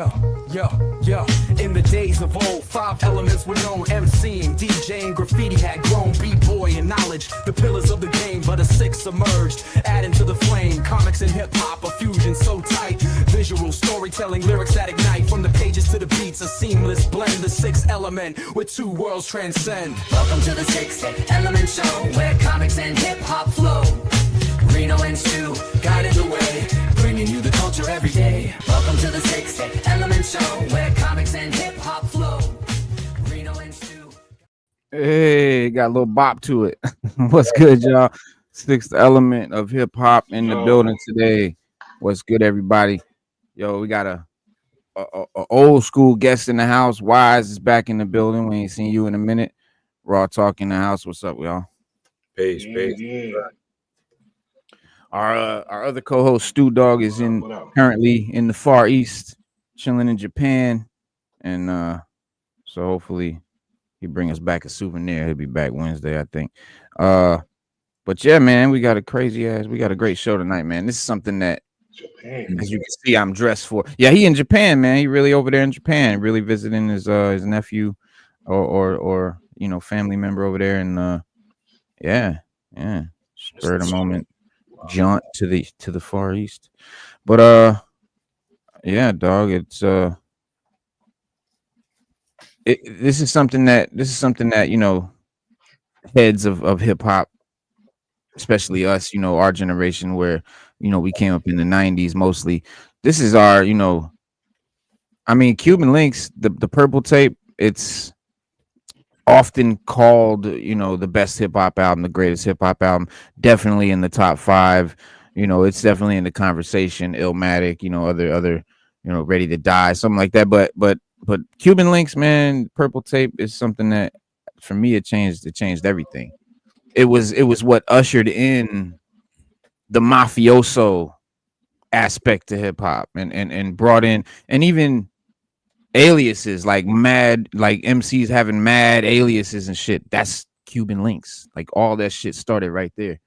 Yo. In the days of old, 5 elements were known: MCing, DJing, graffiti had grown, B-boy and knowledge, the pillars of the game, but a 6th emerged, adding to the flame. Comics and hip-hop, a fusion so tight, visual storytelling, lyrics that ignite, from the pages to the beats, a seamless blend, the 6th element, where 2 worlds transcend. Welcome to the 6th element show, where comics and hip-hop flow. Reno and Stu guided the way, bringing you the culture every day. Welcome to the 6th element show, where comics and hip-hop flow. Reno and Stu. Hey, got a little bop to it. What's good, y'all? 6th element of hip-hop in the building today. What's good, everybody? Yo, we got a old school guest in the house. Wise is back in the building. We ain't seen you in a minute. Raw Talk in the house. What's up, y'all? Peace. Our other co-host Stu Dog is currently in the Far East, chilling in Japan, and so hopefully he bring us back a souvenir. He'll be back Wednesday, I think. But yeah, man, we got a great show tonight, man. This is something that, as you can see, I'm dressed for. Yeah, he in Japan, man. He really over there in Japan, really visiting his nephew or you know, family member over there, and yeah, spur of the moment jaunt to the Far East. But yeah, dog, it's this is something that you know, heads of hip hop, especially us, you know, our generation, where, you know, we came up in the 90s mostly. This is our, you know, I mean, Cuban Linx, the Purple Tape, it's often called, you know, the best hip hop album, the greatest hip hop album, definitely in the top 5. You know, it's definitely in the conversation. Illmatic, you know, other, you know, Ready to Die, something like that. But Cuban Linx, man, Purple Tape is something that, for me, it changed everything. It was what ushered in the mafioso aspect to hip hop, and brought in, and even aliases, like MCs having mad aliases and shit. That's Cuban Linx. Like, all that shit started right there,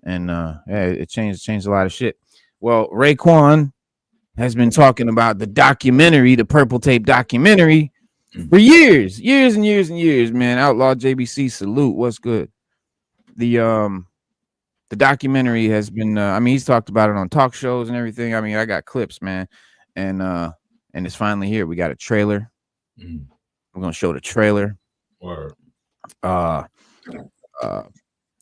and yeah, it changed a lot of shit. Well, Raekwon has been talking about the documentary, the Purple Tape documentary, for years, man. Outlaw JBC, salute. What's good? The documentary has been, I mean, he's talked about it on talk shows and everything. I mean, I got clips, man, and it's finally here. We got a trailer. We're gonna show the trailer. Word. And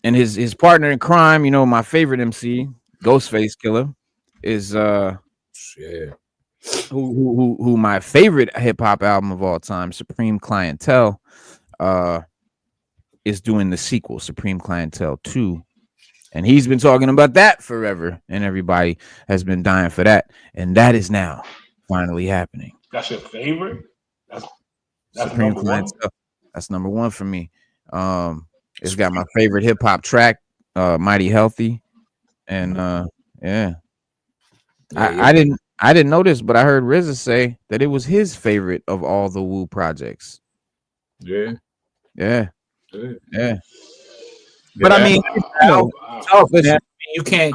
his partner in crime, you know, my favorite MC, Ghostface Killah, is who my favorite hip hop album of all time, Supreme Clientele, is doing the sequel, Supreme Clientele 2. And he's been talking about that forever, and everybody has been dying for that. And that is now finally happening. That's your favorite? That's Supreme Clientele. That's number 1 for me. It's got my favorite hip hop track, Mighty Healthy. And yeah. I didn't know this, but I heard RZA say that it was his favorite of all the Wu projects. Yeah. But I mean, you know, listen, you can't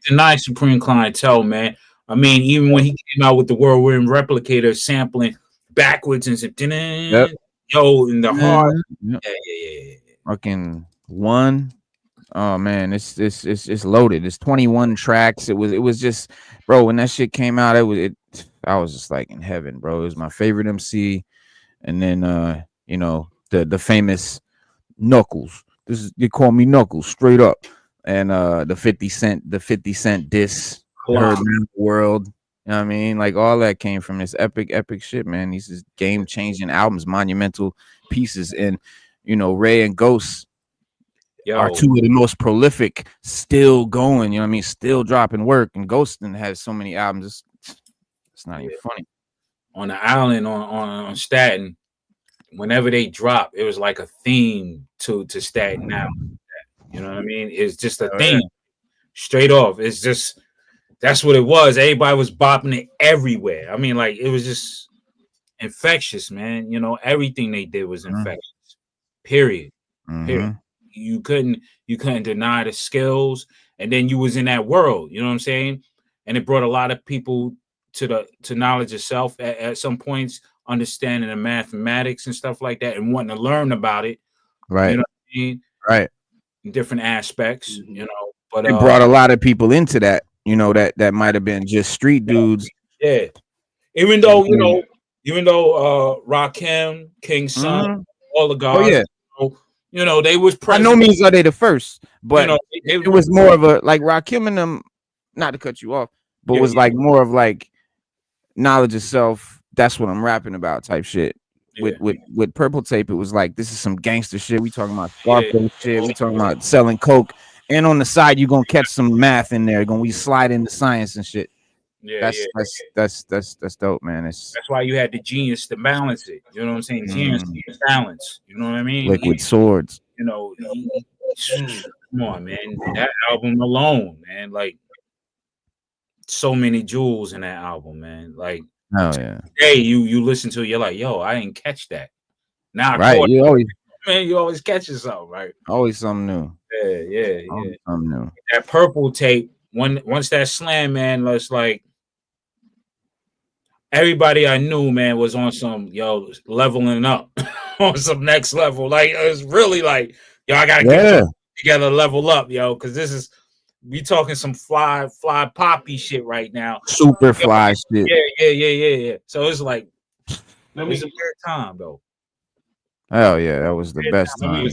deny Supreme Clientele, man. I mean, even when he came out with the Whirlwind Replicator sampling backwards and said, yo, in the heart. Yeah. Fucking 1. Oh man, it's loaded. It's 21 tracks. It was just, bro, when that shit came out, I was just like in heaven, bro. It was my favorite MC. And then you know, the famous Knuckles. They call me Knuckles, straight up. And the 50 Cent diss, heard around the world. You know what I mean? Like, all that came from this epic shit, man. These is game-changing albums, monumental pieces. And, you know, Ray and Ghost are 2 of the most prolific, still going, you know what I mean? Still dropping work. And Ghost has so many albums, it's not even funny. On the island, on Staten, whenever they drop, it was like a theme to Staten Island. You know what I mean? It's just a theme. Straight off. It's just, that's what it was. Everybody was bopping it everywhere. I mean, like, it was just infectious, man. You know, everything they did was infectious. Period. You couldn't deny the skills, and then you was in that world, you know what I'm saying? And it brought a lot of people to knowledge itself at some points, understanding the mathematics and stuff like that, and wanting to learn about it. Right. You know what I mean? Right. In different aspects, you know. But it brought a lot of people into that, you know, that might have been just street dudes. Yeah. Even though, Rakim, King Son, all the guys, you know, they was present. By no means are they the first, but it was more of a like Rakim and them, not to cut you off, but was like more of like knowledge of self. That's what I'm rapping about type shit. With Purple Tape, it was like, this is some gangster shit. We talking about Scarface shit. We talking about selling coke, and on the side you gonna catch some math in there. We slide into science and shit. That's dope, man. That's why you had the genius to balance it. You know what I'm saying? Genius to balance. You know what I mean? Liquid Swords. You know, come on, man. That album alone, man. Like, so many jewels in that album, man. Like, oh yeah. Hey, you listen to it, you're like, yo, I didn't catch that. Now, right? You always catch yourself, right? Always something new. Yeah. Something new. That Purple Tape, once that slam, man, was like, everybody I knew, man, was on some leveling up, on some next level. Like, it was really like, yo, I gotta get together, level up, yo, because this is. We talking some fly poppy shit right now. Super fly shit. Yeah. So it's like, it's a weird time though. Hell yeah, that was the best time.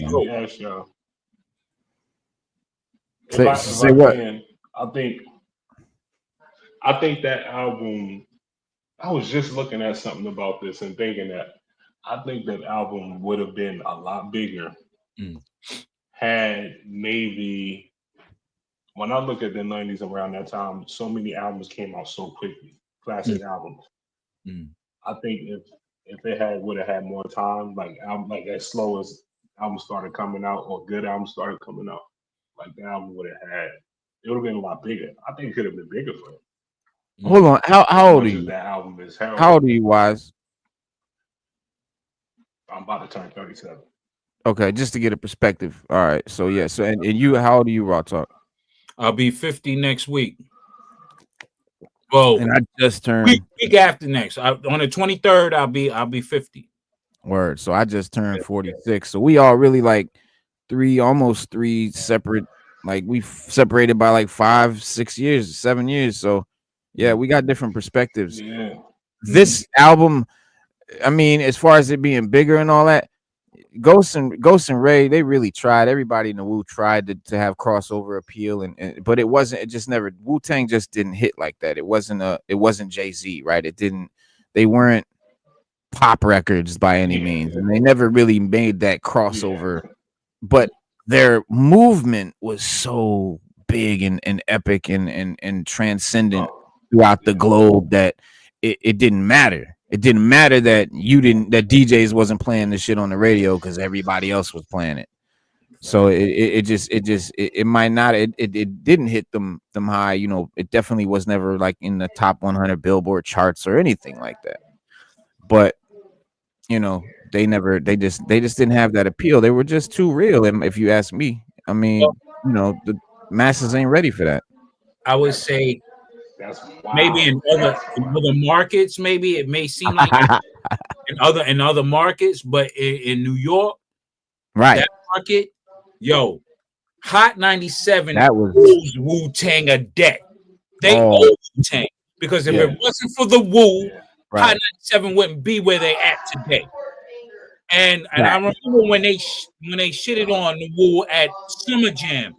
Say what? I think that album. I was just looking at something about this and thinking that I think that album would have been a lot bigger had maybe. When I look at the 90s around that time, so many albums came out so quickly, classic albums. I think if it would have had more time, like as slow as albums started coming out or good albums started coming out, like the album would have been a lot bigger. I think it could have been bigger for it. Hold on, how old are you? That album is how old are you, Wise? I'm about to turn 37. Okay, just to get a perspective. All right, so yeah, so and you, how old are you, Raw Talk? I'll be 50 next week. Well, and I just turned week after next. On the 23rd, I'll be 50. Word. So I just turned 46. So we all really like almost three separate. Like we separated by like 5, 6 years, 7 years. So yeah, we got different perspectives. Yeah. This album, I mean, as far as it being bigger and all that, Ghost and Ray, they really tried. Everybody in the Wu tried to have crossover appeal, but it wasn't. It just never. Wu-Tang just didn't hit like that. It wasn't Jay-Z, right? It didn't. They weren't pop records by any means, and they never really made that crossover. But their movement was so big and epic and transcendent throughout the globe that it didn't matter. It didn't matter that that DJs wasn't playing the shit on the radio because everybody else was playing it. So it might not, it didn't hit them high. You know, it definitely was never like in the top 100 Billboard charts or anything like that. But you know, they just didn't have that appeal. They were just too real. And if you ask me, I mean, you know, the masses ain't ready for that. I would say. Maybe in other markets, maybe it may seem like in other markets, but in New York, right? That market, Hot 97 that was Wu-Tang a debt. They owe Wu-Tang because if it wasn't for the Wu, Hot 97 wouldn't be where they at today. And I remember when they shitted on the Wu at Summer Jam.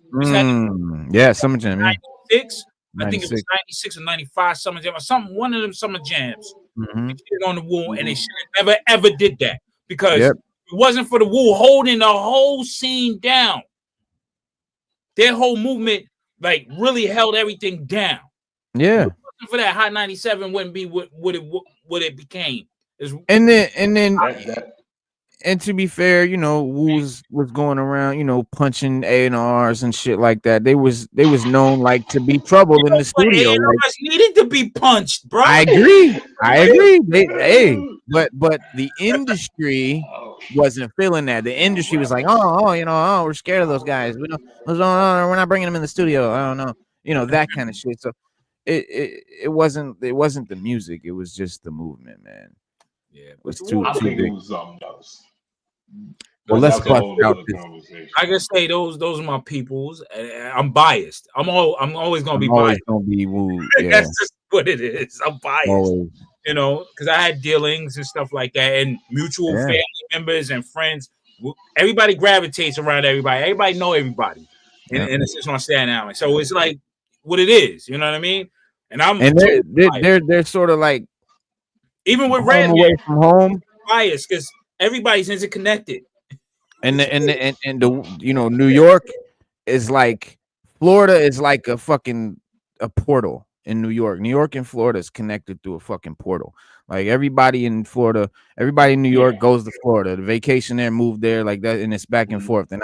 Summer Jam. 96. I think it was 96 or 95 Summer Jam or one of them Summer Jams. They shit on the Wu, and they should have never ever did that because if it wasn't for the Wu holding the whole scene down. Their whole movement like really held everything down. Yeah. If it wasn't for that, Hot 97 wouldn't be what it became. And then and to be fair, you know, Wu was going around, you know, punching A&Rs and shit like that. They was known like to be trouble in the studio. A&Rs needed to be punched, bro. I agree. But the industry wasn't feeling that. The industry was like, we're scared of those guys. We're not bringing them in the studio. I don't know, you know, that kind of shit. So it wasn't the music. It was just the movement, man. Yeah, It but was too I think big. it was something else. Well, But let's that's a bust whole out other this. conversation. I can say those are my peoples. I'm biased. I'm always gonna be I'm always biased. gonna be wooed. Yeah, That's just what it is. I'm biased. always. You know, because I had dealings and stuff like that, and mutual Yeah. family members and friends. Everybody gravitates around everybody. Everybody know everybody, Yeah. and it's just on Staten Island. So it's like what it is. You know what I mean? And I'm And totally they're sort of like even with home Redman away from home. biased because everybody's interconnected. And the you know, New York is like Florida is like a fucking a portal in New York. New York and Florida is connected through a fucking portal. Like everybody in Florida, everybody in New York goes to Florida. The vacation there, move there, like that, and it's back and forth. And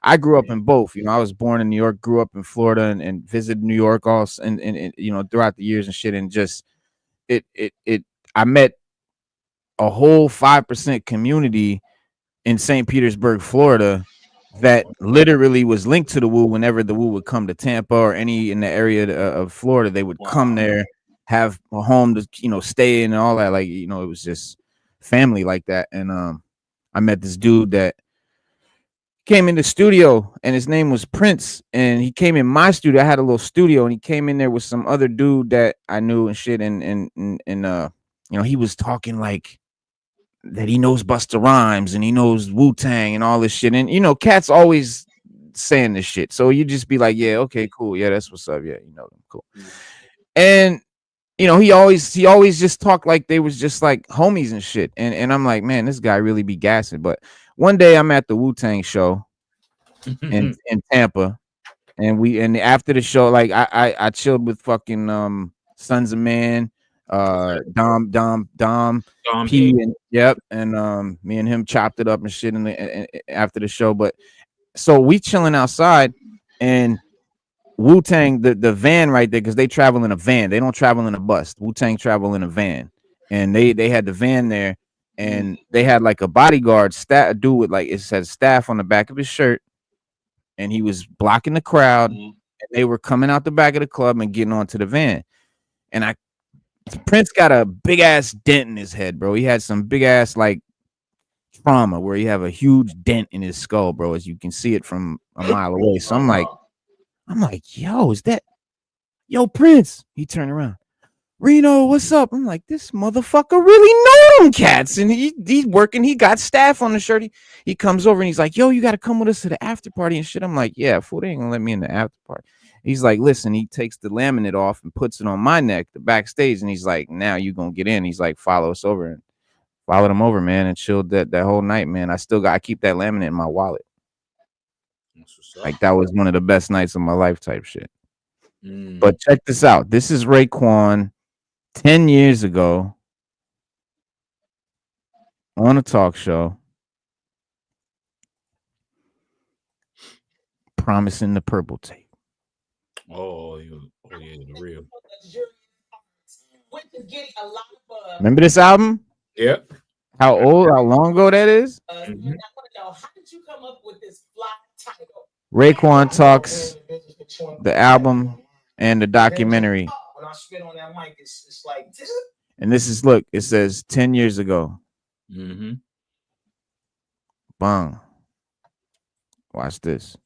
I grew up in both. You know, I was born in New York, grew up in Florida, and visited New York also, and you know, throughout the years and shit. And just it I met a whole 5% community in St. Petersburg, Florida, that literally was linked to the Wu. Whenever the Wu would come to Tampa or any in the area of Florida, they would come there, have a home to, you know, stay in and all that. Like, you know, it was just family like that. And I met this dude that came in the studio, and his name was Prince, and he came in my studio. I had a little studio, and he came in there with some other dude that I knew and shit. And you know, he was talking like that he knows Busta Rhymes and he knows Wu-Tang and all this shit. And you know, cats always saying this shit. So you just be like, yeah, okay, cool. Yeah, that's what's up. Yeah, you know them. Cool. And you know, he always just talked like they was just like homies and shit. And I'm like, man, this guy really be gassing. But one day I'm at the Wu-Tang show in Tampa, and after the show, like I chilled with fucking Sons of Man, Dom P, and yep, and me and him chopped it up and shit after the show. But so we chilling outside, and Wu-Tang, the van right there, because they travel in a van, they don't travel in a bus. Wu-Tang travel in a van, and they had the van there, and they had like a bodyguard dude with like, it said staff on the back of his shirt, and he was blocking the crowd, and they were coming out the back of the club and getting onto the van. And Prince got a big ass dent in his head, bro. He had some big ass like trauma where he have a huge dent in his skull, bro, as you can see it from a mile away. So I'm like, yo, is that Prince? He turned around. Reno, what's up? I'm like, this motherfucker really know them cats. And he's working. He got staff on the shirt. He comes over and he's like, yo, you got to come with us to the after party and shit. I'm like, yeah, fool, they ain't gonna let me in the after party. He's like, listen, he takes the laminate off and puts it on my neck, the backstage. And he's like, now you gonna get in. He's like, follow us over. And followed him over, man, and chilled that whole night, man. I keep that laminate in my wallet. Like that was one of the best nights of my life type shit. But check this out. This is Raekwon 10 years ago on a talk show promising the purple tape. Oh yeah, the real. Remember this album? Yeah. How long ago that is? Mm-hmm. How did you come up with this fly title? Raekwon Talks, the album, and the documentary. When I spit on that mic, it's like this. And this is, look, it says 10 years ago. Mm-hmm. Bang. Watch this.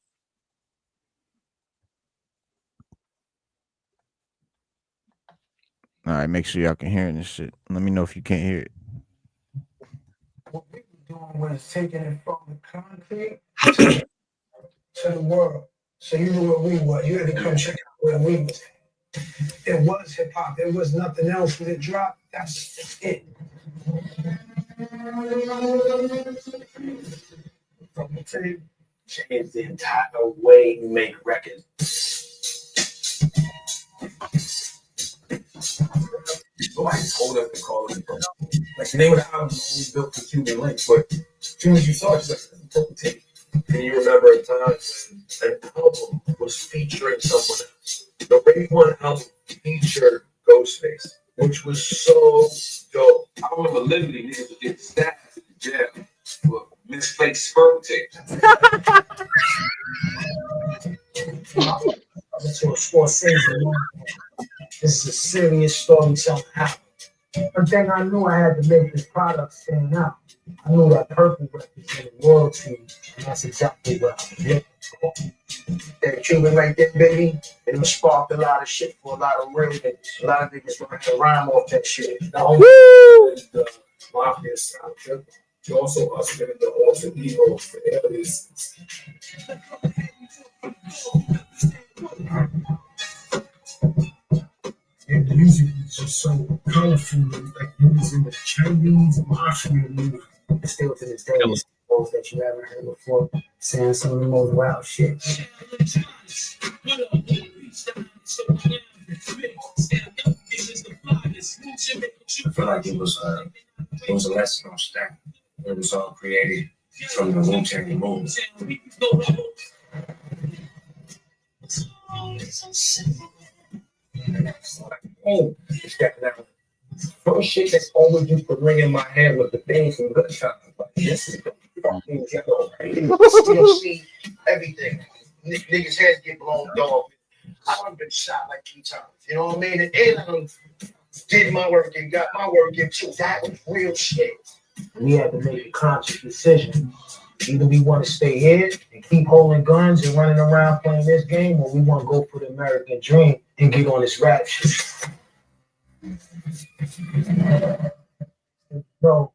All right, make sure y'all can hear this shit. Let me know if you can't hear it. What we were doing was taking it from the concrete to the world. So you knew where we were. You had to come check out where we was. It was hip hop. There was nothing else. When it dropped, that's it. From the tape, changed the entire way you make records. Somebody told us to call it, like the name of the album was built for Cuban Linx, but as soon as you saw it, it's like purple tape. Can you remember a time when an album was featuring someone else? The Raekwon album featured Ghostface, which was so dope. I remember literally needed to get stabbed in jail for misplaced purple tape. I went to a small season. This is a serious storytelling album. But then I knew I had to make this product stand out. I knew that purple represented royalty, and that's exactly what I'm looking for. That Cuban right there, baby, it sparked a lot of shit for a lot of real niggas. A lot of niggas want to rhyme off that shit. Not only the mafia sound, but also us getting the alter egos for aliases. And the music is just so colorful, like it was in the Chinese mafia movie. Still to this day, it's those that you haven't heard before, saying some of the most wild shit. I feel like it was a lesson on stack. It was all created from the Wu-Tang movement. Oh, stepping out. First shit that's always used to ring in my head was the thing from Gunshot. Like, this is the fucking ghetto. Still see everything. Niggas' heads get blown off. I've been shot like 3 times. You know what I mean? And I did my work and got my work in too. That was real shit. We had to make a conscious decision. Either we want to stay here and keep holding guns and running around playing this game, or we want to go for the American dream and get on this rap shit. So,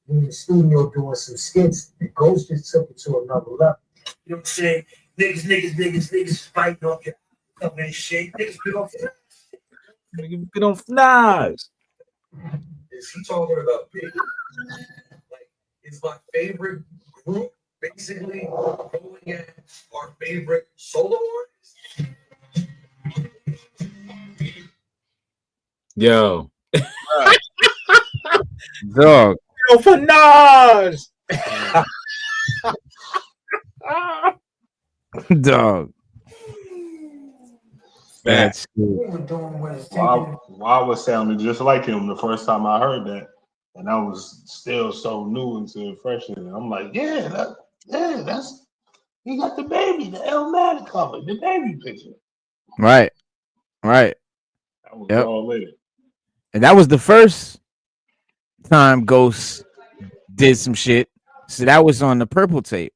we in the studio doing some skits, and Ghost just took it to another level. You know what I'm saying? Niggas fighting off your and shit. Niggas get on knives. Is he talking about big? Like, it's my favorite group, basically, going at our favorite solo artist. Yo. Dog. Yo, for Nas. Dog. That's I was sounding just like him the first time I heard that, and I was still so new into fresh. And I'm like, that's he got the baby, the Elmatic cover, the baby picture. right. That was all in it. And that was the first time Ghost did some shit. So that was on the purple tape.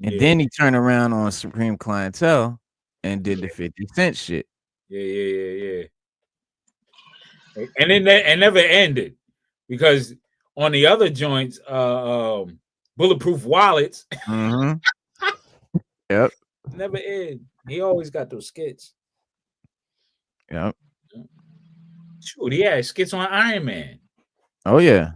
And then he turned around on Supreme Clientele and did the 50 Cent shit. Yeah. And it never ended because on the other joints, Bulletproof Wallets, Yep. never end. He always got those skits. Yep. Shoot, he had skits on Iron Man. Oh yeah.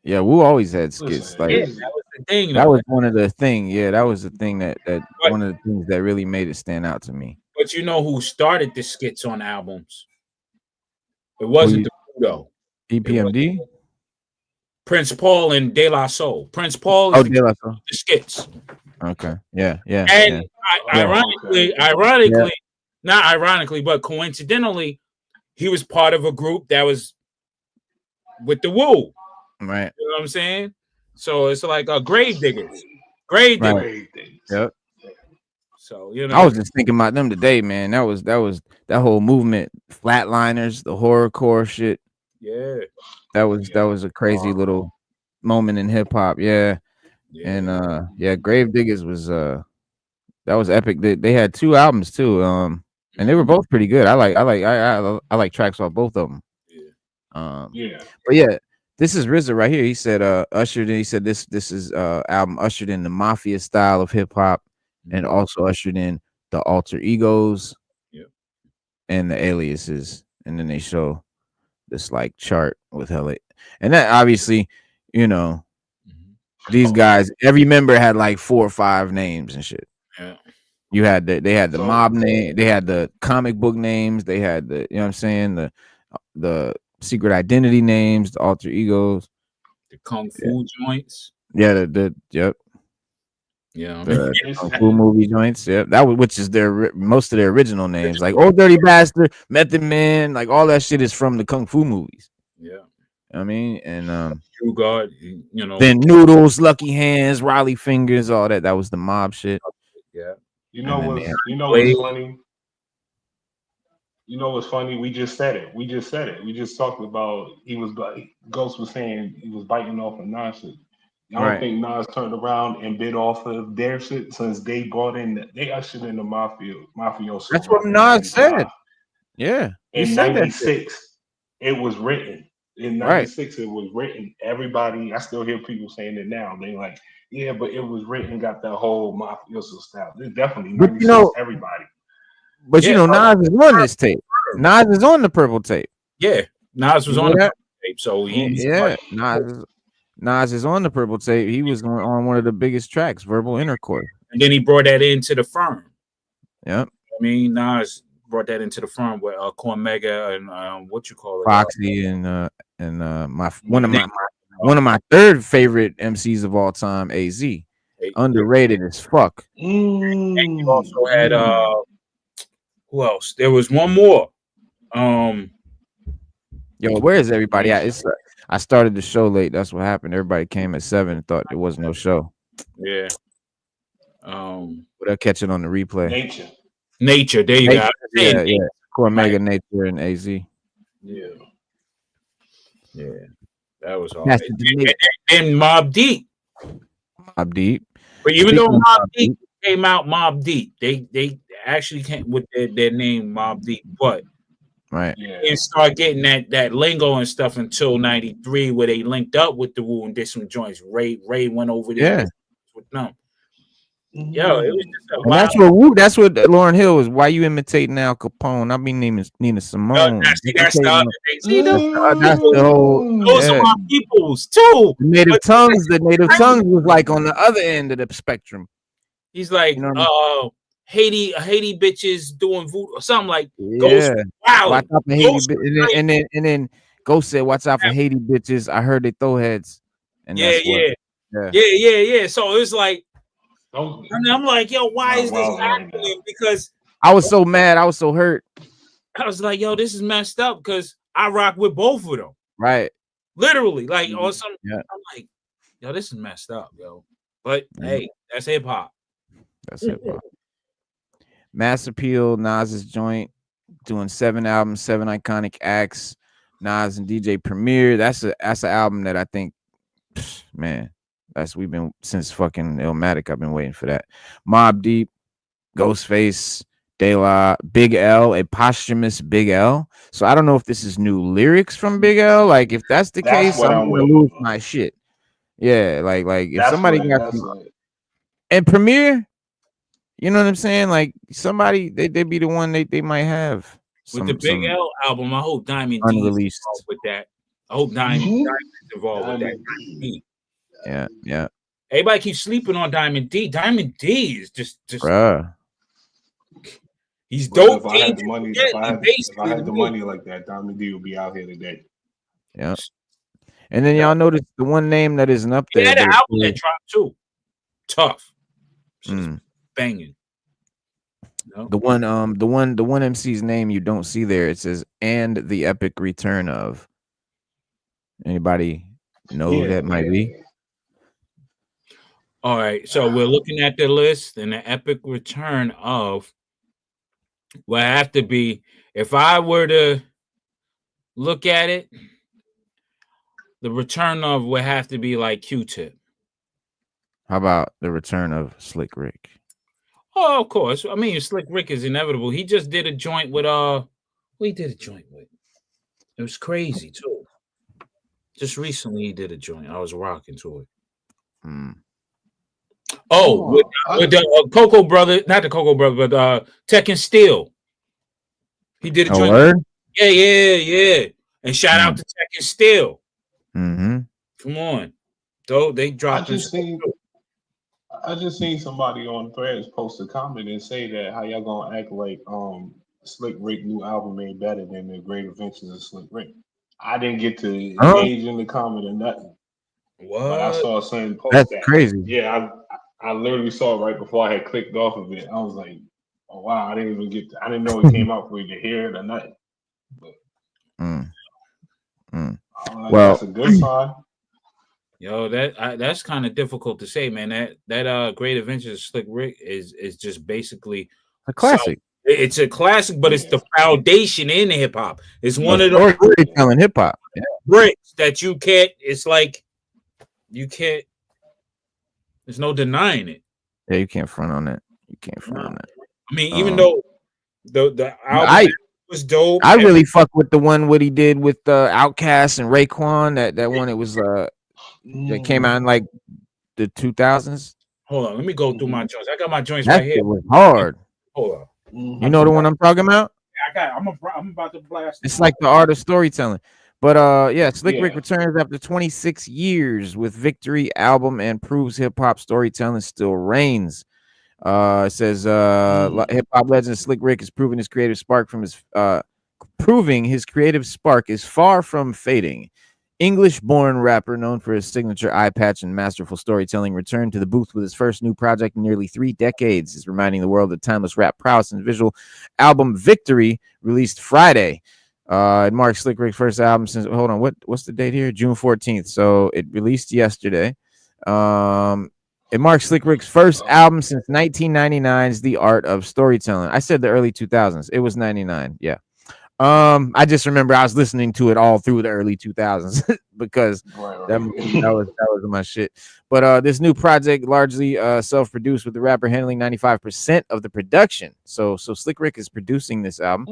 Yeah, Wu always had skits. Like that was the thing. That was one of the things. Yeah, that was the thing that one of the things that really made it stand out to me. But you know who started the skits on albums? It wasn't the Pluto. EPMD? Prince Paul and De La Soul. Prince Paul is De La Soul. The skits. Okay. Yeah. And ironically, not ironically, but coincidentally, he was part of a group that was with the Wu. Right. You know what I'm saying? So it's like Grave Diggers. Grave Diggers. Yep. So you know, I was just thinking about them today, man. That was that whole movement, Flatliners, the horrorcore shit. Yeah. That was a crazy little moment in hip hop. Yeah. And Grave Diggers was that was epic. They had 2 albums too. And they were both pretty good. I like tracks off both of them. But yeah, this is RZA right here. He said ushered in. He said this is album ushered in the mafia style of hip hop, and also ushered in the alter egos, and the aliases. And then they show this like chart with hella, and that obviously, you know, these guys. Every member had like 4 or 5 names and shit. Yeah. You had they had the mob name, they had the comic book names, they had the, you know what I'm saying, the secret identity names, the alter egos, the kung fu joints. Yeah, the kung fu movie joints. Yeah, that was, which is their most of their original names, like Old Dirty Bastard, Method Man, like all that shit is from the kung fu movies. Yeah, I mean, and True God, you know, then Noodles, Lucky Hands, Riley Fingers, all that. That was the mob shit. Yeah. You know what's funny? You know what's funny? We just said it. We just talked about Ghost was saying he was biting off of Nas shit. I don't think Nas turned around and bit off of their shit since they ushered in the mafioso. That's what Nas said. Yeah, he in said that. '96, it was written. In '96, it was written. Everybody, I still hear people saying it now. They like, yeah, but it was written, got that whole mafioso style. It's definitely '96. Everybody. But you know, Nas is on this tape. Nas is on the purple tape. Yeah, Nas was on the purple tape. So Nas is on the purple tape. He was on one of the biggest tracks, Verbal Intercourse. And then he brought that into the firm. Yep. I mean, Nas brought that into the firm with Cormega and what you call it, Foxy and one of my third favorite MCs of all time, AZ. Underrated as fuck. And you also had who else? There was one more. Yo, where is everybody at? I started the show late. That's what happened. Everybody came at 7 and thought there was no show. Yeah. But I'll catch it on the replay. Nature. There you go. Yeah. Core Mega Nature and AZ. Yeah. That was all. And Mobb Deep. Mobb Deep. But even though Mobb Deep came out Mobb Deep, they actually came with their name Mobb Deep, but right. And start getting that lingo and stuff until '93, where they linked up with the Wu and did some joints. Ray went over there with them. Yo, it was just that's what Lauryn Hill was. Why you imitating Al Capone? I mean, Nina Simone. That's the whole. Those are my peoples too. The native tongues was like on the other end of the spectrum. He's like, Haiti bitches doing voodoo or something like. Ghost, wow. Watch out for Haiti, and then Ghost said, "Watch out for Haiti bitches." I heard they throw heads. And yeah. So it's like. And I'm like, yo, why is this happening? Because I was so mad, I was so hurt. I was like, yo, this is messed up because I rock with both of them. Right. Literally, like on some. I'm like, yo, this is messed up, yo. But hey, that's hip hop. That's hip hop. Mass Appeal, Nas's joint, doing 7 albums, 7 iconic acts. Nas and DJ Premier. That's an album that I think, man. We've been since fucking Illmatic. I've been waiting for that. Mobb Deep, Ghostface, De La, Big L, a posthumous Big L. So I don't know if this is new lyrics from Big L. Like if that's the case, I'm gonna lose my shit. Yeah, like if somebody got and Premier, you know what I'm saying? Like somebody they be the one they might have with the Big L album. I hope Diamond D is involved with that. I hope Diamond is involved with that. Diamond D. Yeah. Everybody keeps sleeping on Diamond D. Diamond D is just bruh. He's dope. If I had the money like that, Diamond D would be out here today. Yeah. And then y'all notice the one name that isn't up there. Yeah, the album that dropped too. Tough. Banging. No? The one MC's name you don't see there. It says "and the epic return of." Anybody know who that might be? All right, so we're looking at the list, and the epic return of will have to be, if I were to look at it, the return of would have to be like Q-Tip. How about the return of Slick Rick? Oh, of course. I mean, Slick Rick is inevitable. He just did a joint with who he did a joint with. It was crazy too. Just recently he did a joint. I was rocking to it. With the Coco brother, not the Coco brother, but Tech and Steel. He did a joint. Word? Yeah. And shout out to Tech and Steel. Mm-hmm. Come on. Though they dropped I just seen somebody on Threads post a comment and say that how y'all gonna act like Slick Rick new album ain't better than the Great Adventures of Slick Rick. I didn't get to engage in the comment or nothing. What? But I saw something post That's that. Crazy. Yeah, I literally saw it right before I had clicked off of it. I was like, oh wow, I didn't even I didn't know it came out for you to hear it or nothing. But, well, that's a good sign. Yo, that's kind of difficult to say, man. That Great Adventures of Slick Rick is just basically a classic. It's a classic, but it's the foundation in hip hop. It's one of those storytelling hip hop. Yeah. bricks that you can't. It's like you can't. There's no denying it. Yeah, you can't front on that. You can't front on that. I mean, even though the album was dope, I really fuck with the one what he did with Outkast and Raekwon. That one, it was that came out in like the 2000s. Hold on, let me go through my joints. I got my joints That right here. shit was hard. Hold on. You know the one I'm talking about? I'm about to blast. It's like the art of storytelling. But yeah, Slick Rick returns after 26 years with Victory album and proves hip hop storytelling still reigns. It says hip hop legend Slick Rick is proving his creative spark is far from fading. English-born rapper known for his signature eye patch and masterful storytelling returned to the booth with his first new project in nearly 3 decades. Is reminding the world of timeless rap prowess and visual album Victory, released Friday. It marks Slick Rick's first album since what's the date here? June 14th. So it released yesterday. It marks Slick Rick's first album since 1999's The Art of Storytelling. I said the early 2000s. It was 99. Yeah. I just remember I was listening to it all through the early 2000s because that was my shit. But this new project largely self-produced, with the rapper handling 95% of the production. So Slick Rick is producing this album,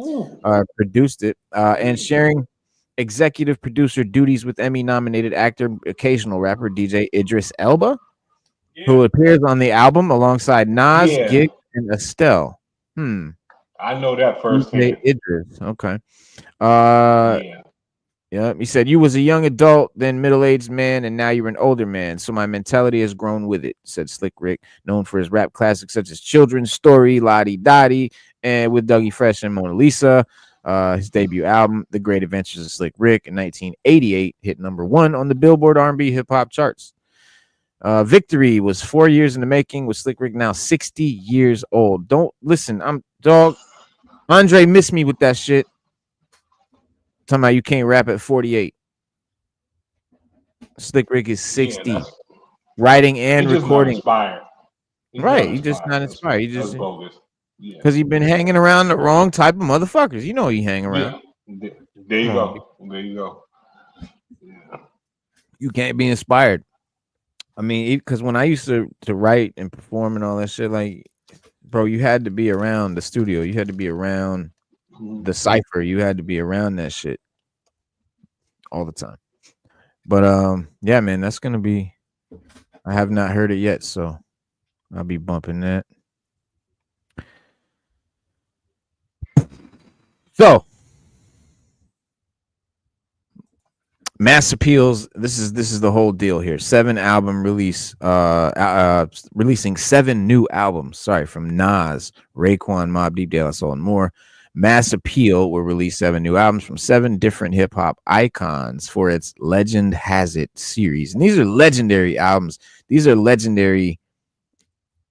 produced it, and sharing executive producer duties with Emmy-nominated actor, occasional rapper DJ Idris Elba, who appears on the album alongside Nas, Gig, and Estelle. I know that firsthand. Idris. Okay. Yeah. He said, "You was a young adult, then middle-aged man, and now you're an older man. So my mentality has grown with it," said Slick Rick, known for his rap classics such as Children's Story, Lottie Dottie, and with Dougie Fresh and Mona Lisa. His debut album, The Great Adventures of Slick Rick, in 1988, hit '1 on the Billboard R&B hip hop charts. Victory was 4 years in the making, with Slick Rick now 60 years old. Don't listen, Andre missed me with that shit. Talking about you can't rap at 48. Slick Rick is 60. Writing and recording. Right, he just not inspired. He just because he been hanging around the wrong type of motherfuckers. You know he hang around. Yeah. There you go. There you go. Yeah. You can't be inspired. I mean, because when I used to write and perform and all that shit, like, bro, you had to be around the studio. You had to be around the cipher. You had to be around that shit all the time. But yeah, man, that's gonna be. I have not heard it yet, so I'll be bumping that. So, mass appeals. This is the whole deal here. 7 album release. Releasing 7 new albums. Sorry, from Nas, Raekwon, Mobb Deep, De La Soul, and more. Mass Appeal will release 7 new albums from 7 different hip hop icons for its Legend Has It series, and these are legendary albums. These are legendary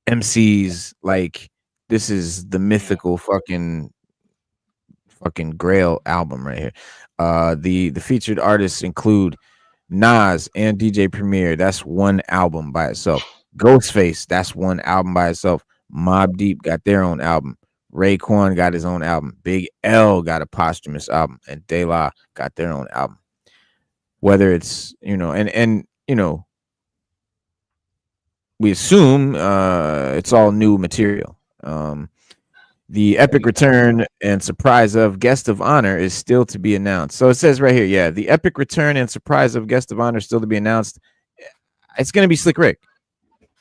MCs. Like, this is the mythical fucking Grail album right here. The featured artists include Nas and DJ Premier. That's 1 album by itself. Ghostface, that's 1 album by itself. Mobb Deep got their own album. Raekwon got his own album. Big L got a posthumous album, and De La got their own album. Whether it's, and we assume it's all new material. The epic return and surprise of guest of honor is still to be announced. So it says right here, yeah, the epic return and surprise of guest of honor is still to be announced. It's gonna be Slick Rick.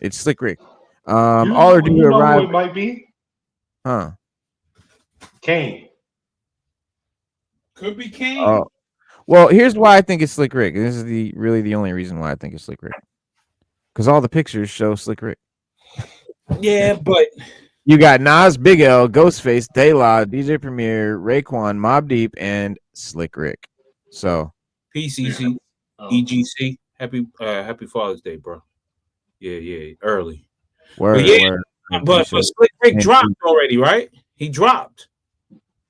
It's Slick Rick. All are due to arrive. Who it might be? Huh? Kane. Could be Kane. Well, here's why I think it's Slick Rick. This is really the only reason why I think it's Slick Rick. Because all the pictures show Slick Rick. Yeah, but you got Nas, Big L, Ghostface, De La, DJ Premier, Raekwon, Mobb Deep, and Slick Rick. So PCC, EGC, happy Father's Day, bro. Yeah, early. Word. But Slick Rick dropped already, right? He dropped.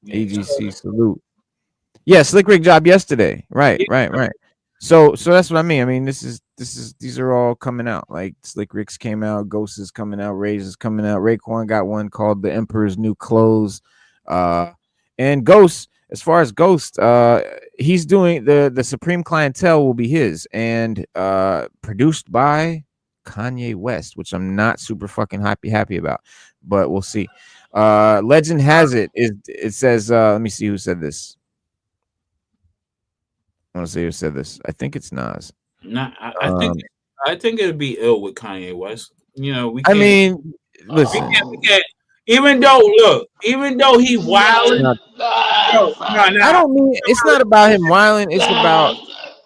EGC salute. Yeah, Slick Rick dropped yesterday. Right. So that's what I mean. I mean, this is these are all coming out. Like Slick Rick's came out, Ghost is coming out, Rage is coming out. Raekwon got one called The Emperor's New Clothes. And Ghost, as far as Ghost, he's doing the Supreme Clientele will be his, and produced by Kanye West, which I'm not super fucking happy about, but we'll see. Legend has it says let me see who said this. I want to see who said this. I think it's Nas. Nah, I think it'd be ill with Kanye West. You know, we. I mean, listen. We can't, even though he wilding. I don't mean it's not about him wilding. It's about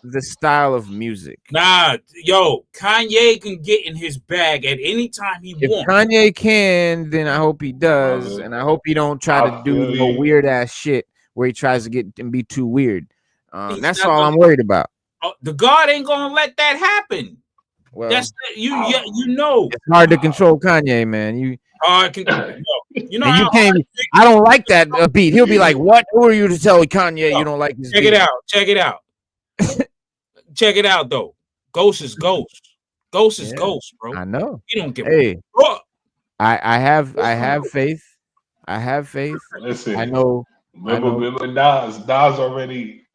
the style of music. Nah, yo, Kanye can get in his bag at any time he If wants. Kanye can, then I hope he does, and I hope he don't try to do no weird ass shit where he tries to get and be too weird. That's all I'm worried about. The God ain't gonna let that happen. Well, that's you know. It's hard to control Kanye, man. You know. And you can't. I don't like that beat. He'll be like, "What? Who are you to tell Kanye you don't like this?" Check beat? it out. Check it out, though. Ghost is Ghost. Ghost is Ghost, bro. I know. You don't give a fuck. I have faith. I have faith. Listen, I know. Remember Nas already.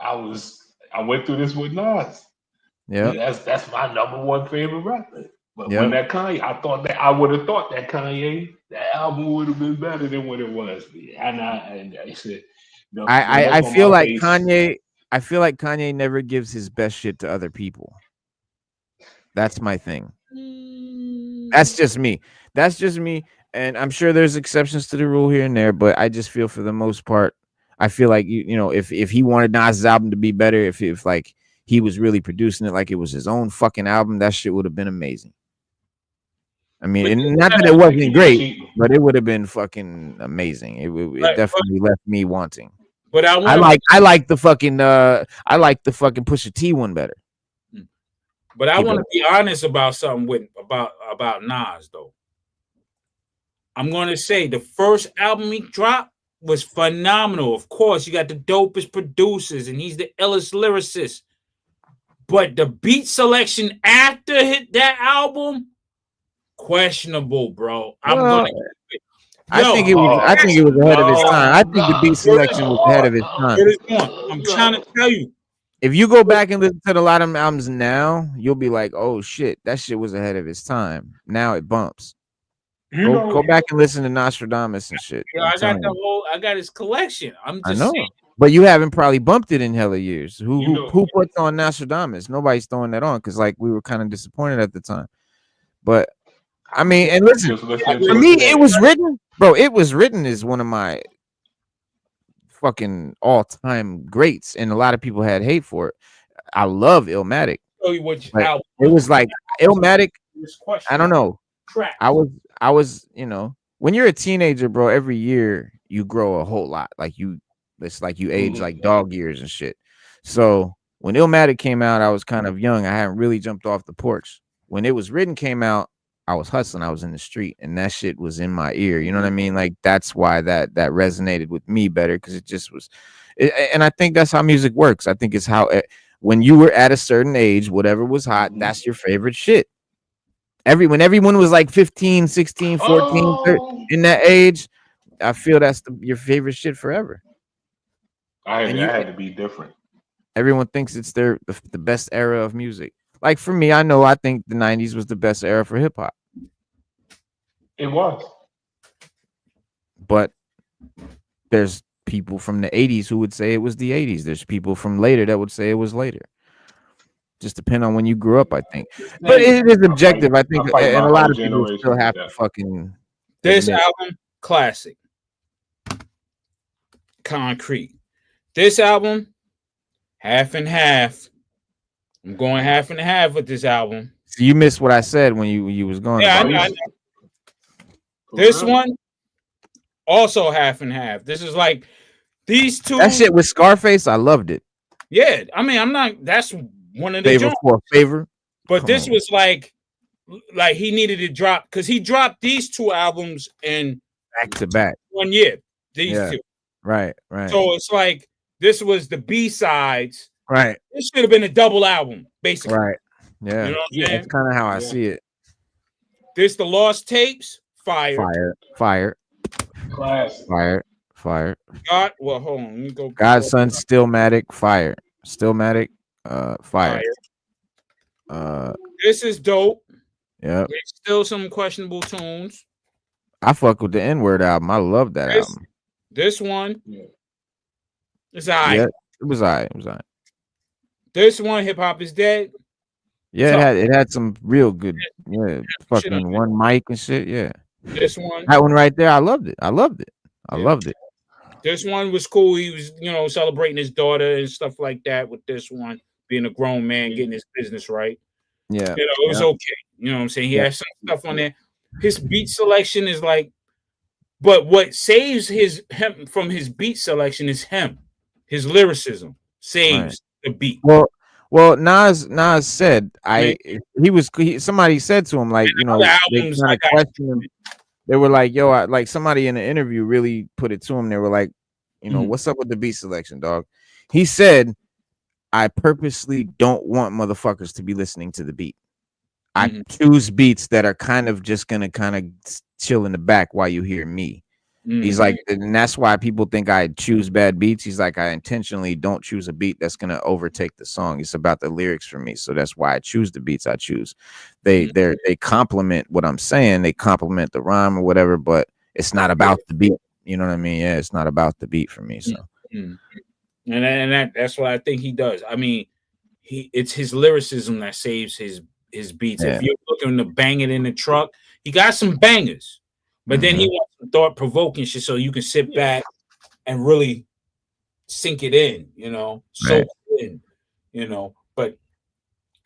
I went through this with Nas. Yeah, that's my number one favorite rapper. But when that Kanye, I would have thought that Kanye, that album would have been better than what it was. And I said, I feel like Kanye. I feel like Kanye never gives his best shit to other people. That's my thing. That's just me. And I'm sure there's exceptions to the rule here and there, but I just feel for the most part, I feel like you know, if he wanted Nas's album to be better, if like he was really producing it like it was his own fucking album, that shit would have been amazing. I mean, and not that it wasn't great, but it would have been fucking amazing. It definitely left me wanting. But I like the fucking Pusha T one better. But I want to be honest about something about Nas though. I'm gonna say the first album he dropped was phenomenal. Of course, you got the dopest producers, and he's the illest lyricist. But the beat selection after that album, questionable, bro. I think it was ahead of its time. I think the beat selection was ahead of its time. I'm trying to tell you. If you go back and listen to a lot of albums now, you'll be like, "Oh shit, that shit was ahead of its time." Now it bumps. Go back and listen to Nostradamus and shit. Yeah, I got his collection. I know. saying. But you haven't probably bumped it in hella years. Who puts on Nostradamus? Nobody's throwing that on because like we were kind of disappointed at the time. But I mean, and listen, for me, it was written, bro. It was written as one of my fucking all-time greats, and a lot of people had hate for it. I love Illmatic. It was like Illmatic. I don't know. I was, you know, when you're a teenager, bro, every year you grow a whole lot. It's like you age like dog years and shit. So when Illmatic came out, I was kind of young. I hadn't really jumped off the porch. When It Was Written came out, I was hustling. I was in the street, and that shit was in my ear. You know what I mean? Like that's why that resonated with me better, because it just was. And I think that's how music works. I think it's how when you were at a certain age, whatever was hot, that's your favorite shit. When everyone was like 15, 16, 14, 13, in that age, I feel that's your favorite shit forever. I had to be different. Everyone thinks it's the best era of music. Like for me, I think the 90s was the best era for hip hop. It was. But there's people from the 80s who would say it was the 80s. There's people from later that would say it was later. Just depend on when you grew up, I think. But it is objective, I think, and a lot of people still have to fucking. This album, classic. Concrete. This album, half and half. I'm going half and half with this album. So you missed what I said when you was going. Yeah, I know. This one, also half and half. This is like these two. That shit with Scarface, I loved it. Yeah, I mean, I'm not. That's one of the favor for a favor. But this was like he needed to drop because he dropped these two albums in back to back 1 year. These two, right. So it's like this was the B-sides. Right. This should have been a double album, basically. Right. Yeah, You know what I'm Yeah. saying? that's kind of how I Yeah. see it. This the Lost Tapes, fire. Fire. Classic. Fire. God, well, hold on. Let me go. Godson, Stillmatic, fire. Stillmatic, fire. This is dope. Yep. There's still some questionable tunes. I fuck with the N-word album. I love that album. This one Yeah. is all right. Yeah, it was alright. It was alright. This one, Hip Hop is Dead. Yeah, Tough. it had some real good, Shit fucking on it. one mic and shit. Yeah, This one. that one right there, I loved it. I loved it. This one was cool. He was, celebrating his daughter and stuff like that with this one, being a grown man, getting his business right. Yeah, It was okay. You know what I'm saying? He has some stuff on there. His beat selection is like, but what saves him from his beat selection is him. His lyricism saves the beat. Well, Nas said somebody said to him like, they albums, kind of questioned him. They were like, yo, like somebody in the interview really put it to him. They were like, what's up with the beat selection, dog? He said, I purposely don't want motherfuckers to be listening to the beat. I choose beats that are kind of just gonna kind of chill in the back while you hear me. He's like, and that's why people think I choose bad beats. He's like, I intentionally don't choose a beat that's gonna overtake the song. It's about the lyrics for me, so that's why I choose the beats I choose. They complement what I'm saying. They complement the rhyme or whatever, but it's not about the beat. You know what I mean? Yeah, it's not about the beat for me. So, and that's what I think he does. I mean, it's his lyricism that saves his beats. Yeah. If you're looking to bang it in the truck, he got some bangers. But then he wants some thought-provoking shit so you can sit back and really sink it in, soak it in, But,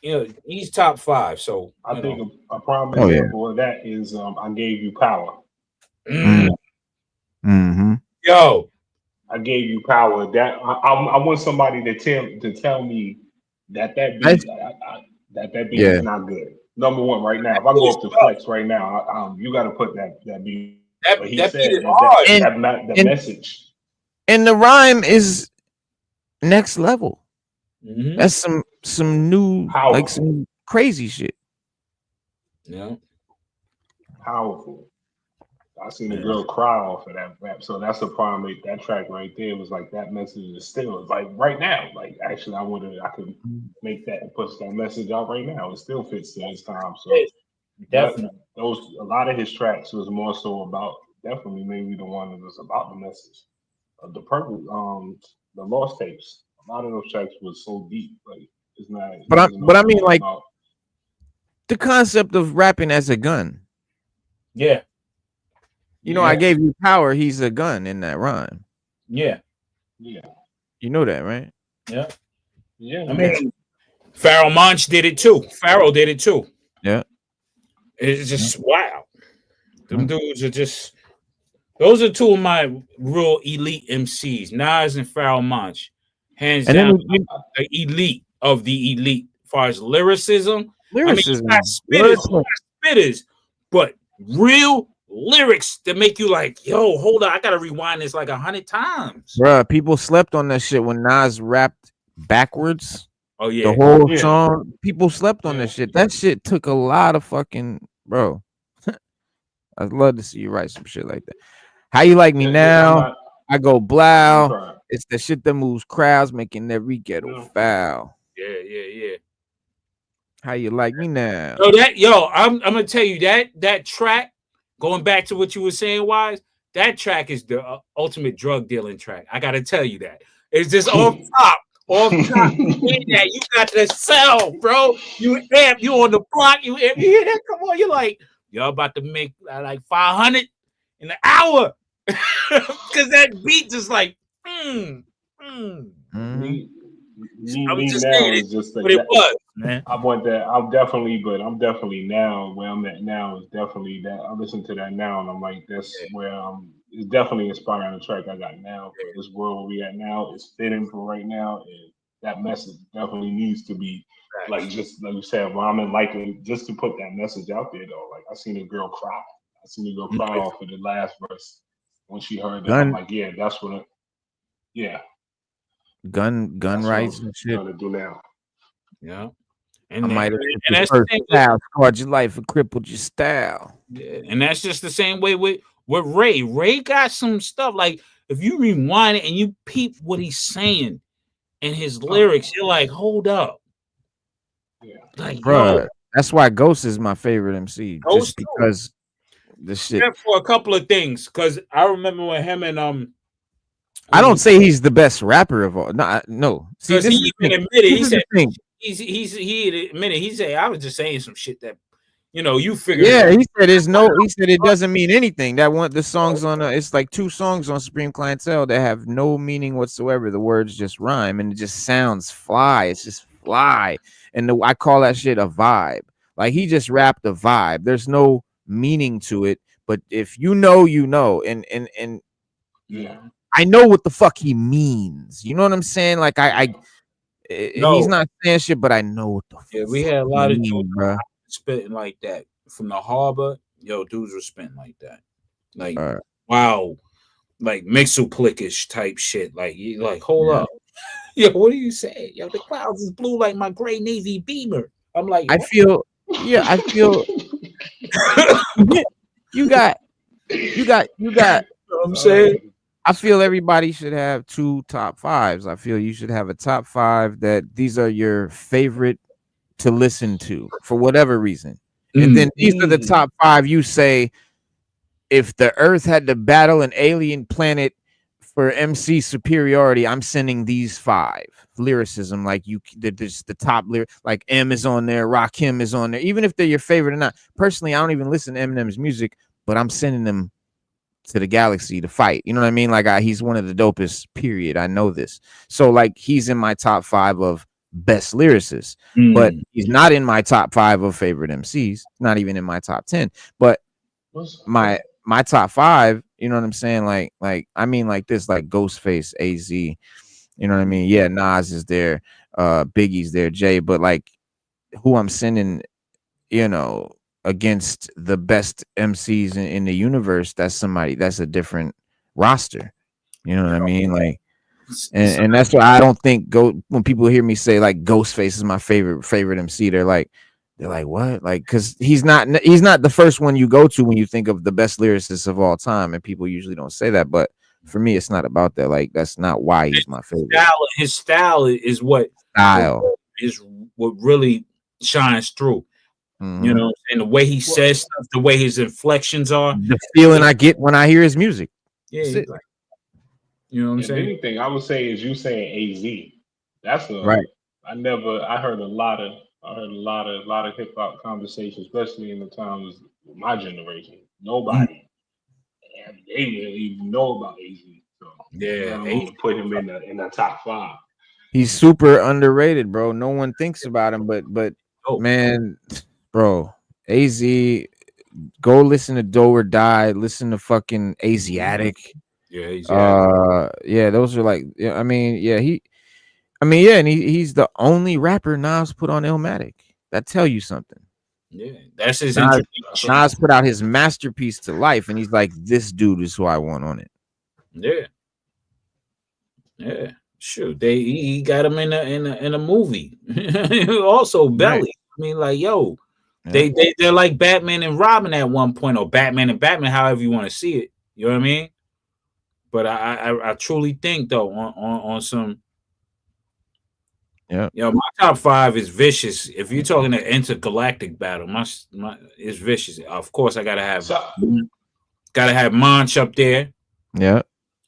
he's top 5. So I think a prime example of that is I Gave You Power. Yo. I Gave You Power. That I want somebody to tell me that beat is not good. Number one, right now, if I go up to Flex right now, you got to put that beat. But he said that message. And the rhyme is next level. That's some new, like some crazy shit. Yeah. Powerful. I seen a girl cry off of that rap. So that's a problem. That track right there was like that message is still like right now. Like actually, I could make that and push that message out right now. It still fits to his time. So definitely, a lot of his tracks was more so about definitely maybe the one that was about the message. The purple, the Lost Tapes. A lot of those tracks was so deep. Like it's not. But I mean, like the concept of rapping as a gun. Yeah. I gave you power. He's a gun in that rhyme. Yeah. Yeah. You know that, right? Yeah. Yeah. I mean, Pharoah Monch did it too. Pharaoh did it too. Yeah. It's just wow. Them dudes are just. Those are two of my real elite MCs, Nas and Pharoah Monch. Hands down, the elite of the elite as far as lyricism. I mean, you got spitters, but real lyrics that make you like, yo, hold on, I gotta rewind this like 100 times. Bruh, people slept on that shit when Nas rapped backwards. Oh yeah, the whole song. People slept on that shit. That shit took a lot of fucking bro. I'd love to see you write some shit like that. How You Like Me Now? I Go Blow. It's the shit that moves crowds, making every ghetto foul. Yeah. How You Like Me Now? I'm gonna tell you that track. Going back to what you were saying, Wise, that track is the ultimate drug dealing track. I gotta tell you that. It's just off top. You got to sell, bro. You on the block. You hear that? Come on, you're like, y'all about to make like 500 in an hour. Because that beat just like, Me now is just like it was, man. I want that. I'm definitely now where I'm at now is definitely that. I listen to that now and I'm like, that's where it's definitely inspiring the track I got now for this world where we at now. It's fitting for right now, and that message definitely needs to be like just like you said, rhyming likely just to put that message out there though. Like I seen a girl cry. Off of the last verse when she heard that. I'm like, yeah, that's what. Gun rights and shit. To do now. Yeah. And, I might have and your that's the first thing. style, scarred your life and crippled your style. Yeah, and that's just the same way with Ray. Ray got some stuff like if you rewind it and you peep what he's saying in his lyrics, you're like, hold up. Yeah. Like, Bruh, yo, that's why Ghost is my favorite MC. Ghost Just because the shit. except for a couple of things. Because I remember when him and I don't say he's the best rapper of all. No. See, because this he is even the thing. admitted, he This is said the thing. he admitted, he said, I was just saying some shit that you figured Yeah, it out. he said there's no. He said it doesn't mean anything. That one, the songs on it's like 2 songs on Supreme Clientele that have no meaning whatsoever. The words just rhyme and it just sounds fly. It's just fly, and I call that shit a vibe. Like he just rapped a vibe. There's no meaning to it, but if you know, you know, and Yeah. I know what the fuck he means. You know what I'm saying? Like he's No. not saying shit, but I know what the Yeah, we fuck had a lot of he dudes mean, bro. spitting like that from the harbor. Yo, dudes were spitting like that. Like, All right. wow, like Mixoplickish type shit. Like, you like, hold up. Yo, what are you saying? Yo, the clouds is blue like my gray Navy Beamer. I'm like, I feel you got you know what I'm saying? I feel everybody should have 2 top 5s. I feel you should have a top 5 that these are your favorite to listen to for whatever reason. And then these are the top 5 you say if the earth had to battle an alien planet for MC superiority, I'm sending these 5 lyricism. Like there's the top lyric, like M is on there, Rakim is on there, even if they're your favorite or not. Personally, I don't even listen to Eminem's music, but I'm sending them to the galaxy to fight. You know what I mean? Like he's one of the dopest, period. I know this. So like he's in my top 5 of best lyricists, but he's not in my top 5 of favorite MCs, not even in my top 10. But my top 5, you know what I'm saying? Like I mean like this, like Ghostface, AZ, you know what I mean? Yeah, Nas is there, Biggie's there, Jay, but like who I'm sending, you know, against the best MCs in the universe, that's a different roster. You know what I mean? Like and that's why I don't think when people hear me say like Ghostface is my favorite MC, they're like what? Like because he's not the first one you go to when you think of the best lyricists of all time, and people usually don't say that, but for me it's not about that. Like that's not why he's my favorite. His style is what really shines through. Mm-hmm. You know, and the way he says stuff, the way his inflections are, the feeling I get when I hear his music. Yeah, you know what I'm saying? Anything I would say is you saying AZ. That's right. I heard a lot of hip hop conversations, especially in the times of my generation. Nobody they didn't even know about AZ. So yeah, put him in the top 5. He's super underrated, bro. No one thinks about him, but man, bro, AZ, go listen to Do or Die, listen to fucking Asiatic. Yeah, those are like, I mean, and he's the only rapper Nas put on Illmatic. That tell you something. Yeah, that's his Nas put out his masterpiece to life, and he's like, this dude is who I want on it. Yeah, sure. He got him in a movie. Also, Belly. Right. I mean, like, yo, they're like Batman and Robin at one point, or Batman and Batman, however you want to see it. You know what I mean? But I truly think though on some. Yeah. You know, my top 5 is vicious. If you're talking an intergalactic battle, my is vicious. Of course, I gotta have Monch up there. Yeah.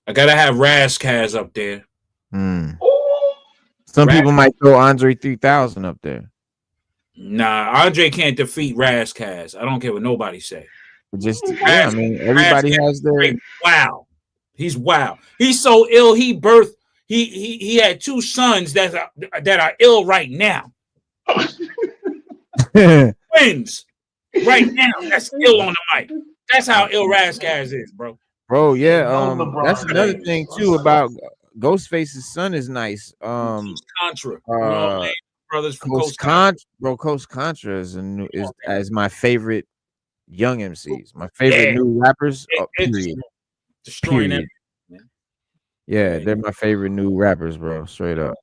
I gotta have Razzcazz up there. Some people might throw Andre 3000 up there. Nah, Andre can't defeat Razzcazz. I don't care what nobody say. I mean, everybody has their wow. He's wow. He's so ill. He birthed. He had 2 sons that are ill right now. Twins right now. That's ill on the mic. That's how ill Razzcazz is, bro. Bro, yeah. That's another thing too about Ghostface's son is nice. Contra. You know what I mean? Brothers from Coast Contra. Bro, Coast Contra is my favorite young MCs. My favorite new rappers. Period. Destroying everything. Yeah, they're my favorite new rappers, bro. Straight up.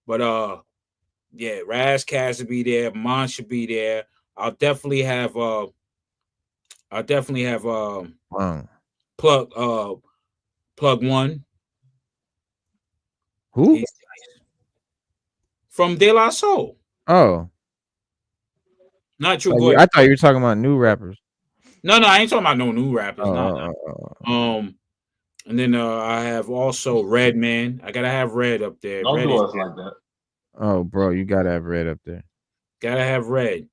But Yeah, Razzcast should be there. Mon should be there. I'll definitely have Wow. plug one. Who? He's from De La Soul. Oh, Not True oh, Goy. I thought you were talking about new rappers. No, I ain't talking about no new rappers. Oh, No. oh. And then I have also Red Man. I gotta have Red up there. Don't Red do is, us like that. Oh, bro, you gotta have Red up there. gotta have Red.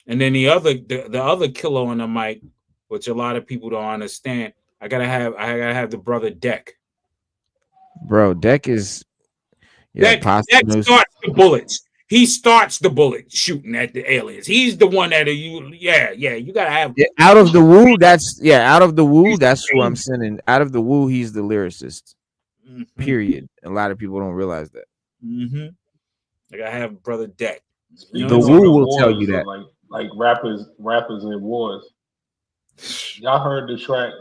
And then the other killer on the mic, which a lot of people don't understand. I gotta have the brother Deck. Bro, Deck is Deck starts the bullets. He starts the bullet shooting at the aliens. He's the one that you gotta have. Yeah, out of the Wu, that's who I'm sending. Out of the Wu, he's the lyricist. Mm-hmm. Period. A lot of people don't realize that. Mm-hmm. I gotta have brother Deck. You The know, Wu will tell you that. Like rappers in wars. Y'all heard the track?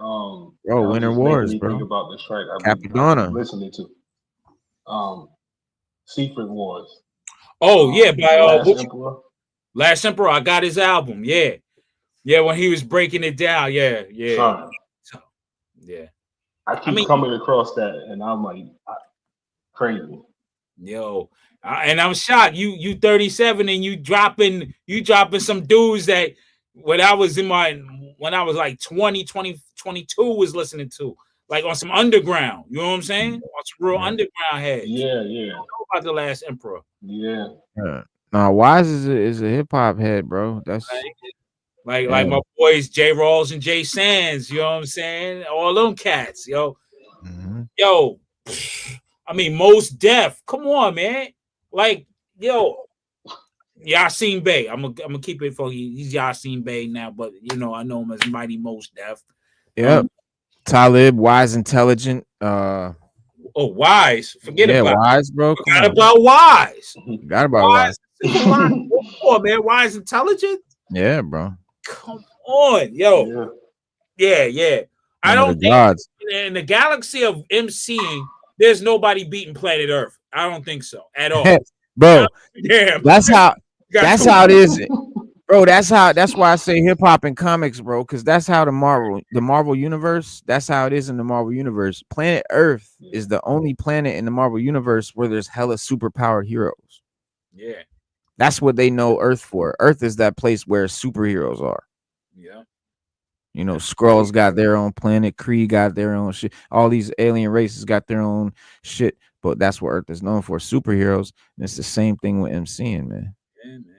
Winter Wars, bro. Think about the track I've been listening to. Secret Wars. Oh yeah, by Last Emperor. I got his album. Yeah, when he was breaking it down. Yeah. Son, yeah. I keep coming across that, and I'm like, crazy. Yo, and I'm shocked. You 37 and you dropping some dudes that when I was like 20, 22 was listening to, like on some underground. You know what I'm saying? On some real underground heads. Yeah. I don't know about the Last Emperor. Yeah. No, Wise is a hip hop head, bro. That's like my boys J Rawls and Jay Sands. You know what I'm saying? All them cats, yo. Mm-hmm. Yo, I mean, Most Def. Come on, man. Like, yo, Yasin Bey. I'm gonna keep it for you. He's Yasin Bey now, but I know him as Mighty Most Def. Yep. Talib, Wise, Intelligent. Wise. Forget about Wise, bro. Forgot about Wise. Forgot about Wise. Come on, man. Wise, Intelligent. Yeah, bro. Come on, yo. Yeah. I don't think in the galaxy of MCing, there's nobody beating Planet Earth. I don't think so at all. Bro, damn. That's how it is. Bro, that's why I say hip hop and comics, bro, because that's how the Marvel universe, that's how it is in the Marvel universe. Planet Earth is the only planet in the Marvel universe where there's hella superpowered heroes. Yeah. That's what they know Earth for. Earth is that place where superheroes are. Yeah. Skrulls got their own planet, Kree got their own shit. All these alien races got their own shit, but that's what Earth is known for, superheroes. And it's the same thing with MCing, man. Yeah, man.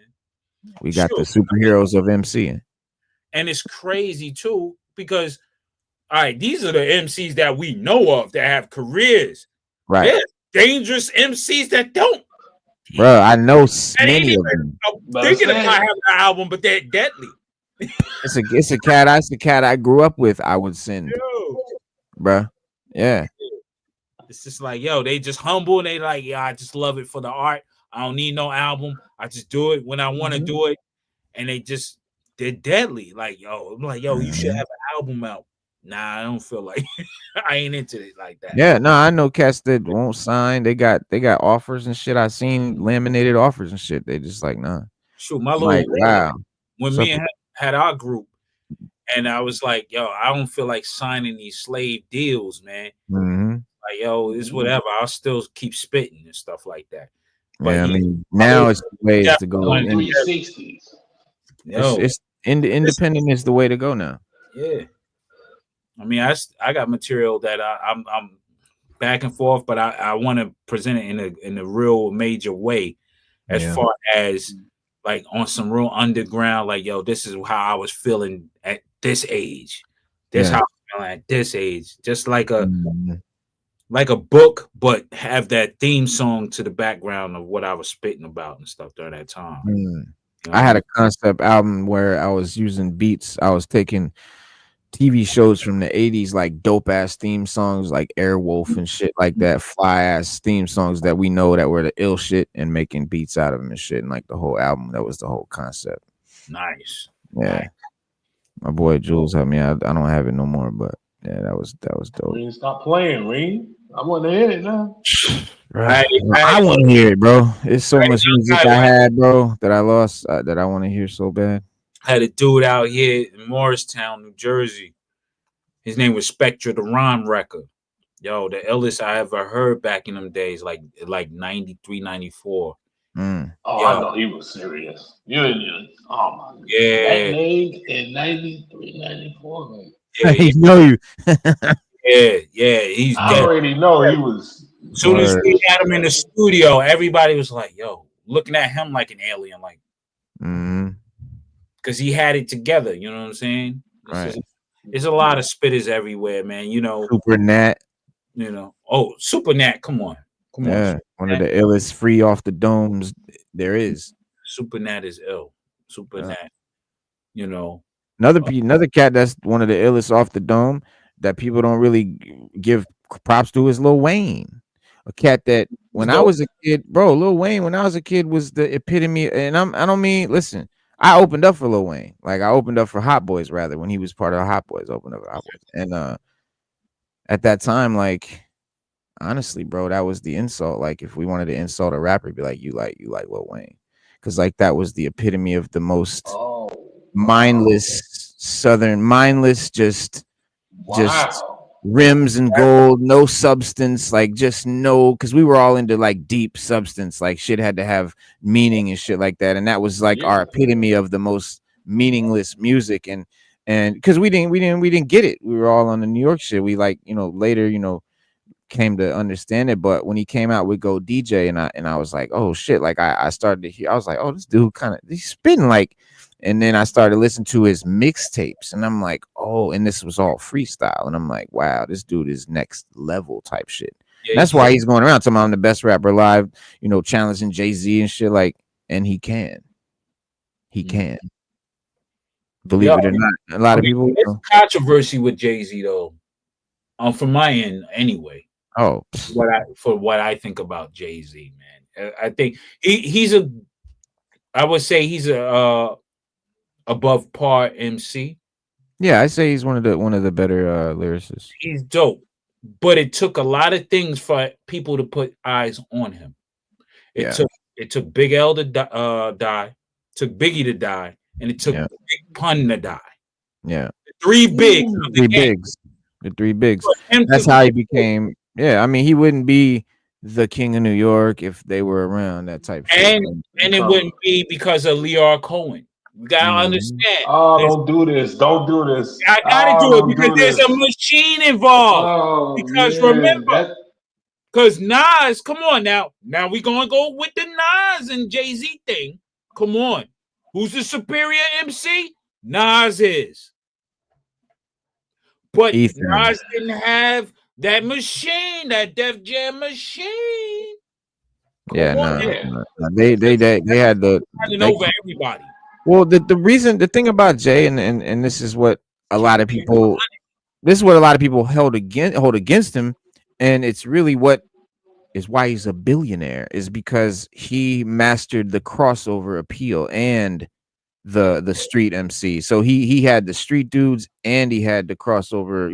We got the superheroes of MCing. And it's crazy too, because all right, these are the MCs that we know of that have careers. Right. There's dangerous MCs that don't. Bro, I know many of them. I'm thinking about having an album, but they're deadly. It's a cat I grew up with. I would send, bro. Yeah. It's just like, yo, they just humble and they like, yeah, I just love it for the art. I don't need no album. I just do it when I want to do it. And they're deadly. Like, yo, I'm like, yo, you should have an album out. Nah, I don't feel like I ain't into it like that. Yeah, no, I know cats that won't sign. They got offers and shit. I seen laminated offers and shit. They just like, nah. Shoot, my little wow. When me and had our group, and I was like, yo, I don't feel like signing these slave deals, man. Mm-hmm. Like, yo, it's whatever. I'll still keep spitting and stuff like that. But yeah, I mean, now it's the way to go. 360s. It's independent is the way to go now. Yeah. I mean, I got material that I'm back and forth, but I want to present it in a real major way, as far as like on some real underground. Like, yo, this is how I was feeling at this age. This how I'm feeling at this age. Just like a book, but have that theme song to the background of what I was spitting about and stuff during that time. I had a concept album where I was using beats. I was taking TV shows from the 80s, like dope ass theme songs like Airwolf and shit like that, fly ass theme songs that we know that were the ill shit, and making beats out of them and shit. And like the whole album, that was the whole concept. Nice. Yeah. My boy Jules helped me out. I don't have it no more, but yeah, that was dope. Stop playing, Ring. I want to hear it now. I want to hear it, bro. It's so much music I I had, bro, that I lost that I want to hear so bad. had a dude out here in Morristown, New Jersey. His name was Spectre the Rhyme Wrecker. Yo, the illest I ever heard back in them days, like 93, 94. Mm. Oh, Yo, I know he was serious. Oh my God. yeah, That name in 93, 94, man. yeah, I know you. yeah. He's I dead. already know he was. As soon as Word. we had him in the studio, everybody was like, yo, looking at him like an alien, like, because he had it together. You know what I'm saying? Right. There's a lot of spitters everywhere, man. You know, Super Nat. Oh, Super Nat, come on. Yeah, one of the illest free off the domes there is. Super Nat is ill. Super Nat, Another cat that's one of the illest off the dome that people don't really give props to is Lil Wayne. A cat that when I was a kid, bro, Lil Wayne when I was a kid was the epitome. And I don't mean, listen, I opened up for Lil Wayne. Like I opened up for Hot Boys rather when he was part of Hot Boys. Opened up for Hot Boys, and at that time, like honestly, bro, that was the insult. Like if we wanted to insult a rapper, it'd be like you like Lil Wayne, because like that was the epitome of the most mindless Southern, just rims and gold, no substance, like just no, because we were all into like deep substance, like shit had to have meaning and shit like that, and that was like our epitome of the most meaningless music, and because we didn't get it, we were all on the New York shit. We like later came to understand it, but when he came out with Go DJ, and I was like, oh shit, like I started to hear, I was like, oh, this dude he's spitting like. And then I started listening to his mixtapes, and I'm like, oh, and this was all freestyle. And I'm like, wow, this dude is next level type shit. Yeah, that's why he's going around talking about I'm the best rapper alive, challenging Jay-Z and shit. Like, and he can. Believe it or not. A lot of people. There's controversy with Jay-Z, though. From my end, anyway. Oh, for what I think about Jay-Z, man. I think I would say he's a above par MC. Yeah, I say he's one of the better lyricists. He's dope, but it took a lot of things for people to put eyes on him. It took Big L to die, took Biggie to die, and it took Big Pun to die. Yeah, the three bigs. The three bigs. That's how he became. Yeah, I mean, he wouldn't be the king of New York if they were around, that type of shit. And it wouldn't be because of Lear Cohen. You gotta understand. Oh, don't do this. Don't do this. I gotta do it because there's a machine involved. Because remember, because Nas, come on now. Now we're gonna go with the Nas and Jay-Z thing. Come on. Who's the superior MC? Nas is. But Nas didn't have that machine, that Def Jam machine. Yeah, no. They had the over everybody. Well, the thing about Jay, and this is what a lot of people hold against him, and it's really what is why he's a billionaire, is because he mastered the crossover appeal and the street MC. So he had the street dudes and he had the crossover,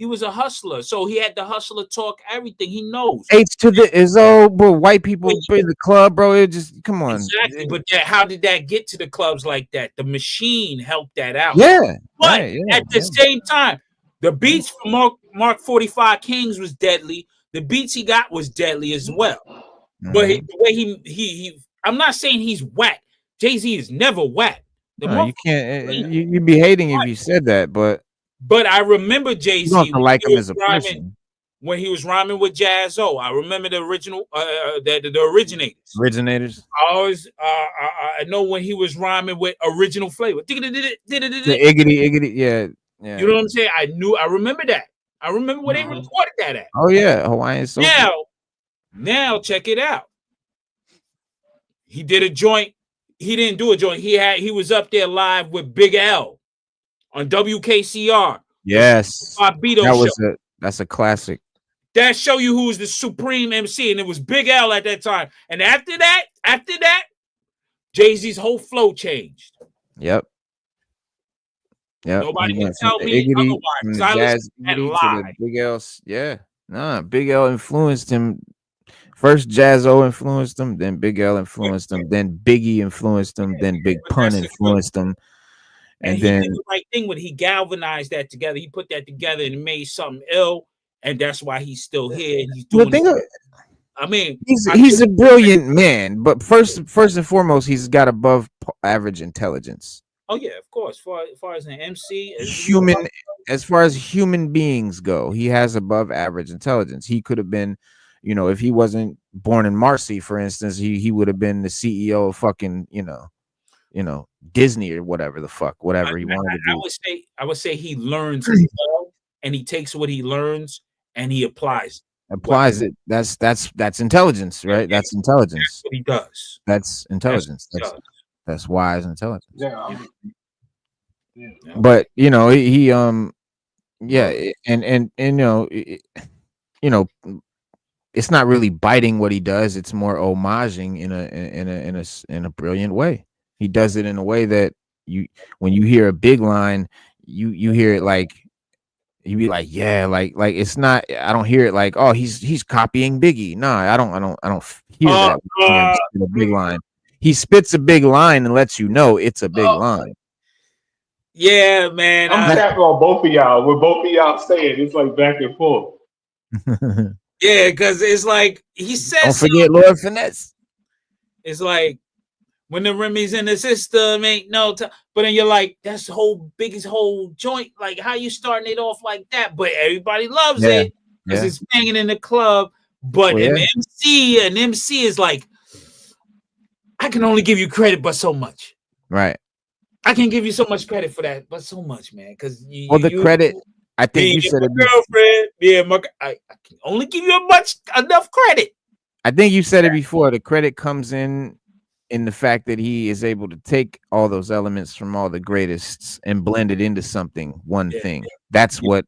he was a hustler, so he had the hustler talk everything. He knows. H to the Izzo, bro. White people in the club, bro. It just come on. Exactly, but how did that get to the clubs like that? The machine helped that out. Yeah, but at the same time, the beats from Mark 45 Kings was deadly. The beats he got was deadly as well. But the way he I'm not saying he's whack. Jay-Z is never whack. No, you can't. You'd be hating if you said that, but I remember Jay-Z like him as a person when he was rhyming with Jazz-O. I remember the original, the originators. I know when he was rhyming with Original Flavor. The Iggity, yeah. You know what I'm saying? I remember that. I remember where they recorded that at. Oh yeah, Hawaiian Soul. Now check it out. He did a joint. He didn't do a joint. He was up there live with Big L on WKCR. Yes, show. That's a classic. That show you who was the supreme MC, and it was Big L at that time. And after that, Jay-Z's whole flow changed. Yep. Nobody can tell me otherwise. I listened to that live. Big L, yeah. Nah, Big L influenced him. First Jazzo influenced him, then Big L influenced him, then Biggie influenced him, then Big But Pun that's the truth. influenced him, And and he then did the right thing when he galvanized that together. He put that together and made something ill, and that's why he's still here. And he's doing it. I mean, he's a brilliant man, but first and foremost, he's got above average intelligence. Oh yeah, of course. As far as an MC, As far as human beings go, he has above average intelligence. He could have been, you know, if he wasn't born in Marcy, for instance, he would have been the CEO of fucking, you know, Disney or whatever the fuck, whatever he wanted to do. I would say he learns well, and he takes what he learns and he applies it. That's intelligence, right? That's intelligence. That's what he does. That's intelligence. That's wise intelligence. Yeah. But you know, he yeah, and you know, it's not really biting what he does. It's more homaging in a brilliant way. He does it in a way that when you hear a big line, you hear it like you be like, yeah, like it's not. I don't hear it like, oh, he's copying Biggie. No, I don't hear that. A big line. He spits a big line and lets you know it's a big line. Yeah, man. I'm tapping on both of y'all. What both of y'all saying, it's like back and forth. Yeah, because it's like he says. Don't forget Lord Finesse. It's like when the Remy's in the system, ain't no time. But then you're like, that's the whole biggest whole joint. Like, how you starting it off like that? But everybody loves it because it's banging in the club. But an MC is like, I can only give you credit, but so much. Right. I can give you so much credit for that, but so much, man. Because credit. I think you said it. Girlfriend, I can only give you enough credit. I think you said it before. The credit comes in the fact that he is able to take all those elements from all the greatest and blend it into one thing. That's what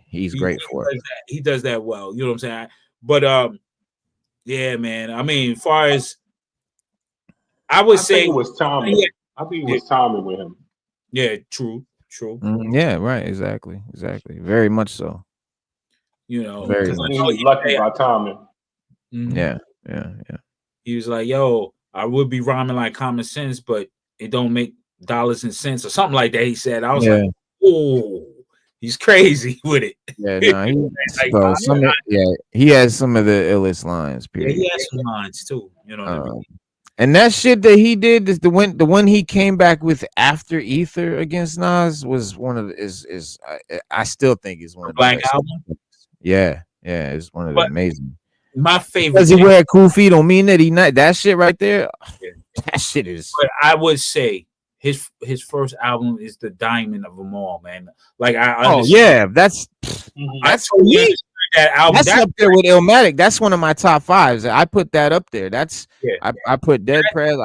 he's great for. He does that well. You know what I'm saying? But yeah, man. I mean, as far as I think it was timing. I think it was timing with him. Yeah, true. Yeah, right. Exactly. Very much so. You know, very much. He was lucky by timing. Mm-hmm. Yeah. He was like, "Yo, I would be rhyming like common sense, but it don't make dollars and cents or something like that." He said, "I was like, oh, he's crazy with it." Yeah, no, he has some of the illest lines. Period. Yeah, he has some lines too. You know what I mean? And that shit that he did is the one he came back with after Ether against Nas was one of I still think is one of the Black best. Album. Yeah, it's one of the amazing. My favorite. Does he wear cool feet? Don't mean that he not that shit right there. Yeah. That shit is. But I would say his first album is the diamond of them all, man. Like that's that album. That's up there with Illmatic. That's one of my top fives. I put that up there. That's I put Dead Prez.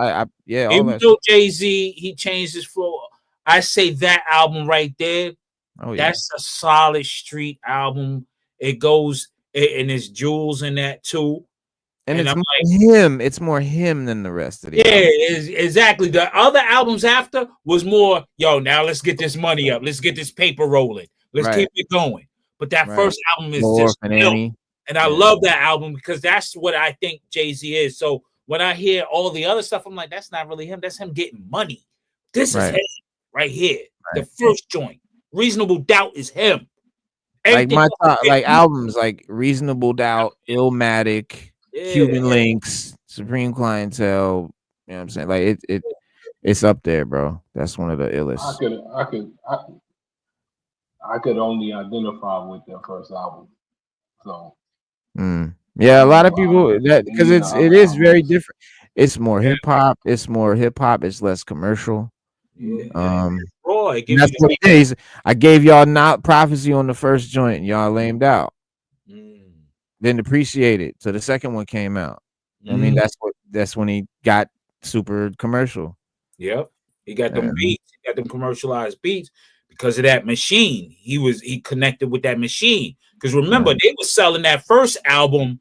Even though Jay-Z he changed his flow, I say that album right there. Oh, that's a solid street album. It goes and there's jewels in that too. And it's more him. It's more him than the rest of the album. Exactly. The other albums after was more, now let's get this money up. Let's get this paper rolling. Let's keep it going. But that first album is just and I love that album because that's what I think Jay-Z is. So when I hear all the other stuff, I'm like, that's not really him. That's him getting money. This is him right here. Right. The first joint. Reasonable Doubt is him. Everything like my top, like albums like Reasonable Doubt, Illmatic, Cuban Linx, Supreme Clientele. You know what I'm saying? Like it's up there, bro. That's one of the illest. I could only identify with their first album. So yeah, a lot of people that because it is very different. It's more hip hop. It's less commercial. That's what it is. I gave y'all not prophecy on the first joint, and y'all lamed out. Didn't appreciate it. So the second one came out. I mean, that's when he got super commercial. Yep, he got them beats. He got them commercialized beats because of that machine. He connected with that machine. Because remember, they were selling that first album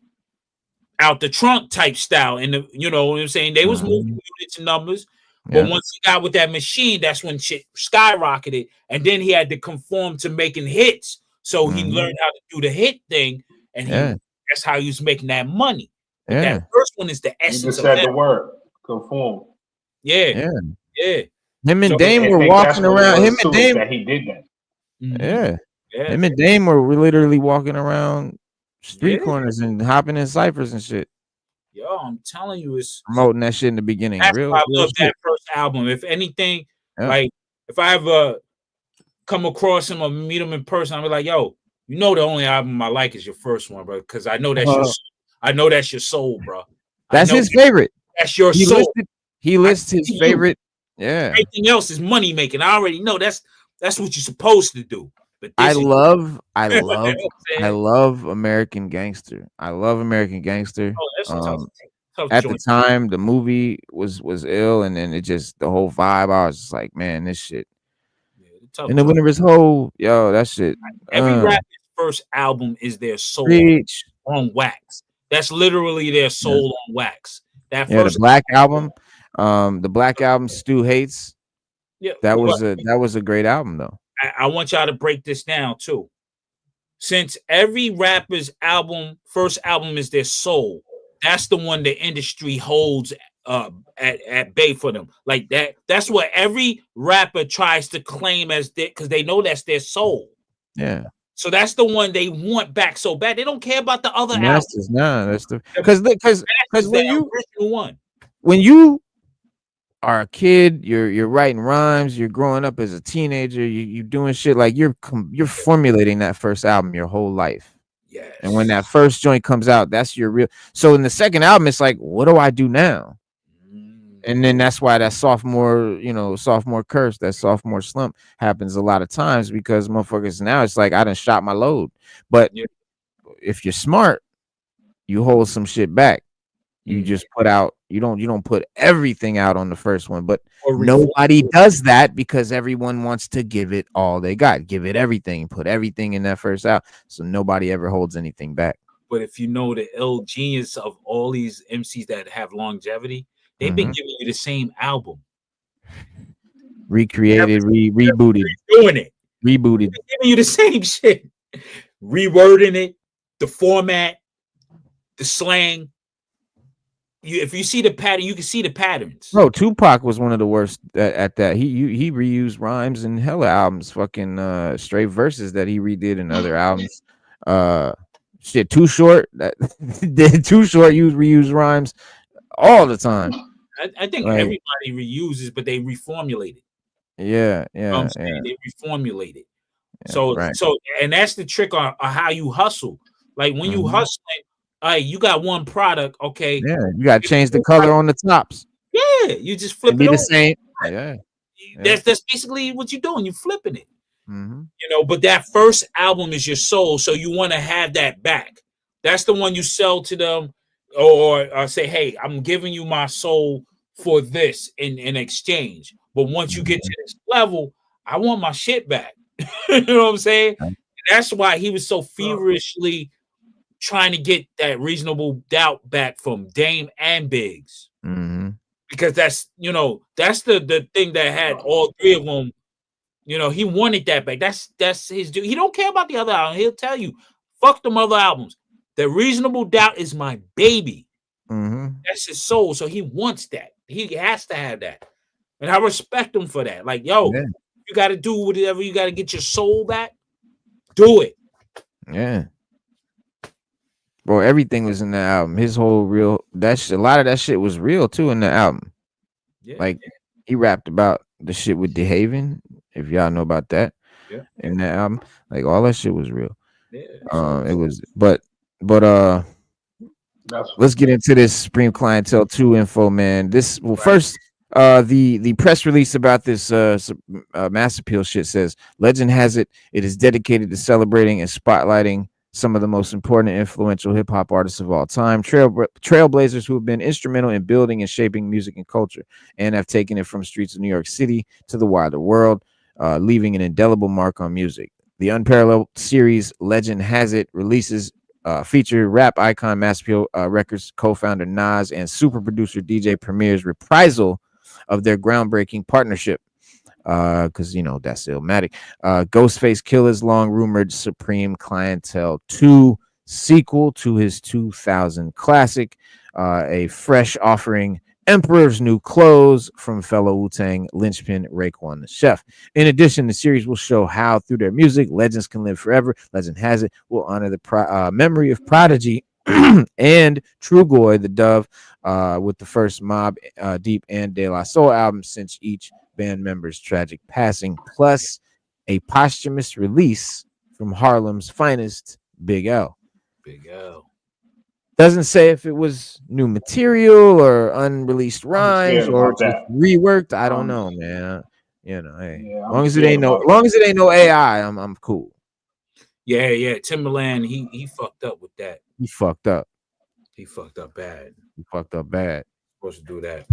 out the trunk type style, and you know what I'm saying. They was moving units and numbers. But once he got with that machine, that's when shit skyrocketed. And then he had to conform to making hits. So he learned how to do the hit thing. and Yeah. that's how he was making that money. But Yeah. that first one is the You essence just of said him. the word conform. Yeah. Him and So- Dame I were think that's walking what it around. Him was and too, is Dame. that he did that. Mhm. Yeah. Yeah. Him and Dame were literally walking around street Yeah. corners and hopping in ciphers and shit, Yo, I'm telling you, it's promoting that shit in the beginning. that's Real why I love shit. that first album. If anything, Yeah. like if I ever come across him or meet him in person, I'll be like, yo, you know the only album I like is your first one, bro. Because I know that's your soul, bro. That's his favorite. That's your He soul. lists his see you. favorite. Yeah. Everything else is money making. I already know that's what you're supposed to do. But I this is love You know what I'm I saying? love American Gangster. I love American Gangster. Oh, that's a tough At the joint. time, the movie was ill, and then it just the whole vibe. I was just like, man, this shit. Yeah, tough And then when joint. it was whole, yo, that shit. Every rapper's first album is their soul Preach. on wax. That's literally their soul on wax. That Yeah, the first Black album, the Black album, Stu Hates. yeah, That but was a great album though. I want y'all to break this down too. Since every rapper's first album is their soul, that's the one the industry holds at bay for them. Like that's what every rapper tries to claim as their, because they know that's their soul. Yeah. So that's the one they want back so bad. They don't care about the other albums. That's the because when the original one. when you are a kid, you're writing rhymes, you're growing up as a teenager, you doing shit like you're formulating that first album your whole life. Yes. And when that first joint comes out, that's your real. So in the second album, it's like, what do I do now? And then that's why that sophomore curse, that sophomore slump happens a lot of times, because motherfuckers now it's like I done shot my load. But if you're smart, you hold some shit back. You just put out, you don't put everything out on the first one, but nobody does that because everyone wants to give it all they got, give it everything, put everything in that first out. So nobody ever holds anything back. But if you know the ill genius of all these MCs that have longevity, they've been giving you the same album. Recreated, rebooted. Doing it. Rebooted. Giving you the same shit. Rewording it, the format, the slang. If you see the pattern, you can see the patterns. Bro, Tupac was one of the worst at that. He reused rhymes in hella albums, fucking straight verses that he redid in other albums. Shit, Too Short. That Too Short reuse rhymes all the time. I think everybody reuses, but they reformulate it. Yeah. They reformulate it. Yeah, so and that's the trick on how you hustle. Like when you hustling, you got one product, okay. Yeah, you gotta change the color on the tops. Yeah, you just flip be it the over. same. Yeah. That's basically what you're doing. You're flipping it. But that first album is your soul, so you want to have that back. That's the one you sell to them, or say, hey, I'm giving you my soul for this in exchange. But once you get to this level, I want my shit back. You know what I'm saying? That's why he was so feverishly trying to get that Reasonable Doubt back from Dame and Biggs. Because that's the thing that had all three of them. He wanted that back. That's his dude. He don't care about the other album. He'll tell you, fuck them other albums. The Reasonable Doubt is my baby. That's his soul. So he wants that. He has to have that. And I respect him for that. Like, yo, you got to do whatever you got to get your soul back. Do it. Yeah. Bro, everything was in the album. His whole a lot of that shit was real too in the album. Like he rapped about the shit with DeHaven, if y'all know about that. In the album, like all that shit was real. It was, but let's get into this Supreme Clientele 2 info, man. First, the press release about this Mass Appeal shit says, legend has it is dedicated to celebrating and spotlighting some of the most important and influential hip-hop artists of all time, trailblazers who have been instrumental in building and shaping music and culture, and have taken it from streets of New York City to the wider world, leaving an indelible mark on music. The unparalleled series Legend Has It releases feature rap icon Mass Appeal Records co-founder Nas and super producer DJ Premier's reprisal of their groundbreaking partnership. Because that's Illmatic. Ghostface Killah's long rumored Supreme Clientele 2 sequel to his 2000 classic, a fresh offering Emperor's New Clothes from fellow Wu-Tang linchpin Raekwon the Chef. In addition, the series will show how through their music, legends can live forever. Legend has it will honor the memory of Prodigy and Trugoy the Dove with the first Mobb Deep and De La Soul album since each band member's tragic passing, plus a posthumous release from Harlem's finest, Big L. Big L. Doesn't say if it was new material or unreleased rhymes or just reworked. I don't know, man. You know, hey, as long as it ain't no AI, I'm cool. Yeah. Timberland, he fucked up with that. He fucked up. He fucked up bad. Supposed to do that.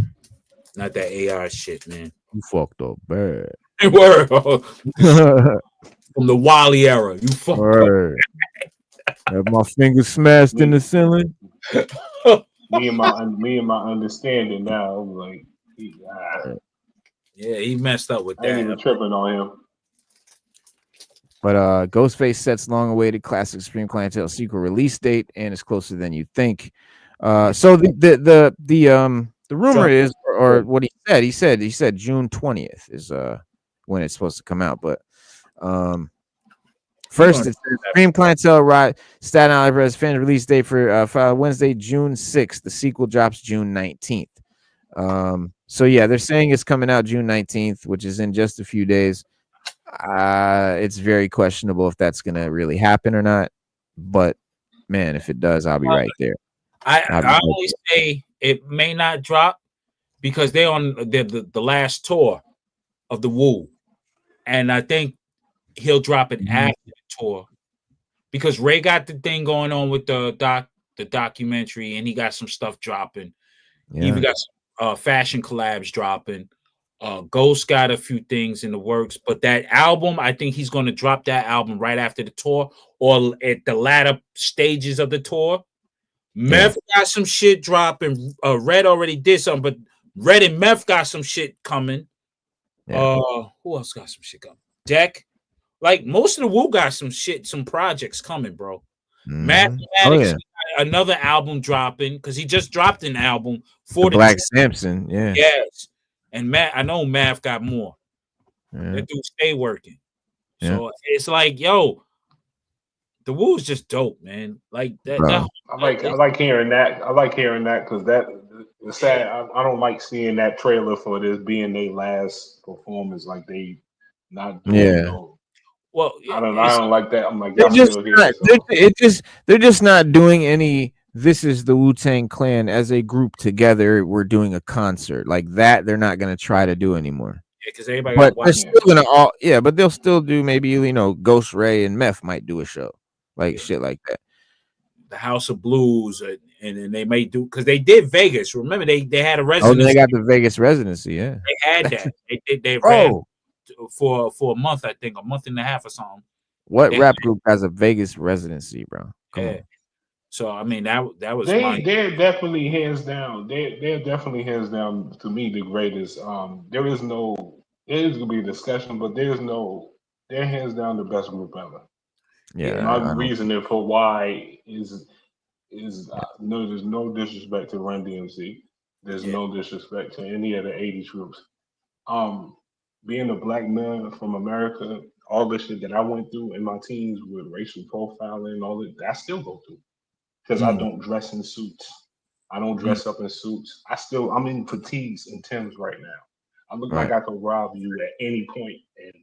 Not that AI shit, man. You fucked up bad. Word. From the Wally era. You fucked up. Have my fingers smashed in the ceiling. me and my understanding now. I'm like, he messed up with that. I ain't even tripping on him. But Ghostface sets long-awaited classic Supreme Clientele sequel release date, and it's closer than you think. So the rumor is, or what he said June 20th is when it's supposed to come out. But first, it's Supreme Clientele Ride Staten Island as fan release date for Wednesday, June 6th. The sequel drops June 19th. So yeah, they're saying it's coming out June 19th, which is in just a few days. It's very questionable if that's gonna really happen or not. But man, if it does, I'll be right there. I always say it may not drop because they're on the last tour of the Wu, and I think he'll drop it after the tour because Ray got the thing going on with the documentary, and he got some stuff dropping. Yeah. He even got some fashion collabs dropping. Ghost got a few things in the works, but that album, I think he's going to drop that album right after the tour or at the latter stages of the tour. Meth got some shit dropping. Red already did something, but Red and Meth got some shit coming. Yeah. Who else got some shit coming? Deck. Like most of the Wu got some shit, some projects coming, bro. Mathematics got another album dropping because he just dropped an album for the Black Samson. Yeah. Yes. And I know Math got more. Yeah. That dude stay working. Yeah. So it's like, yo, the Wu is just dope, man. Like that. I like hearing that. I like hearing that because it's sad. I don't like seeing that trailer for this being their last performance. Like they not doing no. Well, I don't like that. I'm like, they're just not doing any. This is the Wu-Tang Clan as a group together. We're doing a concert like that. They're not going to try to do anymore. Yeah, because everybody. But they're still going to but they'll still do maybe Ghost Ray and Meth might do a show like shit like that. The House of Blues, and they may do because they did Vegas. Remember they had a residency. Oh, they got the Vegas residency. Yeah, they had that. they ran for a month, I think, a month and a half or something. What rap group has a Vegas residency, bro? Come on. So I mean that was they're definitely hands down. They're definitely hands down to me the greatest. There is gonna be a discussion, but they're hands down the best group ever. Yeah, my reasoning for why is no, there's no disrespect to Run DMC. There's no disrespect to any of the 80s groups. Being a black man from America, all the shit that I went through in my teens with racial profiling and all that, I still go through. Because I don't dress in suits. I don't dress up in suits. I'm in fatigues and Timbs right now. I look like I could rob you at any point. And,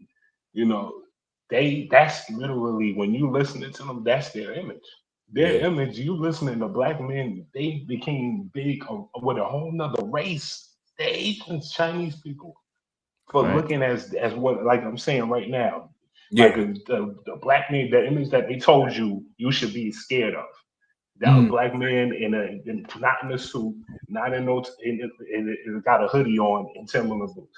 that's literally, when you listening to them, that's their image. Their image, you listening to black men, they became big with a whole nother race. The Asians, Chinese people, for looking as what, like I'm saying right now, like the black man, the image that they told you should be scared of. That black man not in a suit, not in no, got a hoodie on and Timberland boots.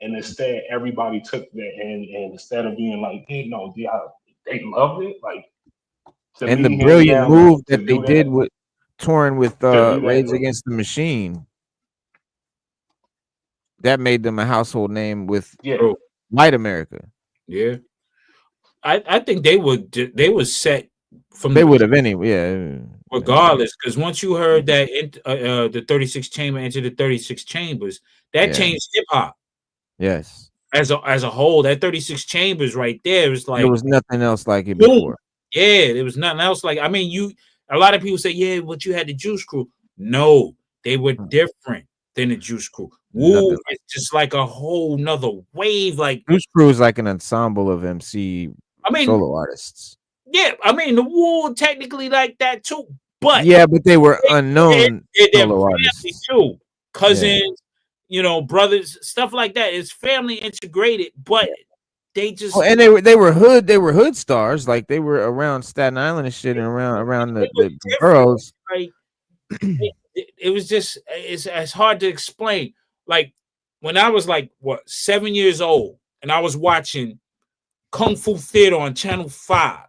And instead, everybody took that and instead of being like, they loved it. Like, and the brilliant move that they did with Thorne with Rage Against the Machine, that made them a household name with white America. Yeah, I think they would set from They would have anyway. Yeah. regardless, because once you heard that the 36 chamber into the 36 chambers, that changed hip hop. Yes. As a whole, that 36 chambers right there is like there was nothing else like it before. Yeah, there was nothing else like. I mean, a lot of people say, yeah, but you had the Juice Crew. No, they were different than the Juice Crew. Wu is just like a whole nother wave. Like Juice Crew is like an ensemble of MC solo artists. Yeah, I mean the Wu technically like that too, but but they were unknown solo artists too. Cousins, brothers, stuff like that. It's family integrated, but they just and they were hood stars. Like they were around Staten Island and shit, and around the boroughs. Like it was just it's hard to explain. Like when I was like 7 years old, and I was watching Kung Fu Theater on Channel 5.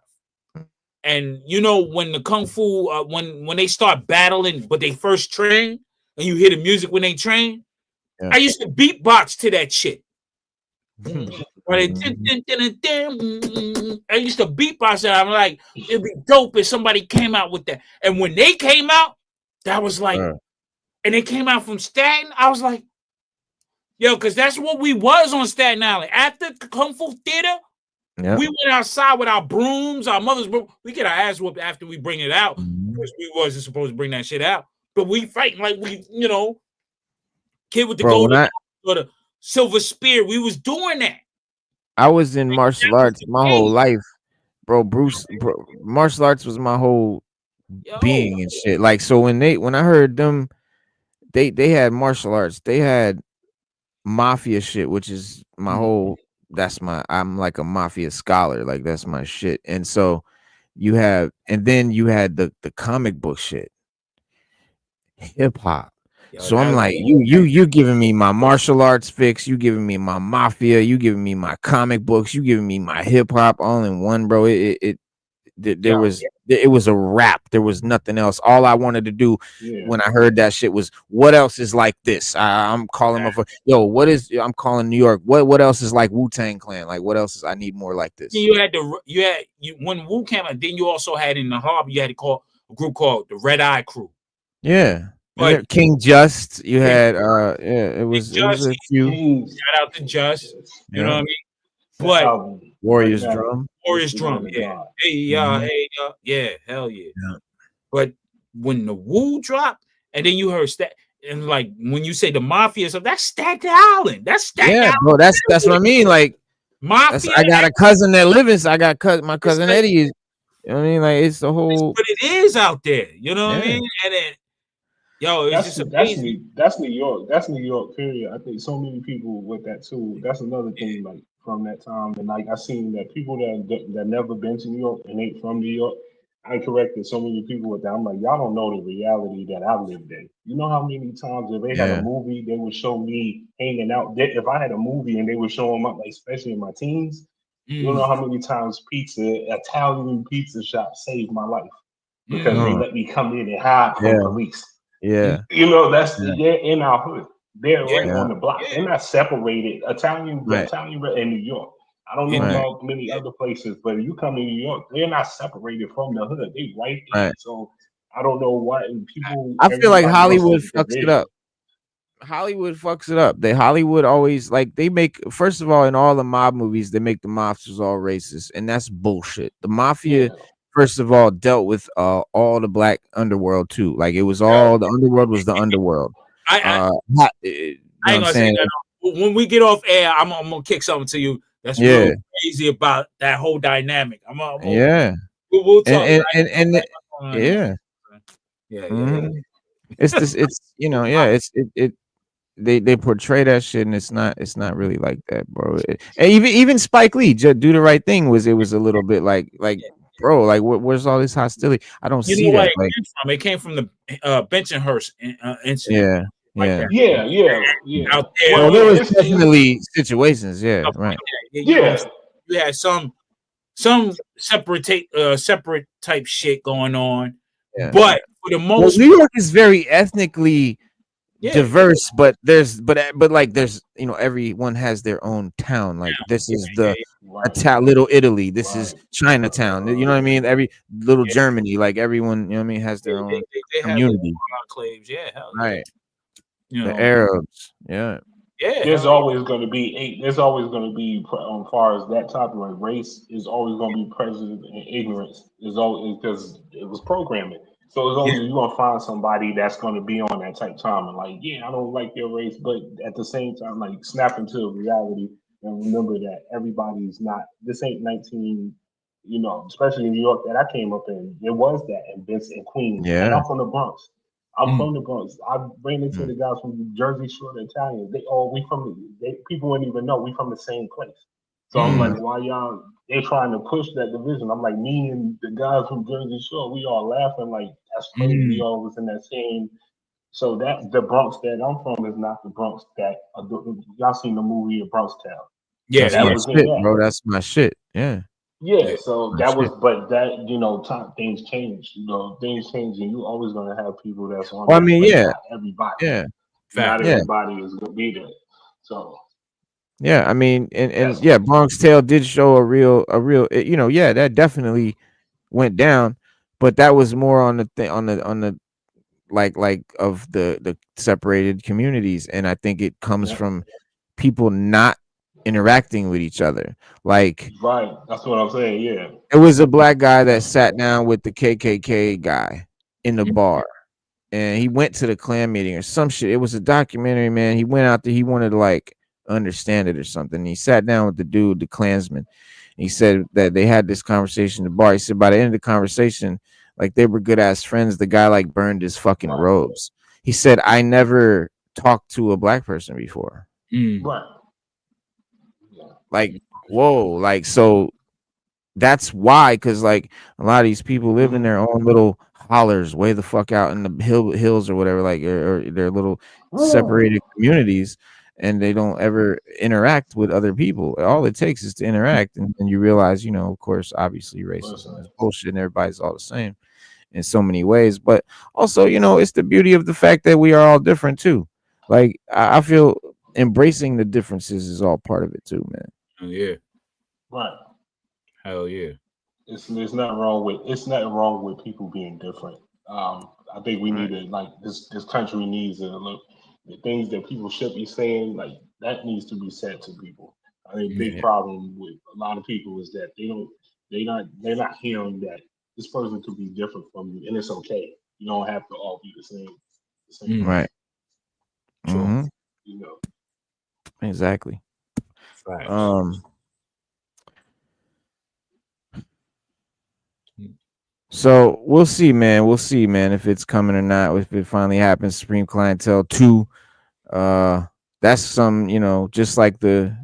And when the Kung Fu when they start battling, but they first train, and you hear the music when they train, I used to beatbox to that shit. I used to beatbox and I'm like, it'd be dope if somebody came out with that. And when they came out, that was like, and they came out from Staten, I was like, yo, because that's what we was on Staten Island. After Kung Fu Theater, we went outside with our brooms, our mother's broom. We get our ass whooped after we bring it out, because we wasn't supposed to bring that shit out. But we fighting like we, kid with the golden or the silver spear. We was doing that. I was in martial arts my whole life, bro. Martial arts was my whole being and shit. Like, so when I heard them, they had martial arts. They had mafia shit, which is my whole. I'm like a mafia scholar. Like that's my shit. And so then you had the comic book shit, hip hop. So I'm like, you giving me my martial arts fix, you giving me my mafia, you giving me my comic books, you giving me my hip hop all in one, bro. It was a wrap. There was nothing else. All I wanted to do when I heard that shit was, what else is like this? I'm calling I'm calling New York. What else is like Wu-Tang Clan? Like what else is, I need more like this? When Wu came out, then you also had in the harbor, you had a group called the Red Eye Crew. Yeah. But King Just, you had it was a few. Shout out to Just, you know what I mean? But Warriors Drum, yeah. Hell yeah. But when the Wu dropped, and then you heard and like when you say the mafia, so that's Staten Island. That's Staten Island. Bro, that's what I mean. Like mafia. I got a cousin that lives. I got my cousin Eddie. You know what I mean? Like it's the whole. But it is out there. You know what I mean? And then. Yo, that's New York. That's New York, period. I think so many people with that too. That's another thing, like from that time. And like I seen that people that never been to New York and ain't from New York, I corrected so many people with that. I'm like, y'all don't know the reality that I lived in. You know how many times if they had a movie, they would show me hanging out. If I had a movie and they would show them up, like especially in my teens, you don't know how many times Italian pizza shop saved my life because they let me come in and hide from police. Yeah, they're in our hood. They're right on the block. They're not separated. Italian in New York. I don't know about many other places, but you come to New York, they're not separated from the hood. They right there. So I don't know what people. I feel like Hollywood fucks it up. Hollywood fucks it up. Hollywood always they make, first of all, in all the mob movies, they make the mobsters all racist, and that's bullshit. The mafia. First of all, dealt with all the black underworld too. Like it was all the underworld was the underworld. I ain't gonna say that. When we get off air, I'm gonna kick something to you. That's really crazy about that whole dynamic. We'll talk. It's this. It's they portray that shit, and it's not really like that, bro. And even Spike Lee, Do the Right Thing was a little bit like. Bro, like where's all this hostility? I don't see that. It came from the Bensonhurst incident. Yeah. Out there, well, there was definitely situations. Yeah, right. You had some separate type shit going on, but for the most, New York is very ethnically diverse, but like there's everyone has their own town. Like this is the Little Italy. This is Chinatown. You know what I mean? Every little Germany, like everyone, has their own they have their community. own enclaves. Yeah, hell yeah. Right. The Arabs. Yeah. There's always going to be as far as that type of race is always going to be present in ignorance. Is always because it was programming. So it's always you're gonna find somebody that's gonna be on that type time and like, yeah, I don't like your race, but at the same time, like snap into reality and remember that everybody's not. This ain't 19. Especially in New York that I came up in, there was that in Queens. And Yeah. I'm from the Bronx. From the Bronx. I ran into the guys from Jersey Shore, the Italians. People wouldn't even know we from the same place. So I'm like, why y'all? They're trying to push that division. I'm like, me and the guys from Jersey Shore, we all laughing like that's crazy. We all was in that same. So that the Bronx that I'm from is not the Bronx that y'all seen the movie The Bronx Tale. Yeah, that was shit, bro. That's my shit. Yeah. Yeah, so that was, but that time things change. Things change, and you always gonna have people that's on. Well, I mean, yeah, not everybody. Yeah, not everybody is gonna be there. So. Yeah, I mean, and yeah, Bronx Tale did show a real, that definitely went down, but that was more on the thing on the like of the separated communities, and I think it comes from people not interacting with each other. Like, right, that's what I'm saying. Yeah, it was a black guy that sat down with the KKK guy in the bar, and he went to the Klan meeting or some shit. It was a documentary, man. He went out there. He wanted to like understand it or something. He sat down with the dude, the Klansman. He said that they had this conversation at the bar. He said by the end of the conversation, like they were good ass friends. The guy like burned his fucking robes. He said, I never talked to a black person before. Right. Like, whoa, like, so that's why, because like a lot of these people live in their own little hollers way the fuck out in the hills or whatever, like or their little separated communities, and they don't ever interact with other people. All it takes is to interact, and you realize, of course, obviously racism is bullshit and everybody's all the same in so many ways, but also, it's the beauty of the fact that we are all different too. Like I feel embracing the differences is all part of it too, man. Oh, yeah. Right. Hell yeah. It's nothing wrong with people being different. I think we need to, like, this country needs to look the things that people should be saying, like that needs to be said to people. I think big problem with a lot of people is that they're not hearing that this person could be different from you, and it's okay. You don't have to all be the same. Right. Sure. Exactly. Right. So we'll see, man. We'll see, man, if it's coming or not. If it finally happens, Supreme Clientele 2. That's some, just like the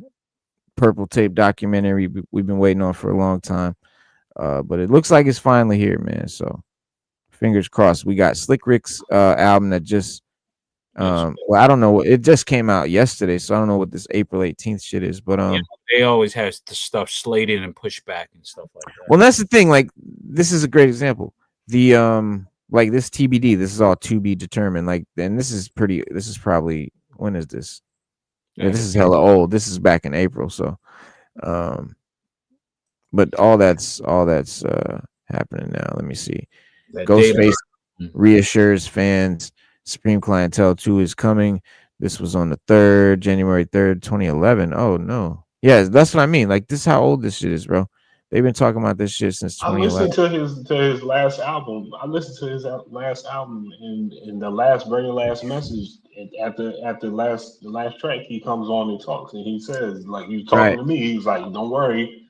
Purple Tape documentary we've been waiting on for a long time. But it looks like it's finally here, man. So fingers crossed. We got Slick Rick's album that just well, I don't know. It just came out yesterday, so I don't know what this April 18th shit is, but they always have the stuff slated and pushed back and stuff like that. Well, that's the thing. Like, this is a great example. The like this TBD. This is all to be determined. Like, and this is probably, when is this? Yeah, this is hella old. This is back in April. So, but all that's happening now. Let me see. Ghostface reassures fans Supreme Clientele 2 is coming. This was on the 3rd, January 3rd, 2011. Oh no. Yeah, that's what I mean. Like, this is how old this shit is, bro. They've been talking about this shit since 2011. I listened to his last album. I listened to his last album, and in the very last message at the last track, he comes on and talks, and he says, like, he's talking to me. He's like, "Don't worry,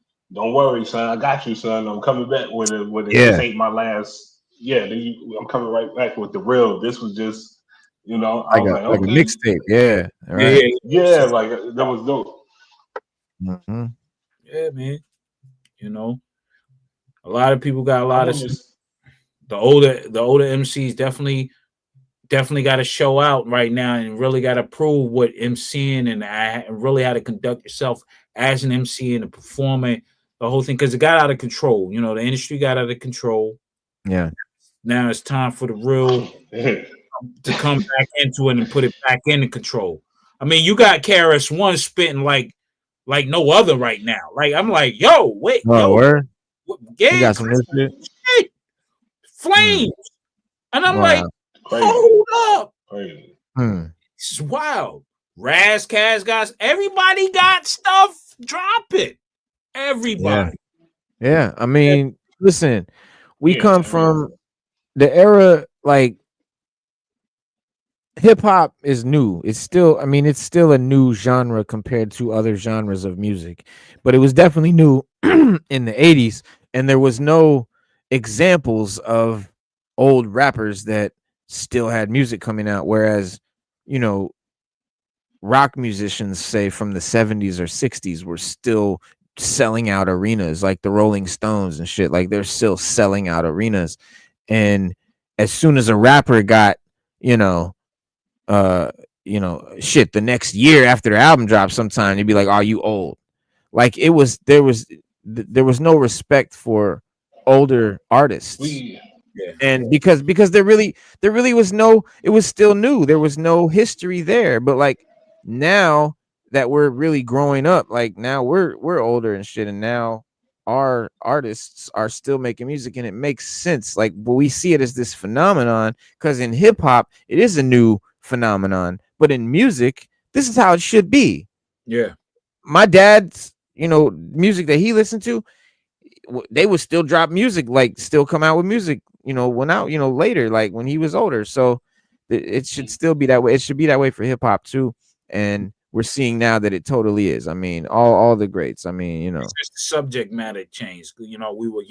son. I got you, son. I'm coming back with it. This ain't my last. Yeah, I'm coming right back with the real. This was just, I was like, okay, a mixtape. Yeah, right. Yeah, like that was dope. Mm-hmm. Yeah, man. A lot of people got a lot of the older MCs definitely got to show out right now and really got to prove what MCing and really how to conduct yourself as an MC and a performer, the whole thing, because it got out of control. The industry got out of control. Yeah. Now it's time for the real to come back into it and put it back into control. I mean, you got KRS-One spitting like no other right now. Like I'm like, yo, wait, word? Yeah, You got some new shit? Flames. And I'm Wow. like, Crazy. hold up. Crazy. It's wild. Raz, Kaz, guys, everybody got stuff. Drop it. Everybody. Yeah. I mean, listen, we Yeah, come from the era, like, hip hop is new. It's still a new genre compared to other genres of music, but it was definitely new in the 80s, and there was no examples of old rappers that still had music coming out, whereas, you know, rock musicians, say from the 70s or 60s, were still selling out arenas, like the Rolling Stones and shit. Like, they're still selling out arenas. And as soon as a rapper got, shit, the next year after the album dropped, sometime you'd be like, "Are you old?" Like, there was no respect for older artists. And because there really was no, it was still new. There was no history there. But like, now that we're really growing up, like, now we're older and shit, and now our artists are still making music, and it makes sense. Like, but we see it as this phenomenon because in hip hop it is a new phenomenon, but in music this is how it should be. Yeah. My dad's, music that he listened to, they would still drop music, like still come out with music, went out, later, like when he was older. So it should still be that way. It should be that way for hip hop too. And we're seeing now that it totally is. I mean, all the greats. I mean, it's just the subject matter changed. We were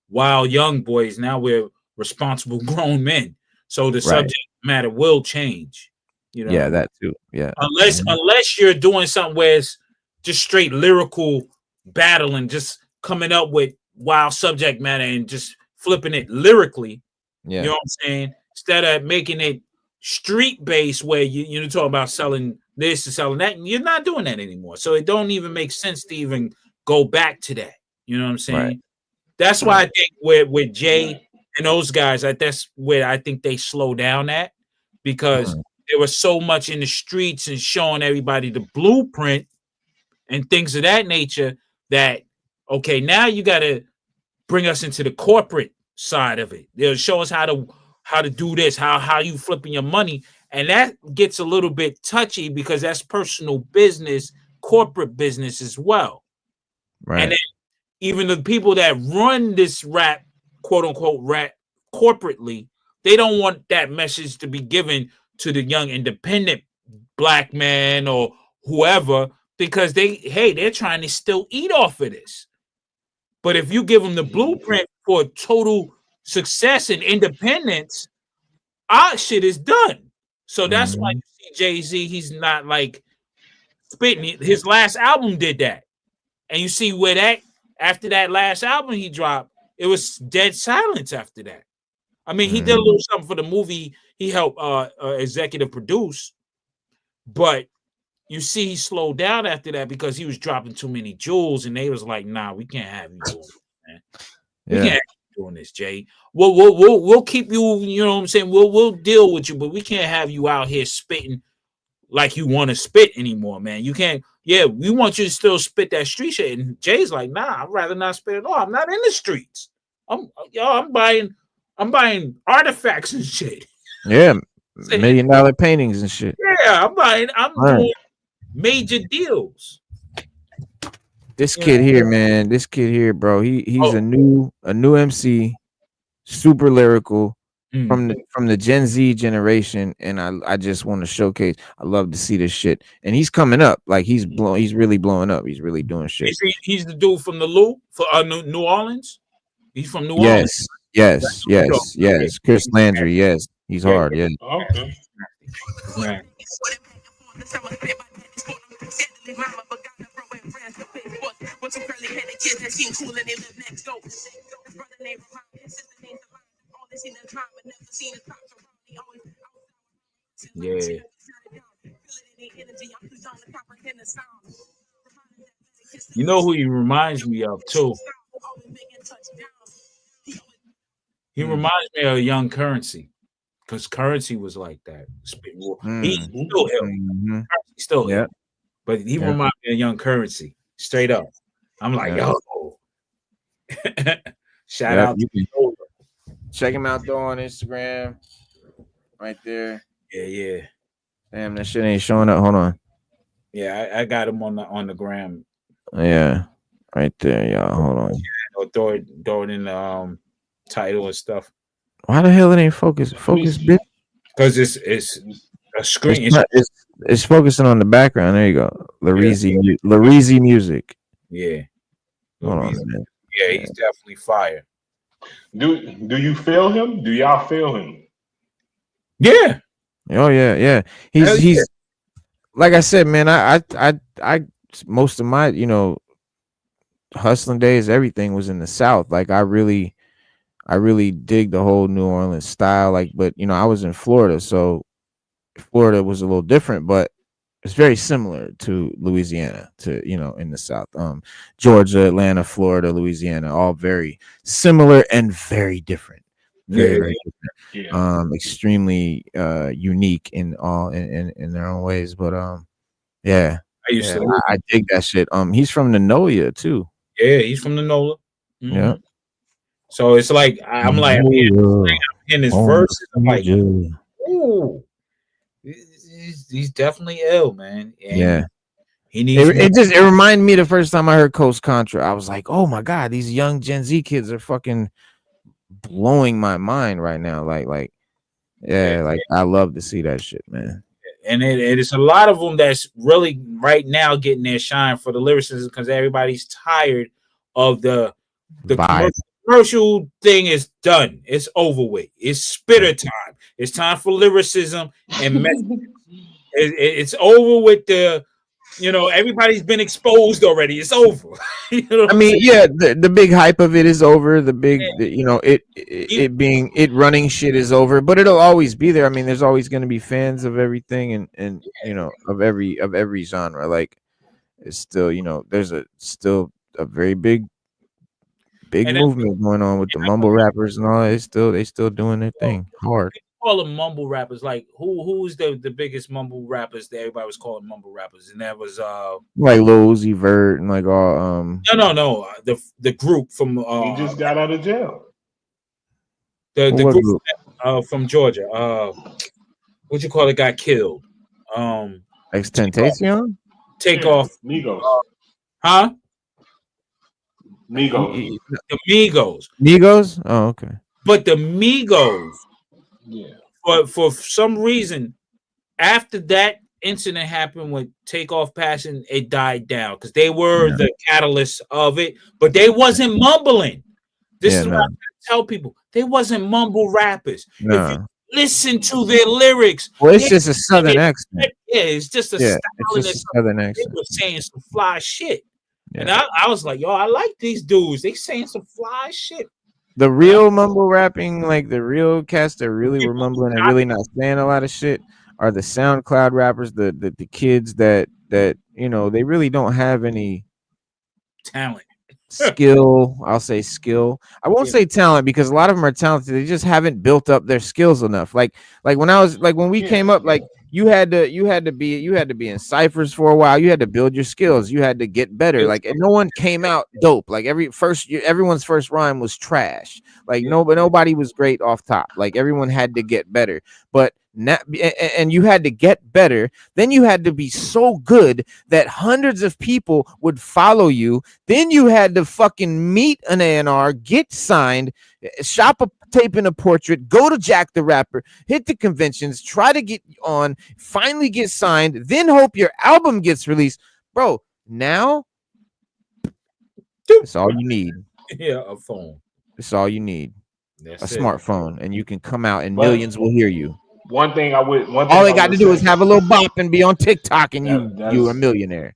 wild young boys. Now we're responsible grown men. So the subject matter will change. Yeah, that too. Yeah. Unless you're doing something where it's just straight lyrical battle and just coming up with wild subject matter and just flipping it lyrically. Yeah. You know what I'm saying? Instead of making it street based where you're talking about selling this and selling that, and you're not doing that anymore. So it don't even make sense to even go back to that. You know what I'm saying? Right. That's why I think with Jay and those guys, that's where I think they slow down at, because there was so much in the streets and showing everybody the blueprint and things of that nature that, okay, now you got to bring us into the corporate side of it. They'll show us how to do this, how you flipping your money. And that gets a little bit touchy because that's personal business, corporate business as well. Right. And then even the people that run this rap, quote unquote, rap corporately, they don't want that message to be given to the young independent black man or whoever, because they're trying to still eat off of this. But if you give them the blueprint for total success and independence, our shit is done. So that's why you see Jay-Z, he's not like spitting. His last album did that. And you see where that, after that last album he dropped, it was dead silence after that. I mean, he did a little something for the movie he helped executive produce, but you see he slowed down after that because he was dropping too many jewels, and they was like, "Nah, we can't have you doing this, man. We can't have you doing this, Jay. We'll keep you. You know what I'm saying? We'll deal with you, but we can't have you out here spitting like you want to spit anymore, man. You can't. Yeah, we want you to still spit that street shit." And Jay's like, "Nah, I'd rather not spit at all. I'm not in the streets. I'm buying artifacts and shit. Yeah, $1 million paintings and shit. Yeah, I'm doing major deals." This kid here, man. This kid here, bro. He's a new MC, super lyrical, from the Gen Z generation, and I just want to showcase. I love to see this shit, and he's coming up. Like, he's really blowing up. He's really doing shit. He's the dude from the New Orleans. He's from New Orleans. Yes. Chris Landry. Yes, he's hard. Yeah. Okay. Right. Yeah. You know who he reminds me of too? He reminds me of Young Currency. because Currency was like that. Mm. He's still ill. Mm-hmm. He's still Yep. ill. But he Yep. reminds me of Young Currency, straight up. I'm like, Yep. yo. Shout out You to can check him out though on Instagram. Right there. Yeah. Damn, that shit ain't showing up. Hold on. Yeah, I got him on the gram. Yeah. Right there, y'all. Hold on. Or throw it in the title and stuff. Why the hell it ain't focused? Focus, bitch. Because it's a screen. It's focusing on the background. There you go. Lyrisi music. Yeah. Hold on, man. Yeah, he's definitely fire. Do you feel him? Do y'all feel him? Yeah. Oh yeah. He's like I said, man. I most of my hustling days, everything was in the South. Like I really dig the whole New Orleans style. Like, but I was in Florida, so Florida was a little different, but it's very similar to Louisiana, in the South. Georgia, Atlanta, Florida, Louisiana, all very similar and very different. Very different. Yeah. Extremely unique in their own ways. But I dig that shit. He's from the NOLA too. Yeah, he's from the NOLA. Mm-hmm. Yeah. So it's like I'm in his verses. I'm like, ooh, he's definitely ill, man. And he needs. It reminded me the first time I heard Coast Contra. I was like, oh my god, these young Gen Z kids are fucking blowing my mind right now. Like I love to see that shit, man. And it's a lot of them that's really right now getting their shine for the lyricists because everybody's tired of the commercial thing is done. It's over with. It's spitter time. It's time for lyricism and messages. It's over with the. Everybody's been exposed already. It's over. The big hype of it is over. The big, it running shit is over. But it'll always be there. I mean, there's always going to be fans of everything, and of every genre. Like, it's still, there's still a very big movement going on with the mumble rappers and all that. They still doing their thing hard. Call them mumble rappers. Like who's the biggest mumble rappers that everybody was calling mumble rappers, and that was like Lil Uzi Vert and like all no the group from he just got out of jail. The group from Georgia. What you call it? Got killed. XXXTentacion? Takeoff. Migos. Huh? Migos. The Migos. Migos? Oh, okay. But the Migos. Yeah. But for some reason, after that incident happened with Takeoff passing, it died down because they were the catalyst of it, but they wasn't mumbling. This is what I tell people. They wasn't mumble rappers. No. If you listen to their lyrics, well, it's just a southern accent. Yeah, it's just a style. It's just a southern accent. They were saying some fly shit. Yeah. And I was like, yo, I like these dudes. They saying some fly shit. The real mumble rapping, like the real cats that really were mumbling and really not saying a lot of shit, are the SoundCloud rappers, the kids that they really don't have any talent, skill. I'll say skill. I won't say talent because a lot of them are talented. They just haven't built up their skills enough. Like when we came up, like you had to be in ciphers for a while. You had to build your skills. You had to get better. Like, and no one came out dope. Like everyone's first rhyme was trash. Like nobody was great off top. Like everyone had to get better. But now, and you had to get better. Then you had to be so good that hundreds of people would follow you. Then you had to fucking meet an A&R, get signed, shop a tape in a portrait, go to Jack the Rapper, hit the conventions, try to get on, finally get signed, then hope your album gets released. Bro, now it's all you need. Yeah, a phone. It's all you need. That's a smartphone, and you can come out and millions will hear you. All they got to do is have a little bop and be on TikTok, and you're a millionaire.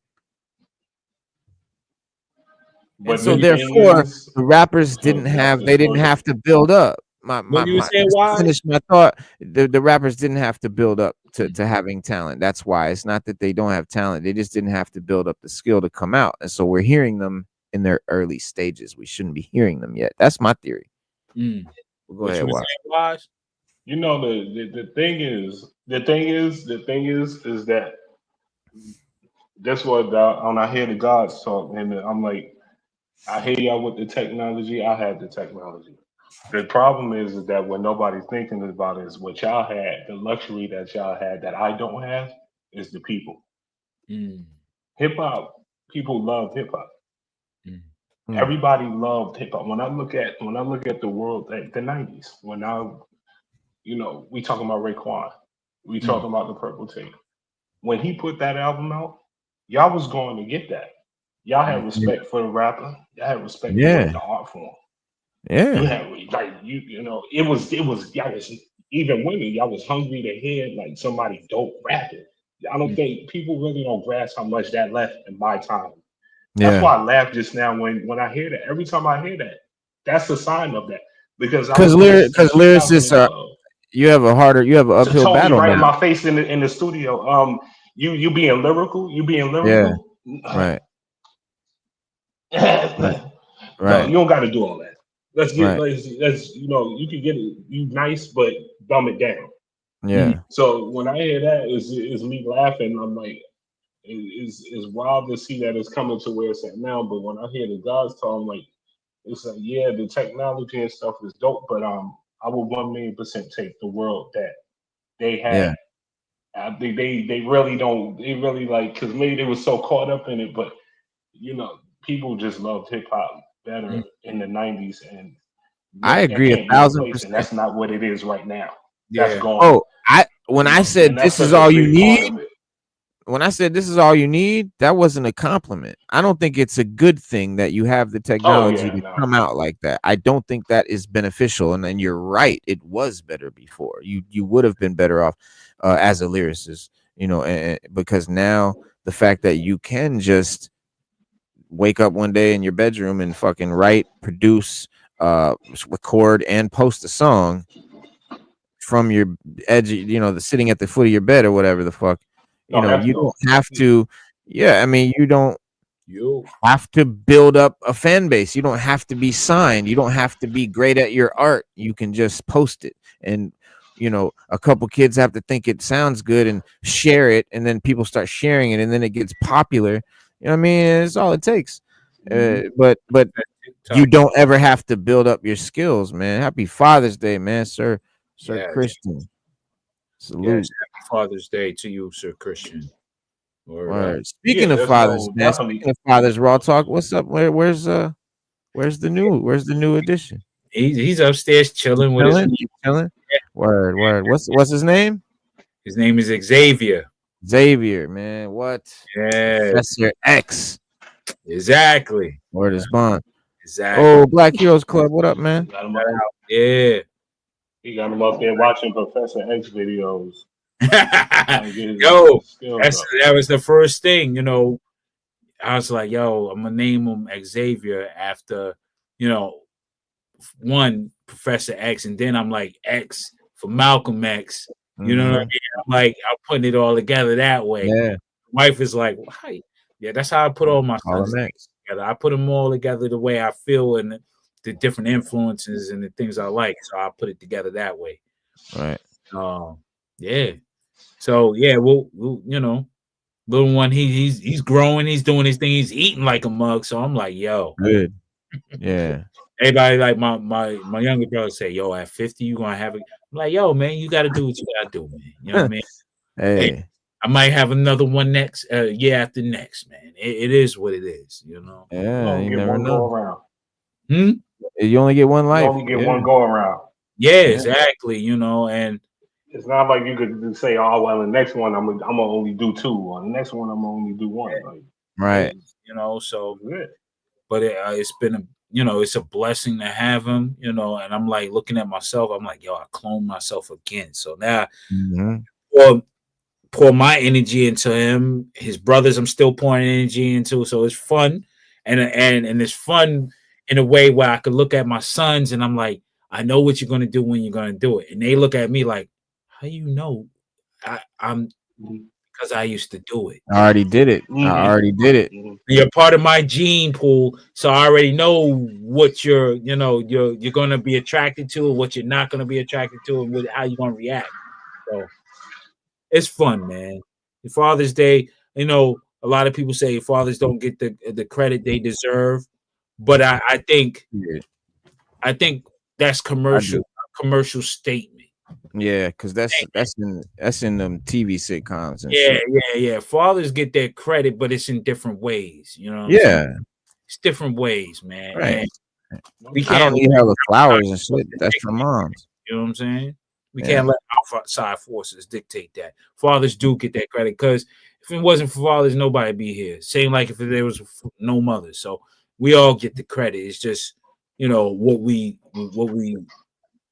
And so therefore, the rappers didn't have to build up. Finish my thought. The rappers didn't have to build up to having talent. That's why it's not that they don't have talent. They just didn't have to build up the skill to come out. And so we're hearing them in their early stages. We shouldn't be hearing them yet. That's my theory. Mm. Go ahead, Wise. You know, the thing is that that's what when I hear the gods talk, and I'm like, I hear y'all with the technology. I have the technology. The problem is that what nobody's thinking about is what y'all had, the luxury that y'all had that I don't have is the people. Mm. Hip hop, people love hip hop. Mm. Everybody loved hip hop. When I look at the world, like the '90s, we talking about Raekwon, we talking about the Purple Tape. When he put that album out, y'all was going to get that. Y'all had respect for the rapper. Y'all had respect for Yeah. the art form. You Yeah. had like it was y'all was even women, y'all was hungry to hear like somebody dope rapping. I don't think people really don't grasp how much that left in my time. That's Yeah. why I laugh just now when I hear that. Every time I hear that, that's a sign of that. Because I Because was in lyricists are, 2012. you have an uphill Told me battle right in now. my face in the studio. You being lyrical. Yeah. Right. Right. No, Right. you don't got to do all that. Let's Right. you can get it. You nice, but dumb it down. Yeah. So when I hear that, is me laughing. I'm like, it's wild to see that it's coming to where it's at now. But when I hear the guys talk, I'm like, it's like, yeah, the technology and stuff is dope, but I would 1,000,000% take the world that they had. Yeah. I think they really don't. They really like because maybe they were so caught up in it, but people just loved hip hop better in the '90s, and I that agree a can't be thousand replaced, and percent. that's not what it is right now. That's Yeah. gone. Oh, when I And said that's this is such a all you big part need, of it. when I said this is all you need, that wasn't a compliment. I don't think it's a good thing that you have the Oh technology yeah, to no. come out like that. I don't think that is beneficial. And then you're right, it was better before. You would have been better off as a lyricist, because now the fact that you can just wake up one day in your bedroom and fucking write, produce, record, and post a song from your edge, the sitting at the foot of your bed or whatever the fuck. No, that's You dope. don't have to. Yeah, I mean, you don't Yo. have to build up a fan base. You don't have to be signed. You don't have to be great at your art. You can just post it, and a couple kids have to think it sounds good and share it, and then people start sharing it, and then it gets popular. You know what I mean? It's all it takes. But you don't ever have to build up your skills, man. Happy Father's Day, man, Sir Yes. Christian. Salute. Yes. Happy Father's Day to you, Sir Christian. Word. Speaking of that's Father's Day, definitely. speaking of Father's Raw Talk, what's up? Where's the new edition? He's upstairs chilling with his. Chilling. Word. What's his name? His name is Xavier. Xavier, man. What? Yes. Professor X. Exactly. Word is bond. Exactly. Oh, Black Heroes Club. What up, man? Yeah. He got him up there watching Professor X videos. Yo, that was the first thing, I was like, yo, I'm gonna name him Xavier after, one Professor X, and then I'm like X for Malcolm X. You know what I mean? I'm like, I'm putting it all together that way. Yeah. My wife is like, why? Yeah, that's how I put all my sons together. I put them all together the way I feel and the different influences and the things I like. So I put it together that way. Right. Yeah. So yeah, we'll little one, he's growing, he's doing his thing, he's eating like a mug. So I'm like, yo, good. Yeah. Everybody like my younger brother say, yo, at 50, you gonna have it. I'm like, yo, man, you gotta do what you gotta do, man. You know what I mean? Hey, I might have another one next year after next, man. It is what it is, Yeah, you get never one know. go around. You only get one life. You only get one go around. Yeah, exactly. And it's not like you could say, "Oh, well, the next one I'm gonna only do two, or the next one I'm gonna only do one." Like, right. So. Good. But it's been it's a blessing to have him. And I'm like looking at myself. I'm like, yo, I cloned myself again. So now, pour my energy into him. His brothers, I'm still pouring energy into. So it's fun, and it's fun in a way where I could look at my sons and I'm like, I know what you're gonna do when you're gonna do it, and they look at me like, how you know? I'm Because I used to do it. I already did it. I already did it. You're part of my gene pool, so I already know what you're gonna be attracted to, and what you're not gonna be attracted to, and how you're gonna react. So it's fun, man. Father's Day, a lot of people say fathers don't get the credit they deserve, but I think that's commercial statement. Yeah, because that's in them TV sitcoms and Yeah, shit. yeah. Fathers get their credit, but it's in different ways. You know what I'm Yeah, saying? It's different ways, man. right. And we I don't can't. need hella flowers and shit. That's for moms. You know what I'm saying? We Yeah. can't let outside forces dictate that. Fathers do get that credit because if it wasn't for fathers, nobody'd be here. Same like if there was no mothers. So we all get the credit. It's just what we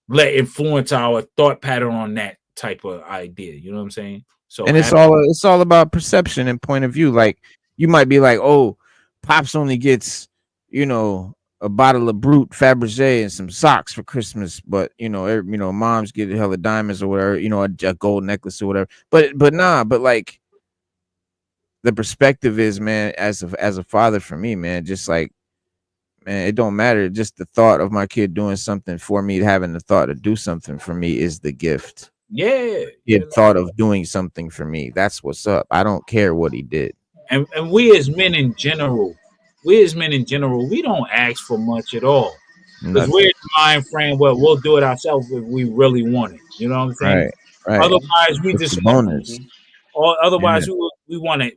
let influence our thought pattern on that type of idea. You know what I'm saying? So And it's all about perception and point of view. Like you might be like, oh, Pops only gets, a bottle of Brut Fabergé and some socks for Christmas, but moms get hella diamonds or whatever, a gold necklace or whatever. But like the perspective is, man, as a father for me, man, just like, man, it don't matter. Just the thought of my kid doing something for me, having the thought to do something for me is the gift. Yeah. He had thought of doing something for me. That's what's up. I don't care what he did. And we as men in general, we don't ask for much at all. Because we're in the mind frame where we'll do it ourselves if we really want it. You know what I'm saying? Right. Otherwise, we It's just a bonus. or otherwise we want a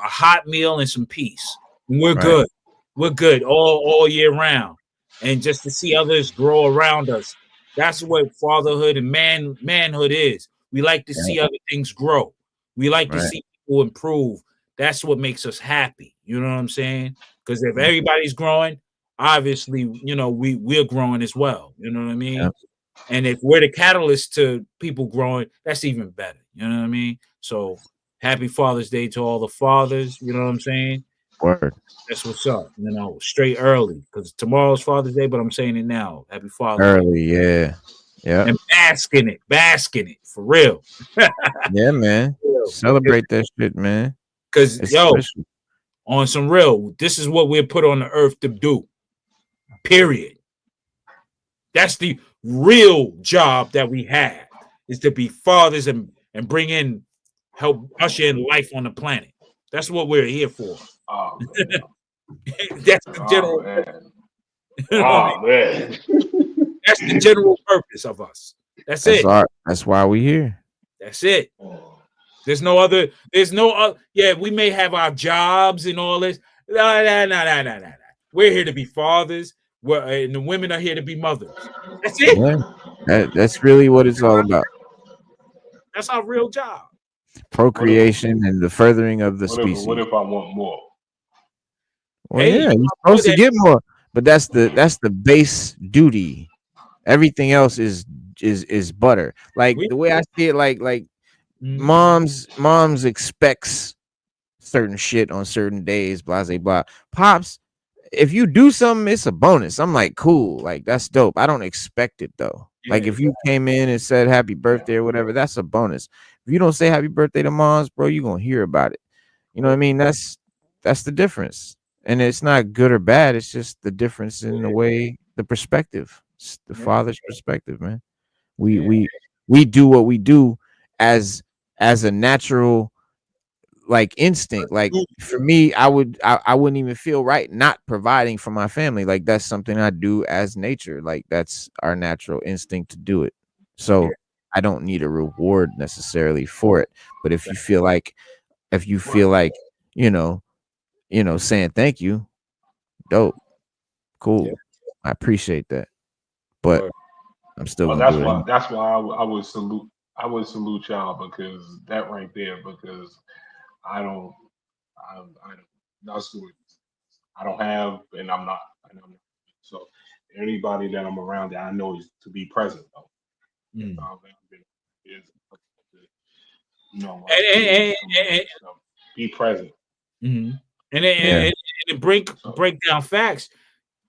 hot meal and some peace. And we're good. We're good all year round. And just to see others grow around us. That's what fatherhood and manhood is. We like to see other things grow. We like to see people improve. That's what makes us happy. You know what I'm saying? Because if everybody's growing, obviously, we're growing as well. You know what I mean? Yep. And if we're the catalyst to people growing, that's even better. You know what I mean? So happy Father's Day to all the fathers. You know what I'm saying? Word. That's what's up. Straight early because tomorrow's Father's Day, but I'm saying it now. Happy Father's early, Day. Yeah. And bask in it for real. Yeah, man. Celebrate that shit, man. Because on some real, this is what we're put on the earth to do. Period. That's the real job that we have, is to be fathers and help usher in life on the planet. That's what we're here for. Oh, that's the general purpose. Man. That's the general purpose of us. That's it. That's why we're here. That's it. There's no other. Yeah, we may have our jobs and all this. No. We're here to be fathers. And the women are here to be mothers. That's it. Yeah, that's really what it's all about. That's our real job. Procreation and the furthering of the species. What if I want more? Well, you're supposed to get more, but that's the base duty. Everything else is butter. Like the way I see it, like moms expects certain shit on certain days, blah blah blah. Pops, if you do something, it's a bonus. I'm like, cool, like that's dope. I don't expect it though. Like if you came in and said happy birthday or whatever, that's a bonus. If you don't say happy birthday to moms, bro, you're gonna hear about it. You know what I mean? That's the difference. And it's not good or bad. It's just the difference in the way, the perspective. It's the father's perspective, man. We do what we do as a natural like instinct. Like for me, I wouldn't even feel right not providing for my family. Like that's something I do as nature. Like that's our natural instinct to do it. So I don't need a reward necessarily for it. But if you feel like saying thank you, dope, cool. I appreciate that. But I'm still gonna that's why I would salute y'all, because that right there, because I don't have, and I'm not. So anybody that I'm around that I know is to be present though. Be present. Mm-hmm. And break down facts.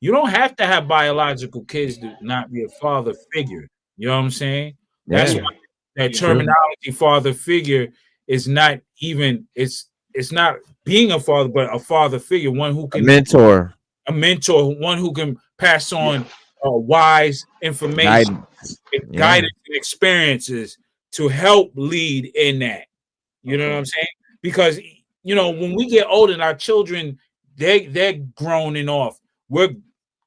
You don't have to have biological kids to not be a father figure. You know what I'm saying? That's why that terminology, father figure, is not even it's not being a father, but a father figure, one who A can mentor, a mentor, one who can pass on wise information, guidance. and Yeah. guidance and experiences to help lead in that. You know what I'm saying? Because you know, when we get older and our children, they're grown and off. We're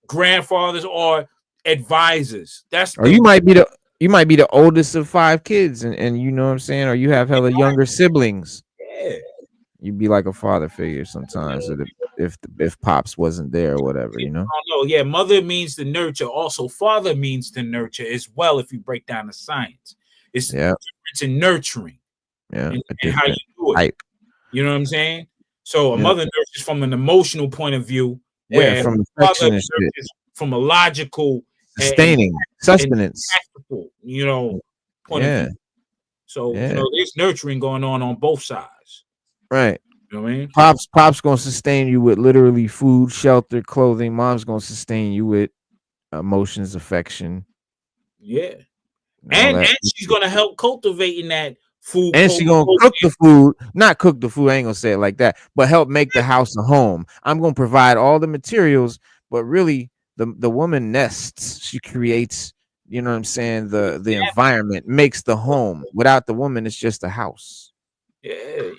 grandfathers or advisors. That's Or you might be the oldest of 5 kids, and you know what I'm saying, or you have hella younger siblings. yeah. You'd be like a father figure sometimes, if pops wasn't there or whatever, you know. Oh no, yeah. Mother means to nurture. Also, father means to nurture as well. If you break down the science, it's difference in nurturing. Yeah, and how you do it. type. You know what I'm saying? So a mother nurtures from an emotional point of view, where from father affection and shit. nurtures from a logical, Sustaining, sustenance. practical, you know, point of view. So you know, there's nurturing going on both sides. Right. You know what I mean? Pop's gonna sustain you with literally food, shelter, clothing. Mom's gonna sustain you with emotions, affection. Yeah. And she's gonna help cultivating that food. And she's gonna cook the food, not cook the food, I ain't gonna say it like that, but help make the house a home. I'm gonna provide all the materials, but really the woman nests, she creates, you know what I'm saying, the environment makes the home. Without the woman, it's just a house. Yeah.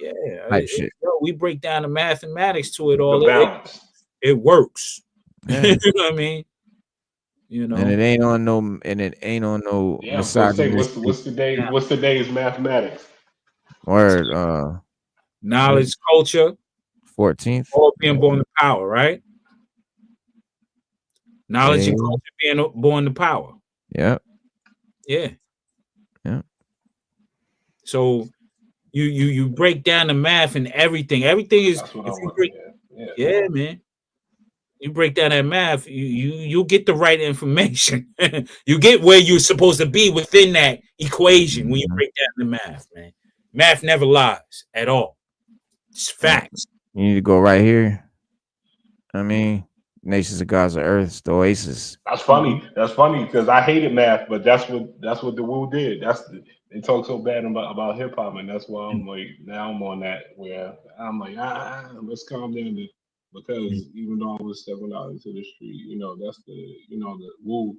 Type shit. We break down the mathematics to it all. The balance. It works. Yeah. You know what I mean? You know, and it ain't on no Yeah, I'm supposed to say, what's today's mathematics? Word knowledge, culture, 14th. all being born to power, right? Knowledge and culture being born to power. Yeah. Yeah. So you break down the math and everything. Everything is man. You break down that math, you get the right information. You get where you're supposed to be within that equation when you break down the math, man. Math never lies at all. It's facts. You need to go right here. I mean, Nations of Gods of Earth, the Oasis. That's funny. That's funny because I hated math, but that's what the Wu did. They talk so bad about hip hop, and that's why I'm like, now I'm on that where I'm like, let's calm down, because even though I was stepping out into the street, you know, that's the Wu.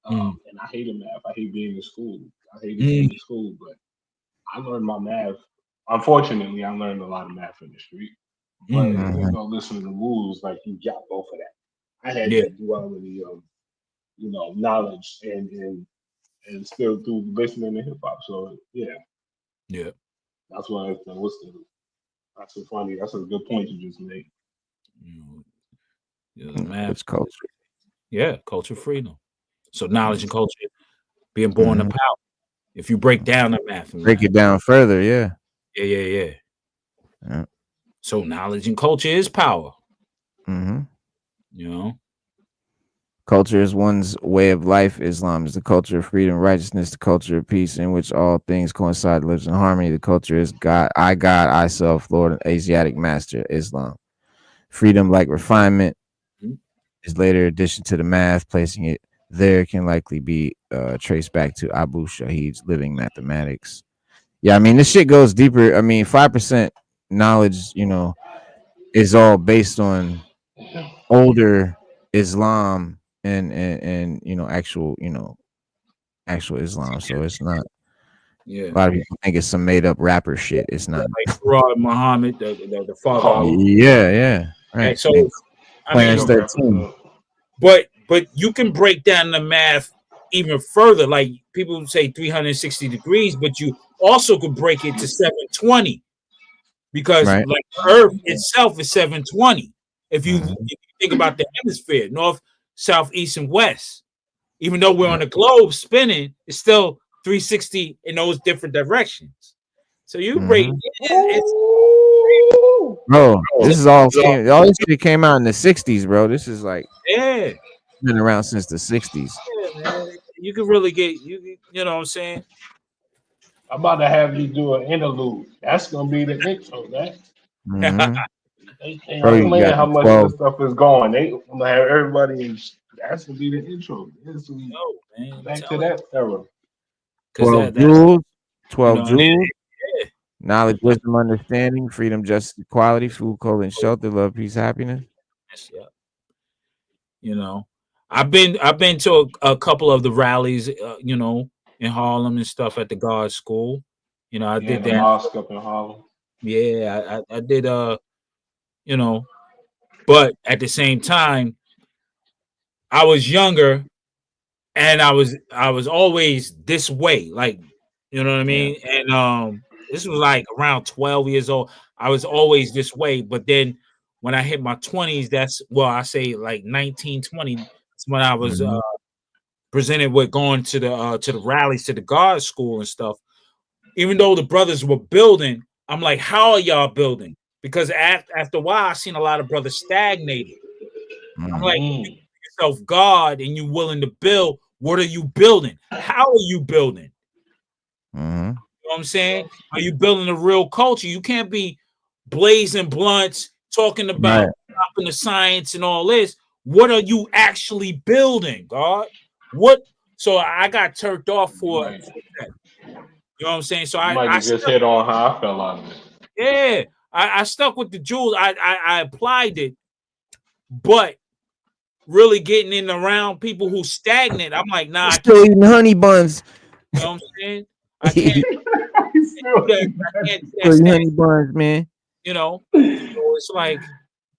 And I hated math. I hate being in school. I hated being in school, but I learned my math. Unfortunately, I learned a lot of math in the street. But you know, listening to Wu's, like, you got both of that. I had that duality of, you know, knowledge and still through listening to hip hop. So yeah, that's why that's so funny. That's a good point you just made. Math, it's culture. Yeah, culture freedom. So knowledge and culture being born to power. If you break down the math, it down further, yeah. Yeah. So knowledge and culture is power. You know, culture is one's way of life. Islam is the culture of freedom, righteousness, the culture of peace, in which all things coincide, lives in harmony. The culture is God, I self, Lord, Asiatic master, Islam. Freedom, like refinement, is later addition to the math. Placing it there can likely be traced back to Abu Shahid's living mathematics. Yeah, I mean, this shit goes deeper. I mean, 5% knowledge, you know, is all based on older Islam and you know, actual Islam. So it's not. Yeah, a lot of people think it's some made up rapper shit. It's not. Like Muhammad, the father. Yeah, right. And so I Clarence mean, 13. But you can break down the math even further. Like people say 360 degrees, but you also could break it to 720 because like Earth itself is 720. If you think about the hemisphere, north, south, east, and west, even though we're on the globe spinning, it's still 360 in those different directions. So you break bro, this is all this shit came out in the 60s, bro. This is like been around since the 60s. Yeah, man. You can really get you know what I'm saying? I'm about to have you do an interlude. That's gonna be the intro, man. They ain't playing how much this stuff is going. They gonna have everybody. That's gonna be the intro. Back to that era. 12 jewels. 12 jewels. Knowledge, wisdom, understanding, freedom, justice, equality, food, clothing, shelter, love, peace, happiness. Yeah. You know, I've been to a couple of the rallies, in Harlem and stuff at the Guard School. I Yeah, did the that. mosque up in Harlem. Yeah, I did. You know, but at the same time, I was younger and I was always this way, like, you know what I mean? And this was like around 12 years old. I was always this way, but then when I hit my 20s, I say like 19, 20, that's when I was Mhm. presented with going to the rallies, to the guard school and stuff. Even though the brothers were building, I'm like, how are y'all building? Because after a while, I seen a lot of brothers stagnated. I'm like, Mm. yourself God and you willing to build, what are you building? How are you building? Mhm. You know what I'm saying? Are you building a real culture? You can't be blazing blunts, talking about Right. dropping the science and all this. What are you actually building, God? What? So I got turned off for Right. that. You know what I'm saying? So You I, might I have just stuck, hit on how I fell out of it. yeah, I stuck with the jewels. I applied it, but really getting in around people who stagnant, I'm like, nah, I can't. Still eating honey buns. You know what I'm saying? I can't do that. I can't do that Still eating stagnant. honey buns, man. So it's like,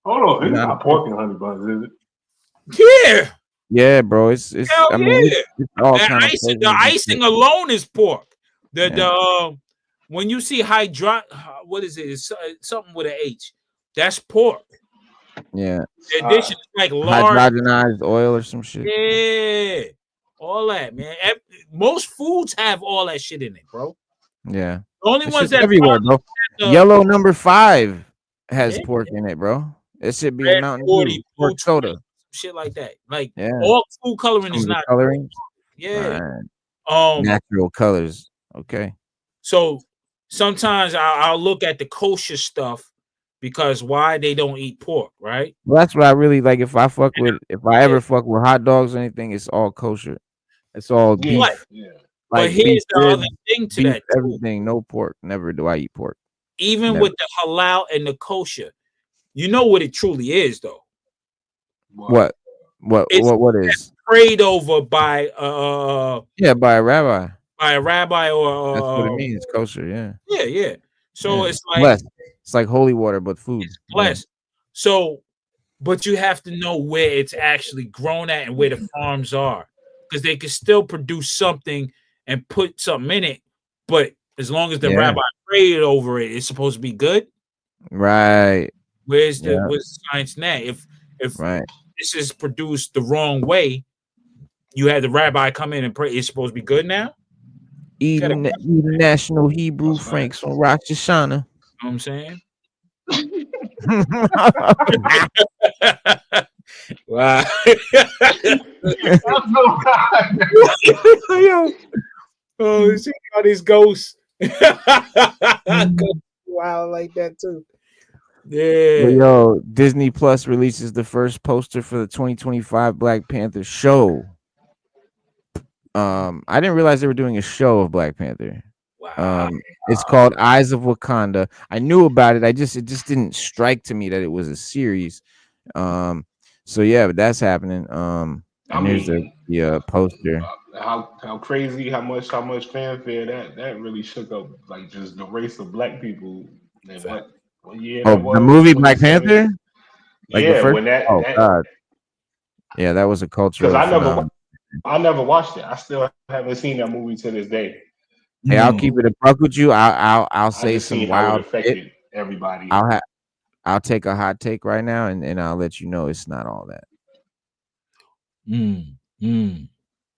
Hold on, You're it's not a not pork and honey buns, is it? yeah, Yeah, bro. It's. hell I mean, yeah. it's all And kind of the flavors and shit. icing alone is pork. The Yeah. the when you see what is it? It's something with an H. That's pork. Yeah. The addition is like lard. Hydrogenized oil or some shit. Yeah, all that, man. Most foods have all that shit in it, bro. Yeah. The only It's ones just that everywhere, bro. probably Yellow number 5 has yeah, pork in it, bro. It should be a red Mountain 40, Dew, blue pork 20, soda. shit like that. Like Yeah. all food coloring Some is of the not coloring. yeah. Right. Natural colors. Okay. So sometimes I'll look at the kosher stuff because why they don't eat pork, right? Well, that's what I really like. If I Yeah, ever fuck with hot dogs or anything, it's all kosher. It's all Yeah, but beef, yeah. but like beef here's the other ribs, thing to beef, that too. everything. No pork. Never do I eat pork. Even Never. with the halal and the kosher, you know what it truly is, though. What? It's What is? prayed over by Yeah, by a rabbi. a rabbi That's what it or means. Kosher. Yeah. yeah. So Yeah. it's like Blessed. It's like holy water, but food. it's Yeah. blessed. So, but you have to know where it's actually grown at and where the farms are, because they can still produce something and put something in it. But as long as the Yeah. rabbi prayed over it, it's supposed to be good. Right. Where's Yeah. the science now? If Right. this is produced the wrong way, you had the rabbi come in and pray. It's supposed to be good now. You gotta Eating National Hebrew That's Franks facts. from Rosh Hashanah. know what I'm saying? Wow. Yo. Oh, see all these ghosts. Wow, like that too. Yeah. Yo, Disney Plus releases the first poster for the 2025 Black Panther show. I didn't realize they were doing a show of Black Panther. Wow. It's called Eyes of Wakanda. I knew about it. It just didn't strike to me that it was a series. So yeah, but that's happening. I And here's mean, the poster. how crazy, how much fanfare that really shook up like just the race of black people. And what year Oh, that the was? movie Black Panther? Like the Yeah, first. when Oh that God, yeah, that was a because cultural phenomenon. I never watched it. I still haven't seen that movie to this day. Hey, I'll keep it a buck with you. I'll I say just some seen how it wild shit. affected everybody. I'll take a hot take right now, and I'll let you know it's not all that.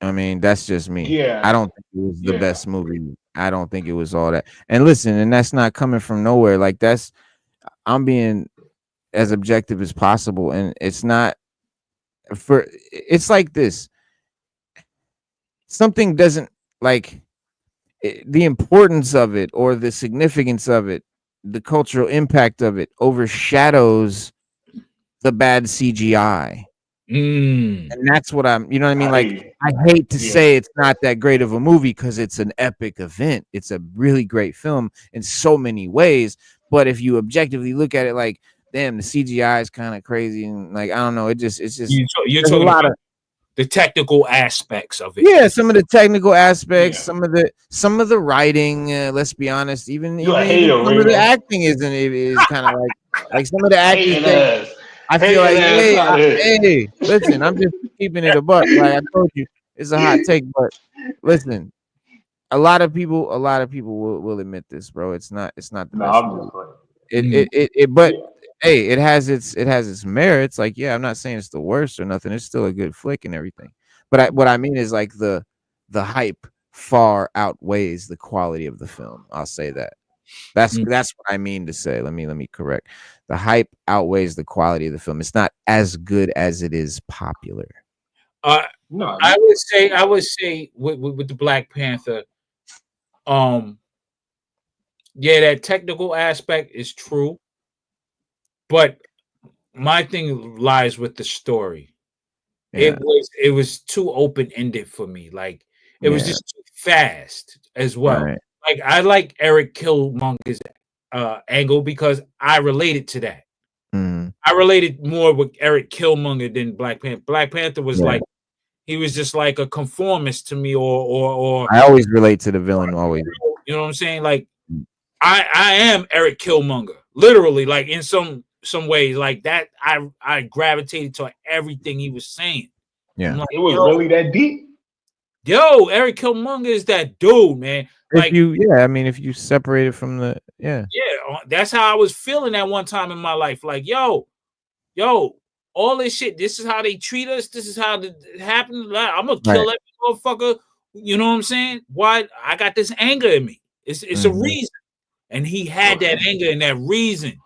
I mean, that's just me. Yeah. I don't think it was the best movie. I don't think it was all that. And listen, and that's not coming from nowhere. Like I'm being as objective as possible, and it's not it's like this. Something doesn't like the importance of it or the significance of it, the cultural impact of it overshadows the bad CGI. And that's what I'm, you know what I mean? Like, I I hate to say it's not that great of a movie because it's an epic event. It's a really great film in so many ways. But if you objectively look at it, like, damn, the CGI is kind of crazy. And like, I don't know. It's just, You're there's a talking lot about of, the technical aspects of it. yeah, some of the technical aspects, Yeah. some of the writing, let's be honest, even You a even hater, some of the Raymond. acting is kind of like some of the actors Hating that ass. I feel like, Hating ass out here. hey, listen, I'm just keeping it a buck. Like I told you, it's a hot take, but listen, a lot of people will admit this, bro. It's not the No, best I'm movie. just playing. But hey, it has its merits. Like, yeah, I'm not saying it's the worst or nothing. It's still a good flick and everything. But what I mean is like the hype far outweighs the quality of the film. I'll say that. That's what I mean to say. Let me correct. The hype outweighs the quality of the film. It's not as good as it is popular. No, I would say with the Black Panther, yeah, that technical aspect is true, but my thing lies with the story. Yeah. It was too open ended for me. Like it was Yeah. just too fast as well. Right. Like I like Eric Killmonger's angle because I related to that. Mhm. I related more with Eric Killmonger than Black Panther. Black Panther was Yeah. like he was just like a conformist to me, or I always relate to the villain. Always. you know what I'm saying? Like I am Eric Killmonger, literally. Like in some ways, like that. I gravitated to everything he was saying. Yeah. I'm like, it was really that deep. yo, Eric Killmonger is that dude, man. Like, If you separate it from the yeah, that's how I was feeling at one time in my life. Like, yo, all this shit. This is how they treat us. This is how it happened. Like, I'm gonna kill every motherfucker. You know what I'm saying? Why I got this anger in me? It's a reason, and he had that anger and that reason.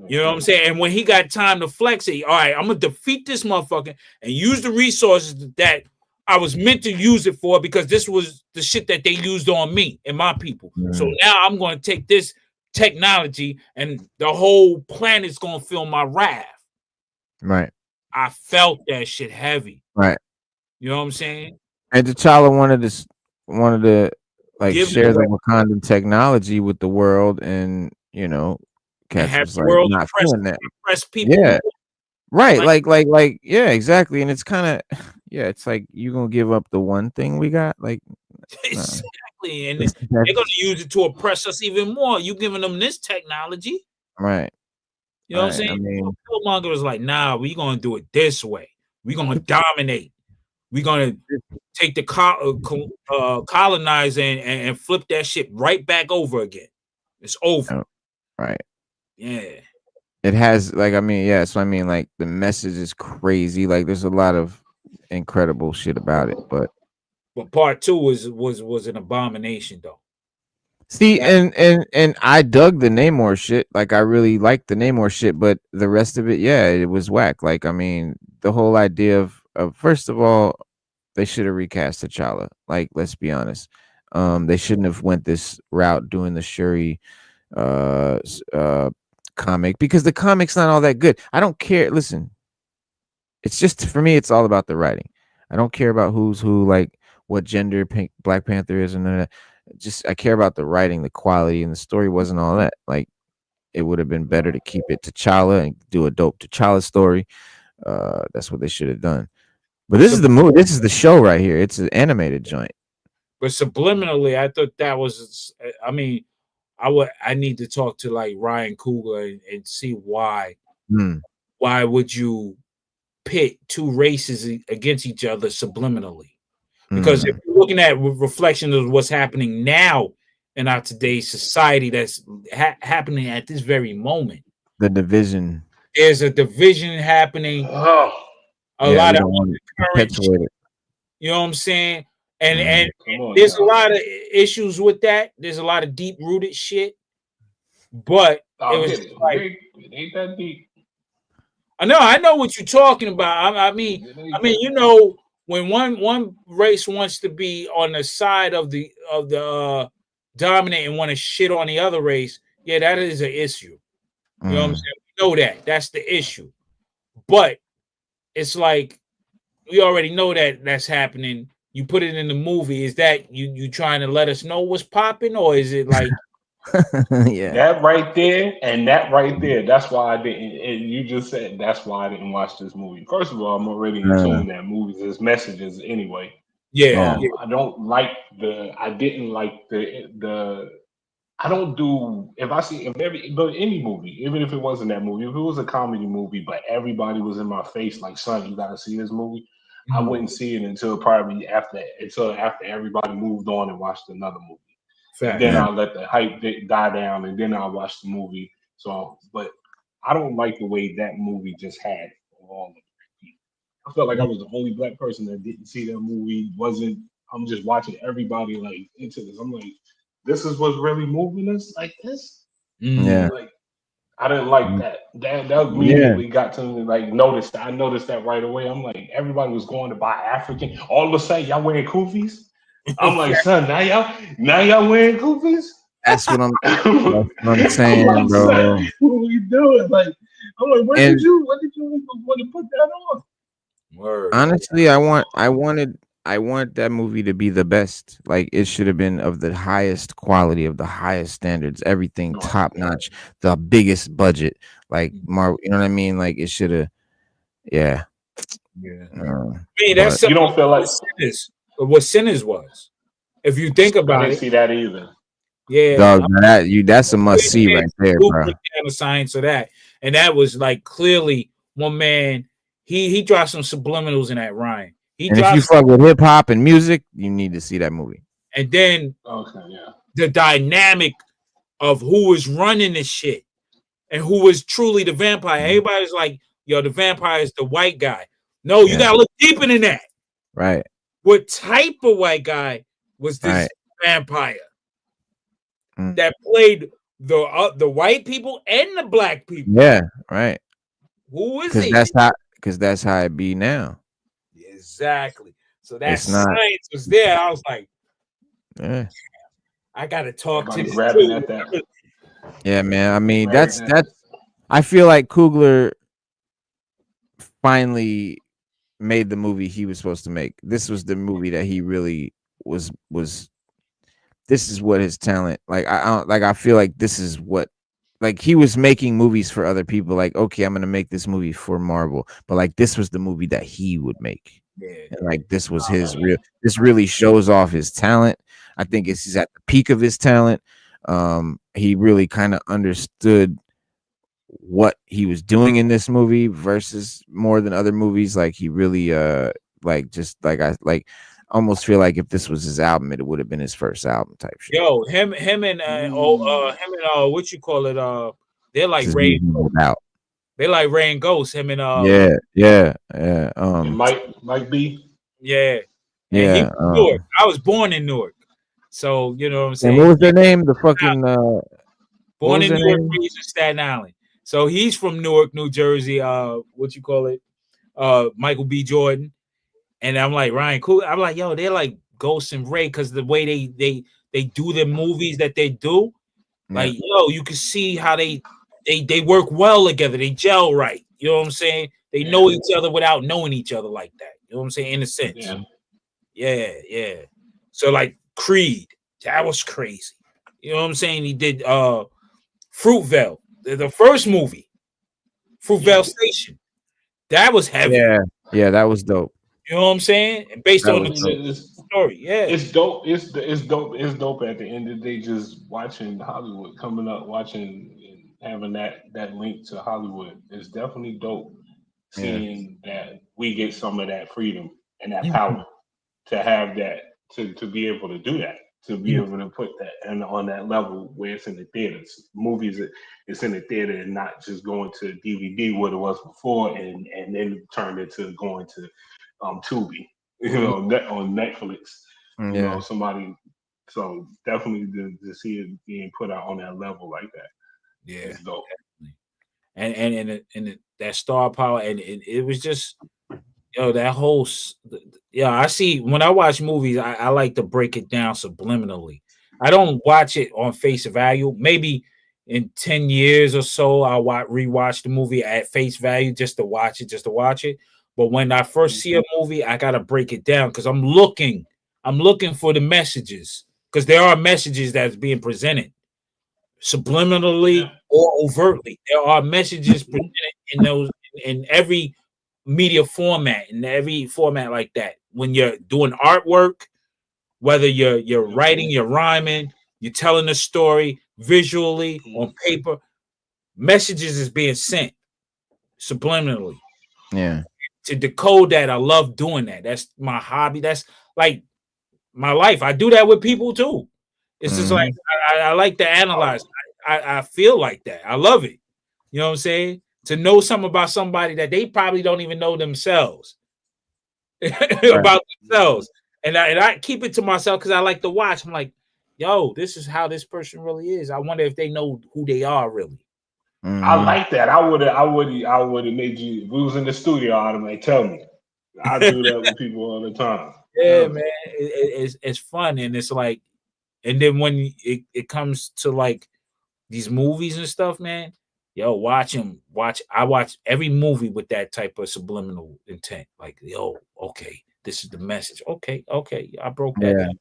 You know what I'm saying? And when he got time to flex it, all right, I'm gonna defeat this motherfucker and use the resources that I was meant to use it for because this was the shit that they used on me and my people. So now I'm going to take this technology and the whole planet's going to feel my wrath. Right. I felt that shit heavy. Right. You know what I'm saying? And T'Challa wanted to like share the Wakandan technology with the world, and Cats was like not feeling that. People. Yeah. Right. Like yeah, exactly. And it's kind of it's like you gonna give up the one thing we got, like exactly, and they're gonna use it to oppress us even more. You giving them this technology, right? You know what I'm saying? I mean, Killmonger was like, "Nah, we gonna do it this way. We gonna dominate. We gonna take the colonize and flip that shit right back over again. It's over." Right. Yeah. It has so like the message is crazy. Like there's a lot of incredible shit about it, but part 2 was an abomination though. See, and I dug the Namor shit. Like I really liked the Namor shit, but the rest of it, it was whack. Like I mean, the whole idea of first of all, they should have recast T'Challa. Like let's be honest, they shouldn't have went this route doing the Shuri comic because the comic's not all that good. I don't care. Listen, it's just for me, it's all about the writing. I don't care about who's who, like what gender Black Panther is, and just I care about the writing, the quality, and the story wasn't all that. Like it would have been better to keep it T'Challa and do a dope T'Challa story. That's what they should have done. But this is the movie. This is the show right here. It's an animated joint. But subliminally, I thought that was. I mean, I need to talk to like Ryan Coogler and see why. Why would you pit two races against each other subliminally? Because if you're looking at reflection of what's happening now in our today's society, that's happening at this very moment. The division. There's a division happening. A lot of undercurrent. You know what I'm saying? And there's a lot of issues with that. There's a lot of deep rooted shit. But it was like it ain't that deep. I know what you're talking about. I mean, you know, when one race wants to be on the side of the dominant and want to shit on the other race, that is an issue. You know what I'm saying? We know that. That's the issue. But it's like we already know that that's happening. You put it in the movie. Is that you trying to let us know what's popping, or is it like Yeah. That right there and that right there. That's why I didn't. And you just said that's why I didn't watch this movie. First of all, I'm already in tune that movies is messages anyway. yeah, yeah. I don't like the. I didn't like the. I don't do if I see if every but any movie, even if it wasn't that movie, if it was a comedy movie, but everybody was in my face like, son, you gotta see this movie. I Mhm. wouldn't see it until after everybody moved on and watched another movie. And Fact. then Yeah. I'll let the hype die down, and then I'll watch the movie. So, but I don't like the way that movie just had all of the people. I felt like I was the only black person that didn't see that movie. Wasn't I'm just watching everybody like into this. I'm like, this is what's really moving us like this. Yeah. Like I didn't like that. That Yeah. immediately got to me. Like noticed. I noticed that right away. I'm like, everybody was going to buy African. All of a sudden, y'all wearing kufis. I'm like, son, now y'all wearing kufis. That's what I'm I'm saying, like, son, bro. what are we doing? Like, I'm like, when And did you want to put that on? Word. honestly, I want that movie to be the best. Like it should have been of the highest quality, of the highest standards, everything No, top notch, the biggest budget. Like Marvel, you know what I mean? Like it should have, yeah. Yeah. Uh, I mean, that's but some you don't feel like what Sinners was. If you think I about didn't it, see that either. yeah. dog, that's a must see right there, We'll bro. break down the science of that. And that was like clearly one man, he dropped some subliminals in that rhyme. He And if you drops, fuck with hip hop and music, you need to see that movie. and then Okay, yeah. the dynamic of who is running this shit and who is truly the vampire. Everybody's like, yo, the vampire is the white guy. No, you Yeah. gotta look deeper than that. Right. What type of white guy was this Right. vampire Mm. that played the white people and the black people? Yeah, right. Who is Because it? that's how it be now. Exactly. So that It's not. science was there. I was like, Yeah. I gotta talk to Everybody this grabbing dude. at that. Yeah, man. I mean, Grabbing at that's. I feel like Coogler finally made the movie he was supposed to make. This was the movie that he really was. This is what his talent. Like I feel like this is what. Like he was making movies for other people. Like, okay, I'm gonna make this movie for Marvel, but like this was the movie that he would make. Yeah. And like this was his real. This really shows off his talent. I think he's at the peak of his talent. He really kind of understood what he was doing in this movie versus more than other movies. Like he really like just like I like almost feel like if this was his album, it would have been his first album type shit. Yo, him and what you call it? They're like Just Ray. out. They like Ray and Ghost. Him and Yeah. and Mike B. yeah. And he Yeah. was Newark. I was born in Newark, so you know what I'm saying. And what was their name? The fucking Born was in their Newark, name? raised in Staten Island. So he's from Newark, New Jersey. What you call it? Michael B. Jordan. And I'm like, Ryan Cool. I'm like, yo, they're like Ghost and Ray because the way they do the movies that they do, like, yo, you can see how they work well together. They gel right. You know what I'm saying? They know each other without knowing each other like that. You know what I'm saying? In a sense. Yeah. So like Creed, that was crazy. You know what I'm saying? He did Fruitvale, the first movie, Fruitvale Station. That was heavy. Yeah, that was dope. You know what I'm saying? And based on the story, It's dope. It's dope. It's dope at the end of the day. Just watching Hollywood coming up, watching and having that link to Hollywood is definitely dope. Seeing that we get some of that freedom and that power to have that to be able to do that, to be able to put that and on that level where it's in the theaters. Movies, it's in the theater and not just going to DVD what it was before and then turned into going to Tubi, on Netflix. You know, somebody. So definitely to see it being put out on that level like that. Yeah, it's dope. And that star power, and it was just, that whole, I see when I watch movies, I like to break it down subliminally. I don't watch it on face value. Maybe in 10 years or so, I'll rewatch the movie at face value just to watch it. But when I first see a movie, I gotta break it down because I'm looking for the messages because there are messages that's being presented subliminally or overtly. There are messages presented in those in every media format, in every format like that. When you're doing artwork, whether you're writing, you're rhyming, you're telling a story visually on paper, messages is being sent subliminally. Yeah. To decode that, I love doing that. That's my hobby. That's like my life. I do that with people too. It's just like I like to analyze. I feel like that. I love it. You know what I'm saying? To know something about somebody that they probably don't even know themselves about themselves, and I keep it to myself because I like to watch. I'm like, yo, this is how this person really is. I wonder if they know who they are really. I like that. I would have made you. If we was in the studio, I'd have made tell me. I do that with people all the time. Yeah, man, it's fun, and it's like, and then when it comes to like these movies and stuff, man, yo, watch them. I watch every movie with that type of subliminal intent. Like, yo, okay, this is the message. Okay, I broke that down.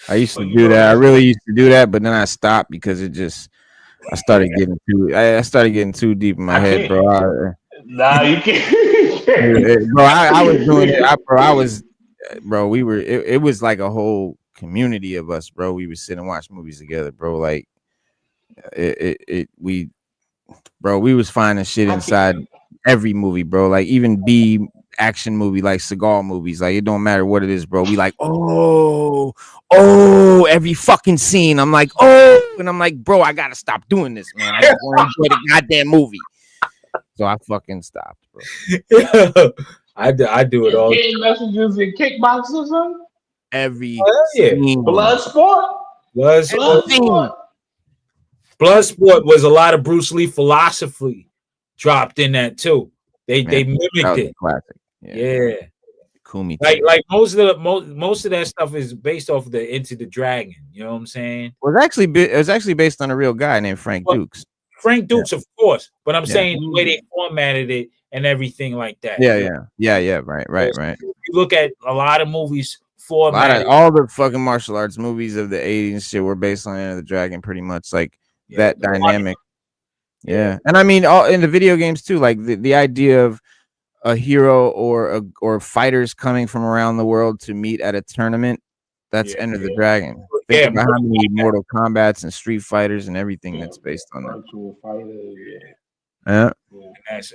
I used to do that. I really used to do that, but then I stopped because I started getting too deep in my head, bro. Nah, you can't. Bro, I was doing it. Bro, we were. It was like a whole community of us, bro. We would sit and watch movies together, bro. Like, we was finding shit inside every movie, bro. Like even B action movie, like Seagal movies. Like it don't matter what it is, bro. We like, oh, every fucking scene. I'm like, and I'm like, bro, I gotta stop doing this, man. I just want to enjoy the goddamn movie. So I fucking stopped, bro. I do it all. Getting messages in kickboxing, son. Every scene. Bloodsport. Bloodsport was a lot of Bruce Lee philosophy dropped in that too. They mimicked it. Classic. Yeah. Kumi. Like most of that stuff is based off of the Into the Dragon. You know what I'm saying? It was actually based on a real guy named Frank Dukes. Frank Dukes, of course, but I'm saying the way they formatted it and everything like that. Yeah. Right. If you look at a lot of movies formatted, all the fucking martial arts movies of the 80s and shit were based on Enter the Dragon, pretty much like that dynamic. Yeah, and I mean, all in the video games too, like the idea of a hero or fighters coming from around the world to meet at a tournament. That's Enter the Dragon. Think about how many Mortal Kombats and Street Fighters and everything that's based on that. Yeah.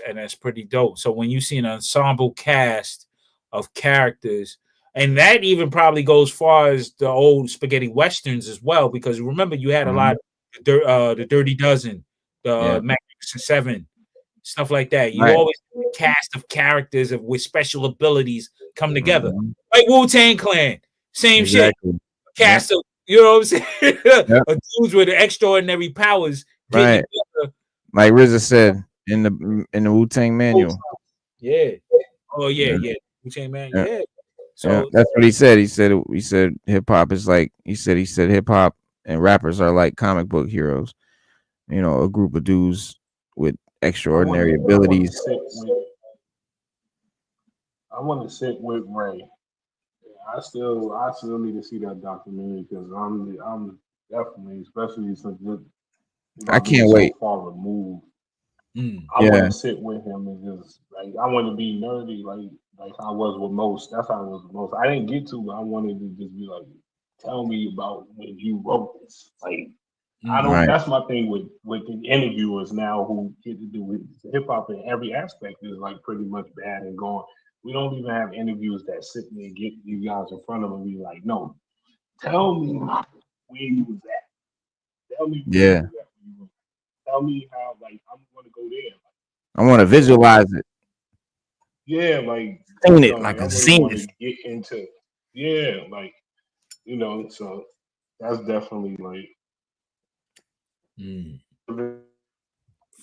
And that's pretty dope. So when you see an ensemble cast of characters, and that even probably goes far as the old spaghetti westerns as well, because remember you had a lot of the Dirty Dozen, the Magnificent Seven, stuff like that. You always have a cast of characters with special abilities come together, like Wu-Tang Clan, same shit. Cast of, you know what I'm saying? Dudes with extraordinary powers. Right. Like RZA said in the Wu-Tang manual. Yeah. Oh yeah. Wu-Tang manual. Yeah. So that's what he said. He said hip hop is like he said hip hop and rappers are like comic book heroes. You know, a group of dudes with extraordinary abilities. I want to sit with Ray. I still need to see that documentary because I'm definitely, especially since I can't wait. So far removed. I want to sit with him and just like I want to be nerdy like I was with most. That's how I was with most. I didn't get to, but I wanted to just be like, tell me about when you wrote this. Like I don't. That's my thing with the interviewers now who get to do with hip hop in every aspect is like pretty much bad and gone. We don't even have interviews that sit there and get you guys in front of them and be like, no, tell me where you was at. Tell me where you was at. Tell me how, like, I'm going to go there. I want to visualize it. Yeah, like, seen it, like I've seen it. Get into, like, so that's definitely like.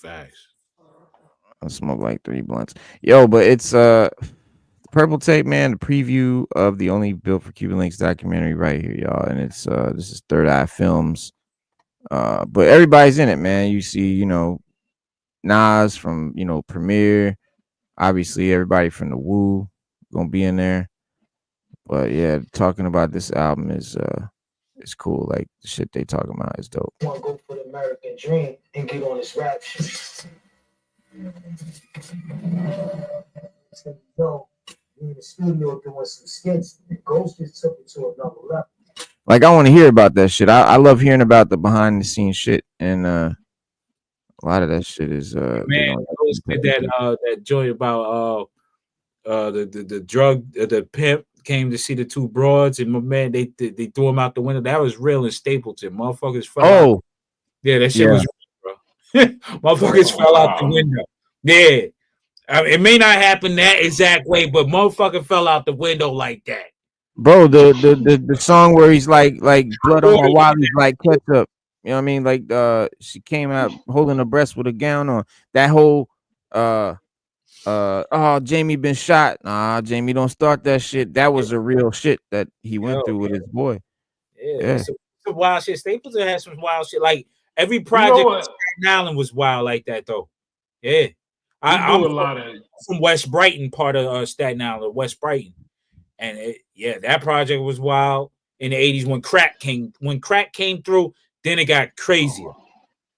Facts. I smoke like 3 blunts. Yo, but it's Purple Tape, man, the preview of the Only Built for Cuban Linx documentary right here, y'all. And it's this is Third Eye Films. But everybody's in it, man. You see, Nas from, Premiere, Obviously, everybody from the Wu gonna be in there. But yeah, talking about this album is cool. Like the shit they talking about is dope. Want to go for the American dream and get on this rap shit. So, we in the studio doing some skits. The Ghost just took it to another level. Like I want to hear about that shit. I love hearing about the behind the scenes shit, and a lot of that shit is Man, Ghost did that joint about the drug the pimp came to see the two broads, and my man they threw him out the window. That was real in Stapleton. Motherfuckers fell out. Yeah, that shit was real, bro. Motherfuckers fell out the window. Yeah. I mean, it may not happen that exact way, but motherfucker fell out the window like that. Bro, the song where he's like blood on my wallet's like ketchup. You know what I mean? Like she came out holding her breast with a gown on. That whole oh, Jamie been shot. Nah, Jamie, don't start that shit. That was a real shit that he went through with his boy. Yeah. Some wild shit. Stapleton had some wild shit. Like every project on Staten Island was wild like that though. Yeah. I'm from West Brighton, part of Staten Island, West Brighton. And that project was wild in the 80s when crack came through, then it got crazier.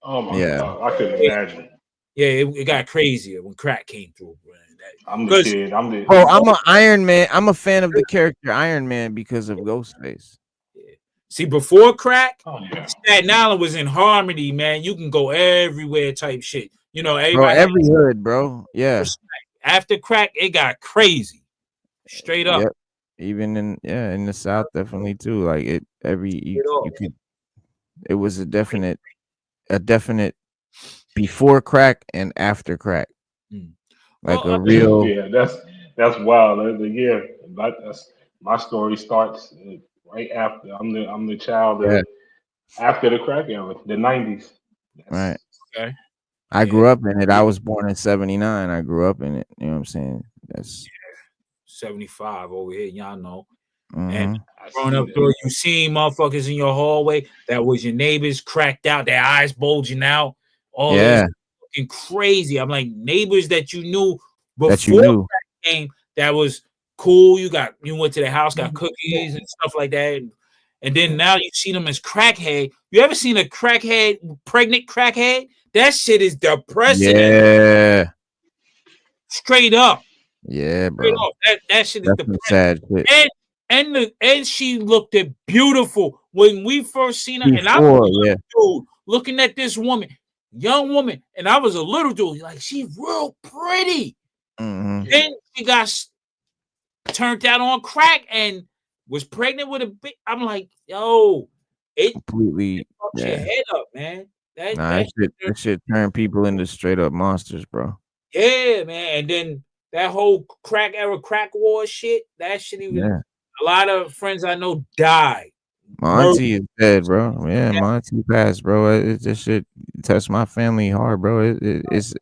Oh my God. I couldn't imagine. Yeah, it got crazier when crack came through. I'm the kid. I'm an Iron Man. I'm a fan of the character Iron Man because of Ghostface. Yeah. See, before crack, Staten Island was in harmony, man. You can go everywhere type shit. You know, every hood, bro. Yeah. After crack, it got crazy. Straight up. Yep. Even in the South, definitely too. Like it you could it was a definite before crack and after crack. Like a real that's wild. Yeah, that's my story starts right after I'm the child of after the crack era, the 90s. Right. Okay. I grew up in it. I was born in 79. I grew up in it. You know what I'm saying? That's 75 over here, y'all know. And growing up through, you seen motherfuckers in your hallway that was your neighbors cracked out, their eyes bulging out, all this fucking crazy. I'm like neighbors that you knew before crack came that was cool. You went to their house, got cookies and stuff like that. And then now you see them as crackhead. You ever seen a pregnant crackhead? That shit is depressing. Yeah. Straight up. Yeah, bro. That shit is depressing. Sad shit. And she looked beautiful when we first seen her. And I was a dude looking at this woman, young woman, and I was a little dude. Like, she's real pretty. Then she got turned out on crack and was pregnant with a big. I'm like, yo, it completely fucks your head up, man. That shit turned people into straight up monsters, bro. Yeah, man. And then that whole crack era, crack war shit, that shit even a lot of friends I know died. My auntie is dead, bro. Yeah, my auntie passed, bro. This shit touched my family hard, bro. It's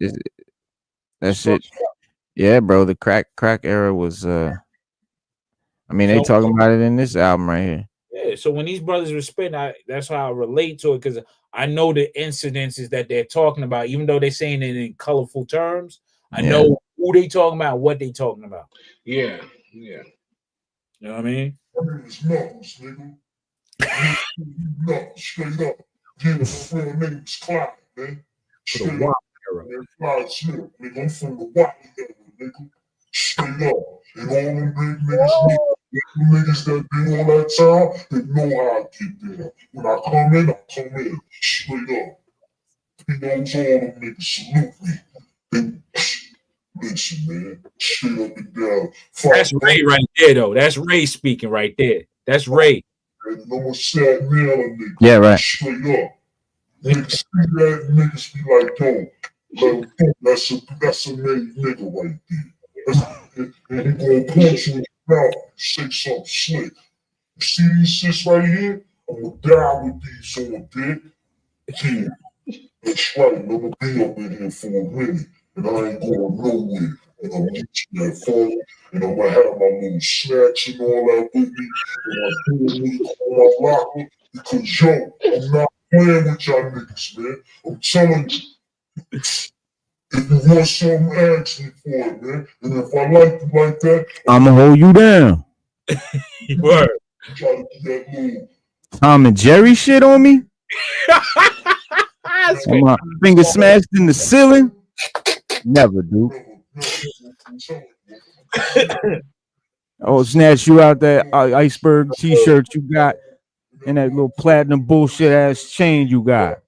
that shit. Yeah, bro. The crack era was I mean, they talking about it in this album right here. Yeah, so when these brothers were spitting, that's how I relate to it, because I know the incidences that they're talking about, even though they're saying it in colorful terms. I know who they talking about, what they talking about. Yeah. You know what I mean? It's knuckles, nigga. Knuckles, straight up. Yeah, my real name is Clyde, man. Straight up. Clyde Smith, nigga. I'm from the White era, nigga. Straight up. And all them big niggas that been on that time, they know how I get there. When I come in. Straight up. He knows all them niggas. Salute me. Listen, man. Straight up and down. That's Ray right there, though. That's Ray speaking right there. That's Ray. No sad man, nigga. Yeah, right. Straight up. Niggas see that, niggas be like, yo, that's a made nigga right there. And he gonna punch you in the mouth and say something slick. You see these shits right here? I'm gonna die with these on dick. Yeah, that's right. I'm gonna be up in here for a minute. And I ain't going nowhere. And I'm reaching that phone, and I'm gonna have my little snacks and all that with me. And I'm doing it on my locker because, yo, I'm not playing with y'all niggas, man. I'm telling you. if you want some action for it, man. And if I like you like that, I'ma hold you down. Word. try to get that move. Tom and Jerry shit on me. That's And my finger smashed in the ceiling. Never, dude. Oh, snatch you out that iceberg t-shirt you got and that little platinum bullshit ass chain you got.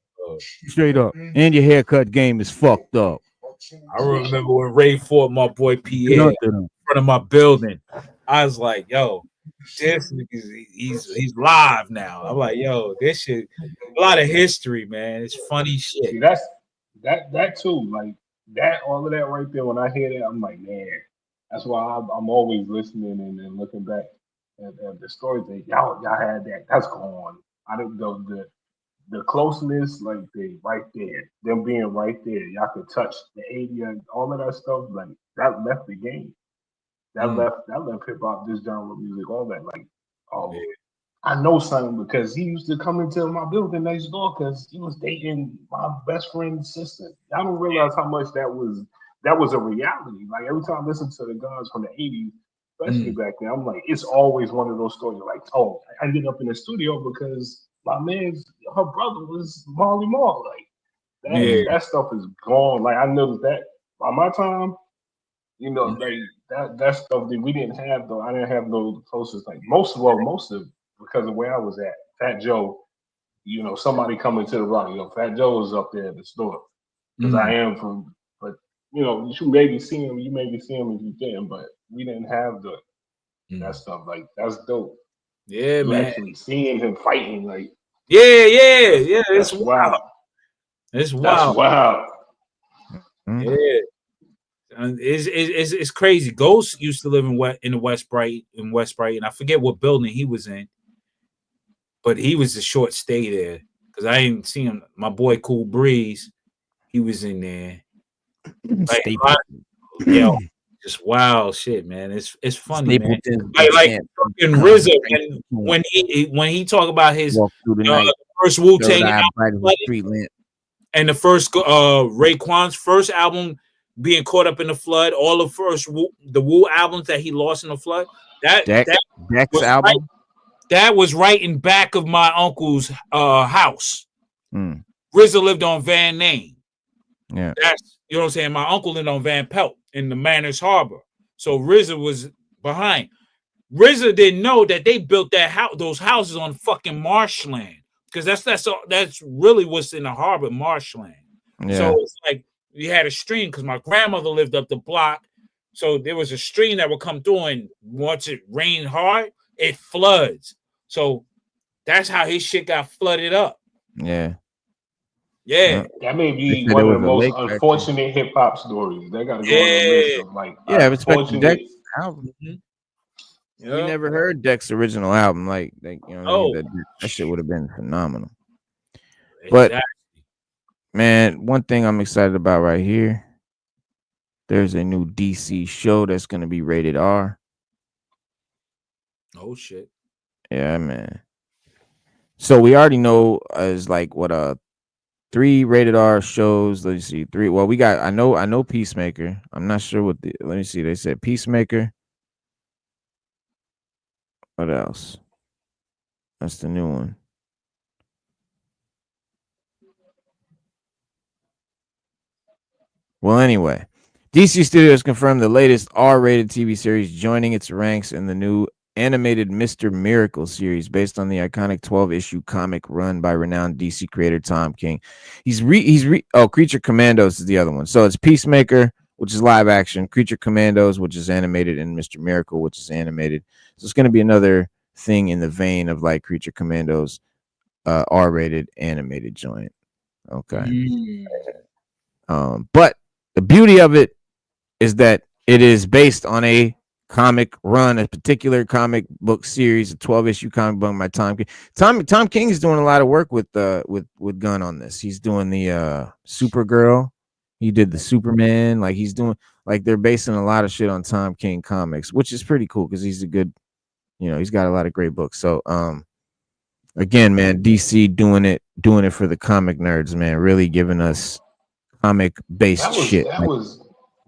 Straight up. And your haircut game is fucked up. I remember when Ray fought my boy Pierre in front of my building. I was like, yo, this nigga's he's live now. I'm like, yo, this shit, a lot of history, man. It's funny shit. See, that's that too. Like that, all of that right there. When I hear that, I'm like, man. That's why I'm always listening and looking back at the stories that y'all had that. That's gone. I didn't know the closeness, like they right there, them being right there. Y'all could touch the 80 and all of that stuff. Like that left the game. That left hip hop, this genre of music, all that. Like, oh, I know something because he used to come into my building next door because he was dating my best friend's sister. I don't realize how much that was a reality. Like every time I listen to the guys from the 80s, especially back then, I'm like, it's always one of those stories like, oh, I ended up in the studio because my her brother was Marley Marl. Like that stuff is gone. Like I noticed that by my time, you know, like that stuff that we didn't have though. I didn't have no closest like most of because of where I was at. Fat Joe, you know, somebody coming to the rock, you know, Fat Joe was up there at the store. Because I am from, but you know, you may be seeing him if you can, but we didn't have that stuff. Like that's dope. Yeah, you man. Actually seeing him fighting, like yeah. It's wild. It's wild. That's wild. Yeah. And it's crazy. Ghost used to live in the West Brighton. I forget what building he was in, but he was a short stay there because I didn't see him. My boy Cool Breeze, he was in there. Like, just wild shit, man. It's funny, man. Like fucking RZA when he talk about his first Wu-Tang album, and the first Raekwon's first album being caught up in the flood, all the Wu albums that he lost in the flood. Dex album that was right in back of my uncle's house. RZA lived on Van Name. Yeah, that's, you know what I'm saying. My uncle lived on Van Pelt in the Manners Harbor, so RZA was behind. RZA didn't know that they built those houses on fucking marshland because that's really what's in the harbor, marshland. Yeah. So it's like we had a stream because my grandmother lived up the block, so there was a stream that would come through, and once it rained hard, it floods. So that's how his shit got flooded up. Yeah. Yeah, that may be one of the most unfortunate hip hop stories. They gotta go on the list of like unfortunate album. We never heard Deck's original album. Like you know, that shit would have been phenomenal. But man, one thing I'm excited about right here. There's a new DC show that's gonna be rated R. Oh shit! Yeah, man. So we already know as like what 3 rated R shows. Let's see, 3. Well, we got I know Peacemaker. I'm not sure what let me see. They said Peacemaker. What else? That's the new one. Well, anyway, DC Studios confirmed the latest R-rated TV series joining its ranks in the new animated Mr. Miracle series based on the iconic 12-issue comic run by renowned DC creator Tom King. Creature Commandos is the other one. So it's Peacemaker, which is live action, Creature Commandos, which is animated, and Mr. Miracle, which is animated. So it's going to be another thing in the vein of like Creature Commandos, R-rated animated joint. Okay. But the beauty of it is that it is based on a comic run, a particular comic book series, a 12-issue comic book by Tom King. Tom King is doing a lot of work with Gunn on this. He's doing the Supergirl. He did the Superman. Like he's doing, like they're basing a lot of shit on Tom King comics, which is pretty cool because he's a good, you know, he's got a lot of great books. So again, man, DC doing it for the comic nerds, man, really giving us comic based That was shit. that was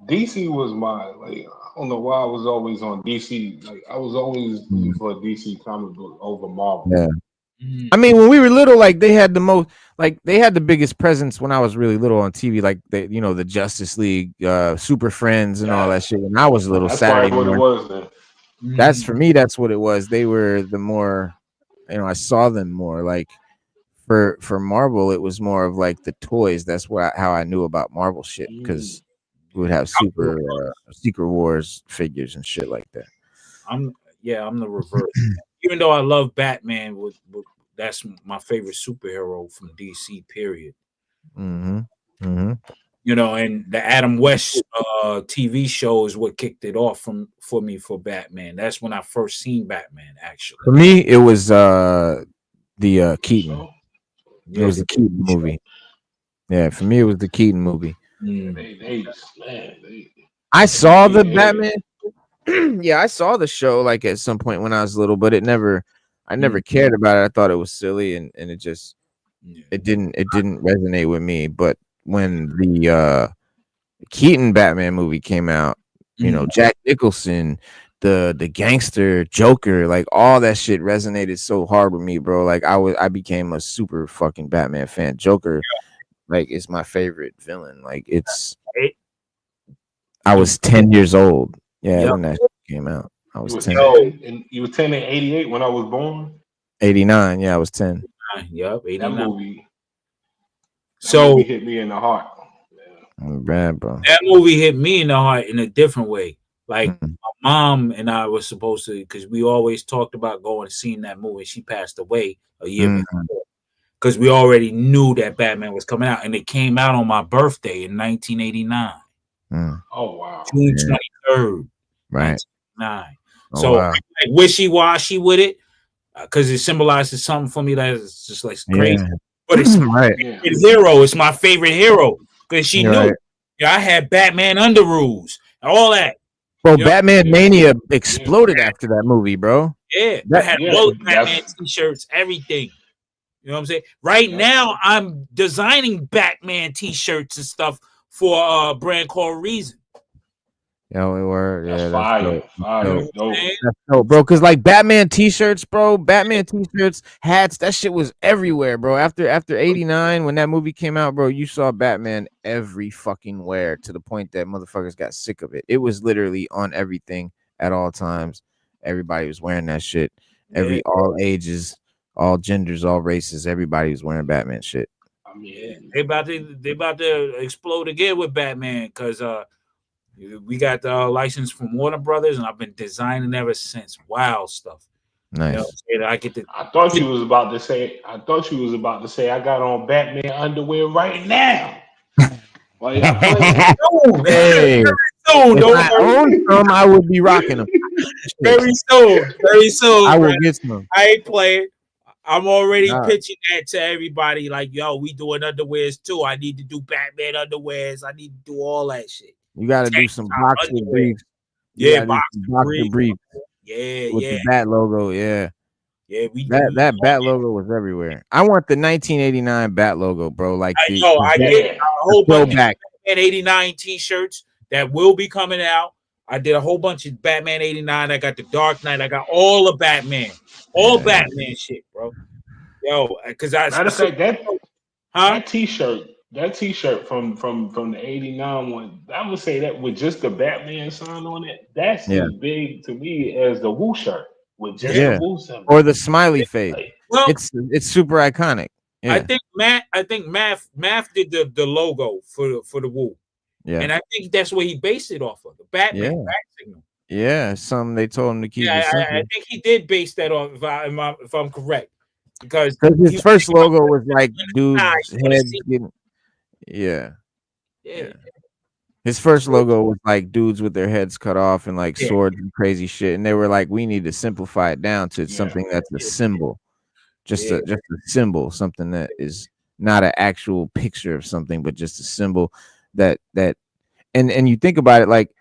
DC was my like. I don't know why I was always on DC. Like I was always looking for a DC comic book over Marvel. Yeah. I mean, when we were little, like they had the most, like they had the biggest presence when I was really little on TV, like they, you know, the Justice League, Super Friends, and all that shit. When I was little, That's Saturday probably what morning. it was then. That's for me. That's what it was. They were the more, you know, I saw them more. Like for Marvel, it was more of like the toys. That's how I knew about Marvel shit, because we would have Secret Wars figures and shit like that. I'm the reverse. Even though I love Batman, that's my favorite superhero from DC. Period. You know, and the Adam West TV show is what kicked it off for me for Batman. That's when I first seen Batman. Actually, For me, it was the Keaton. Yeah, It was the Keaton movie. Yeah, for me, it was the Keaton movie. I saw the Batman. Yeah, I saw the show like at some point when I was little, but I never cared about it. I thought it was silly, and it just it didn't resonate with me. But when the Keaton Batman movie came out, you know, Jack Nicholson, the gangster Joker, like all that shit resonated so hard with me, bro. Like I became a super fucking Batman fan. Joker, like, is my favorite villain. Like I was 10 years old. Yeah, when that shit came out. I was 10. And you were 10 in 88 when I was born? 89. Yeah, I was 10. Yep, 89. That movie hit me in the heart. Bad, bro. That movie hit me in the heart in a different way. Like my mom and I were supposed to, because we always talked about going and seeing that movie. She passed away a year before, because we already knew that Batman was coming out, and it came out on my birthday in 1989. Oh wow, June 23rd, right? 1989. Oh, So wow. like wishy-washy with it, because it symbolizes something for me that is just like crazy. But it's right. Hero. It's my favorite hero because she knew. Right. I had Batman under rules and all that. Bro, Batman Mania exploded after that movie, bro. Yeah, I had all the Batman t-shirts, everything. You know what I'm saying? Right now, I'm designing Batman t-shirts and stuff for a brand called Reason. Yeah, we were. Yeah, that's fire. That's dope, bro. Because like Batman t-shirts, bro, Batman t-shirts, hats, that shit was everywhere, bro. After 89, when that movie came out, bro, you saw Batman every fucking where, to the point that motherfuckers got sick of it. It was literally on everything at all times. Everybody was wearing that shit. All ages, all genders, all races. Everybody was wearing Batman shit. I mean, they about to explode again with Batman, because we got the license from Warner Brothers, and I've been designing ever since. Wild stuff. Nice. You know, I thought you was about to say. I got on Batman underwear right now. Like, hey, I would be rocking them. Very soon. I will get some. I ain't playing. I'm already pitching that to everybody. Like, yo, we doing underwears too. I need to do Batman underwears. I need to do all that shit. You got to do some boxer briefs. Yeah, boxer briefs. Yeah, with the Bat logo. Yeah, we that Bat logo was everywhere. I want the 1989 Bat logo, bro. Like I did a whole bunch of Batman 89 t-shirts that will be coming out. I did a whole bunch of Batman 89. I got the Dark Knight. I got all the Batman, Batman shit, bro. Yo, because matter of fact, that t-shirt from the 89 one, I would say that with just the Batman sign on it, that's as big to me as the Wu shirt with just the Wu symbol. Or the smiley face. Well, it's super iconic. Yeah. I think Math did the logo for the Wu. Yeah. And I think that's what he based it off of, the Batman bat signal. Yeah, something they told him to keep it simple. I think he did base that off, if I'm correct. Because his first logo was like dude's head getting his first logo was like dudes with their heads cut off and like swords and crazy shit. And they were like, we need to simplify it down to something that's a symbol. Just a symbol, something that is not an actual picture of something, but just a symbol that and you think about it, like,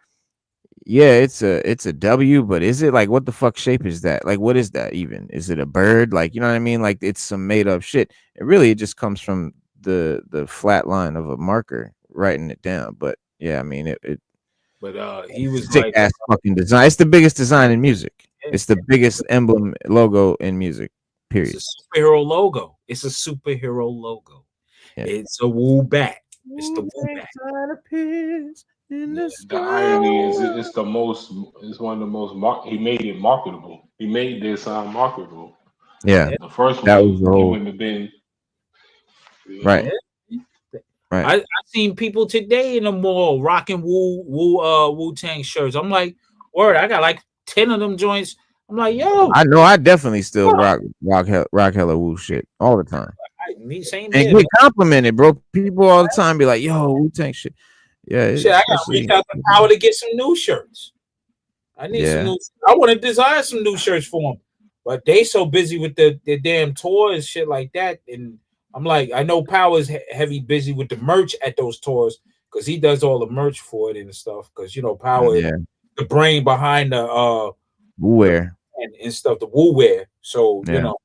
yeah, it's a W, but is it, like, what the fuck shape is that? Like, what is that even? Is it a bird? Like, you know what I mean? Like, it's some made up shit. It just comes from the flat line of a marker writing it down. But yeah, I mean it But he was sick like, ass fucking design. It's the biggest design in music. It's the biggest emblem logo in music. Period. it's a superhero logo. It's a superhero logo. Yeah. It's a Wu bat. It's the Wu bat. The irony is, it's the most. It's one of the most. He made it marketable. He made this marketable. Yeah, The first that one, was the it whole wouldn't have been. right. I seen people today in the mall rocking Wu-Tang shirts. I'm like, word, I got like 10 of them joints. I'm like, yo, I know I definitely still rock hella Wu shit all the time. Same And here. get complimented, bro. People all the time be like, yo, Wu-Tang shit. Yeah, Shit, I gotta reach out to Power to get some new shirts. I need some new. I want to design some new shirts for them, but they so busy with the damn tours and shit like that. And I'm like, I know Power's heavy busy with the merch at those tours because he does all the merch for it and stuff. Because you know, Power is the brain behind the Wu wear and stuff, the Wu wear. So you know,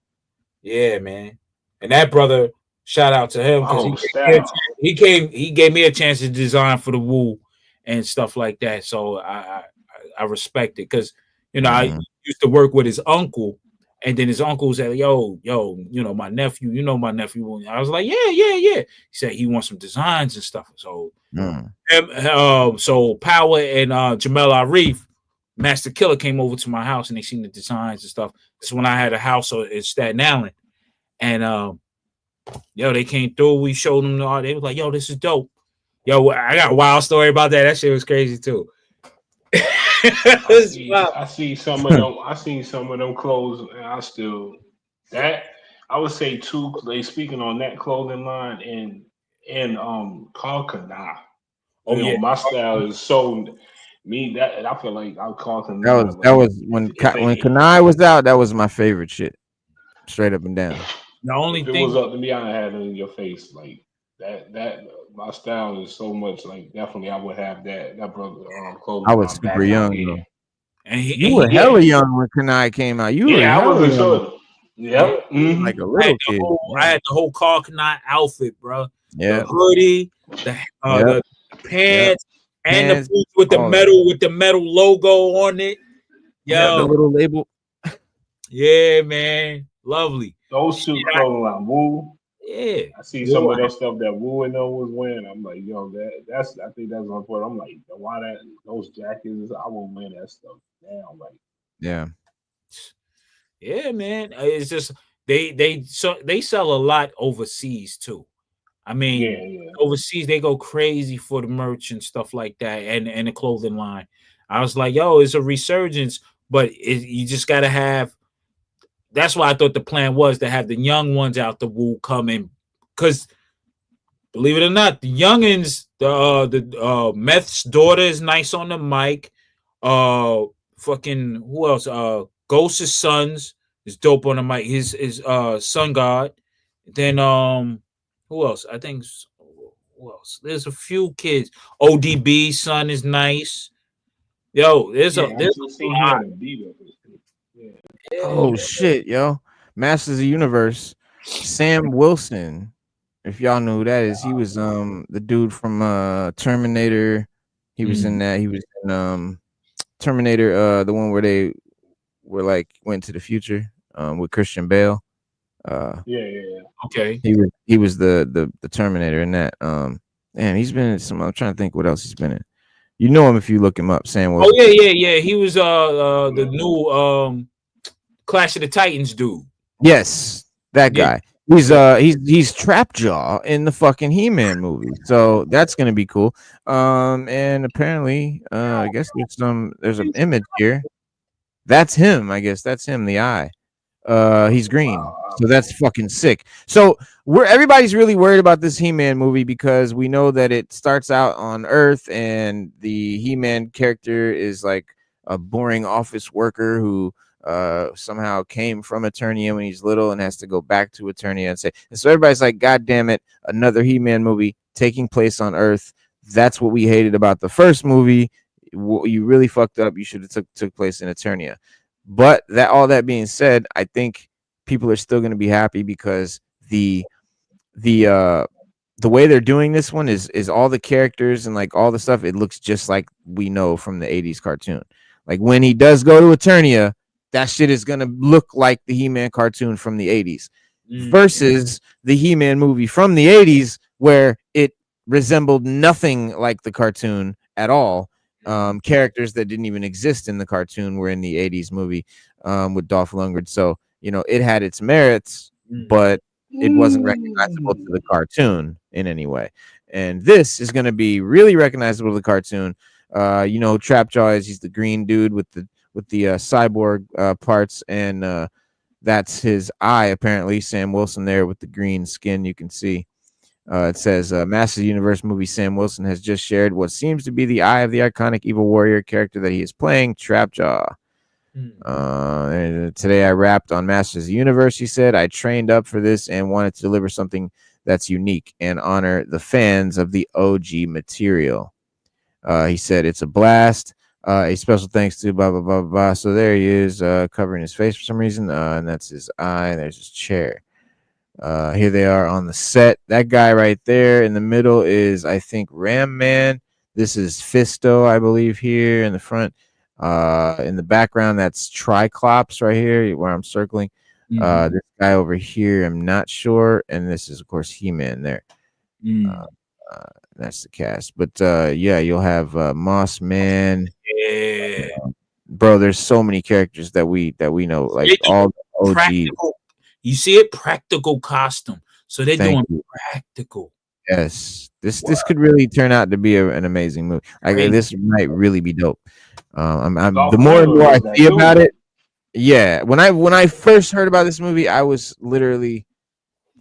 yeah, man. And that brother, shout out to him because he gave me a chance to design for the Wu and stuff like that. So I respect it because you know I used to work with his uncle, and then his uncle said, "Yo, you know my nephew. You know my nephew." And I was like, "Yeah." He said he wants some designs and stuff. So, so Power and Jamel Arif, Master Killah, came over to my house and they seen the designs and stuff. This is when I had a house in Staten Island. And they came through. We showed them the art. They was like, "Yo, this is dope." Yo, I got a wild story about that. That shit was crazy too. I see some of them. I seen some of them clothes, and I still I would say too. They speaking on that clothing line and called Kana. My style is so me that I feel like I call Kana. That was when Kanye was out. That was my favorite shit. Straight up and down. The only if it was up to me, I had it in your face like that. My style is so much like definitely I would have that brother clothing. I was super young though. And you were hella young when Kanye came out. I was a short. Yep. Like a little kid. I had the whole Carl Kanye outfit, bro. Yeah. The hoodie, the pants, and the boots with the metal logo on it. Yo, the little label. Yeah, man. Lovely. Those two clothing line, Wu. Yeah. I see some of those stuff that Wu and them was wearing. I'm like, yo, that's I think that's one point. I'm like, why those jackets, I won't wear that stuff now. Like, yeah, man. It's just they sell a lot overseas too. I mean, overseas they go crazy for the merch and stuff like that, and the clothing line. I was like, yo, it's a resurgence, but you just gotta have. That's why I thought the plan was to have the young ones out the Wu coming, because believe it or not, the youngins, the Meth's daughter is nice on the mic. Fucking who else? Ghost's sons is dope on the mic. His Sun God. Then who else? I think who else? There's a few kids. ODB's son is nice. Yo, there's a lot. Oh shit, yo. Masters of the Universe. Sam Wilson. If y'all know who that is, he was the dude from Terminator. He was in that. He was in Terminator, the one where they were like went to the future with Christian Bale. Okay. He was the Terminator in that. Man, he's been in some. I'm trying to think what else he's been in. You know him if you look him up, Sam Wilson. Oh yeah. He was the new Clash of the Titans dude. Yes, that guy. He's Trapjaw in the fucking He-Man movie. So that's gonna be cool. And apparently, I guess there's an image here. That's him, I guess. That's him, the eye. He's green. So that's fucking sick. So everybody's really worried about this He-Man movie because we know that it starts out on Earth and the He-Man character is like a boring office worker who somehow came from Eternia when he's little and has to go back to Eternia and so everybody's like, God damn it, another He-Man movie taking place on Earth. That's what we hated about the first movie. You really fucked up. You should have took place in Eternia. But all that being said, I think people are still going to be happy because the the way they're doing this one is all the characters and like all the stuff. It looks just like we know from the 80s cartoon. Like when he does go to Eternia, that shit is gonna look like the He-Man cartoon from the 80s versus the He-Man movie from the 80s where it resembled nothing like the cartoon at all. Characters that didn't even exist in the cartoon were in the 80s movie with Dolph Lundgren. So, you know, it had its merits, but it wasn't recognizable to the cartoon in any way. And this is going to be really recognizable to the cartoon. You know, Trapjaw he's the green dude with the cyborg parts, and that's his eye, apparently. Sam Wilson there with the green skin, you can see. It says, Masters of the Universe movie Sam Wilson has just shared what seems to be the eye of the iconic evil warrior character that he is playing, Trapjaw. Today I rapped on Masters of the Universe, he said. I trained up for this and wanted to deliver something that's unique and honor the fans of the OG material. He said, it's a blast. A special thanks to blah, blah, blah, blah. So there he is, covering his face for some reason. And that's his eye. And there's his chair. Here they are on the set. That guy right there in the middle is, I think, Ram Man. This is Fisto, I believe, here in the front. In the background, that's Triclops right here where I'm circling. This guy over here, I'm not sure. And this is, of course, He-Man there. That's the cast. But yeah, you'll have Moss Man. Yeah. Bro, there's so many characters that we know, like all the OG. Practical. You see it? Practical costume. So they're doing practical. Yes. This could really turn out to be an amazing movie. Like this might really be dope. The more and more I see about it, yeah. When I first heard about this movie, I was literally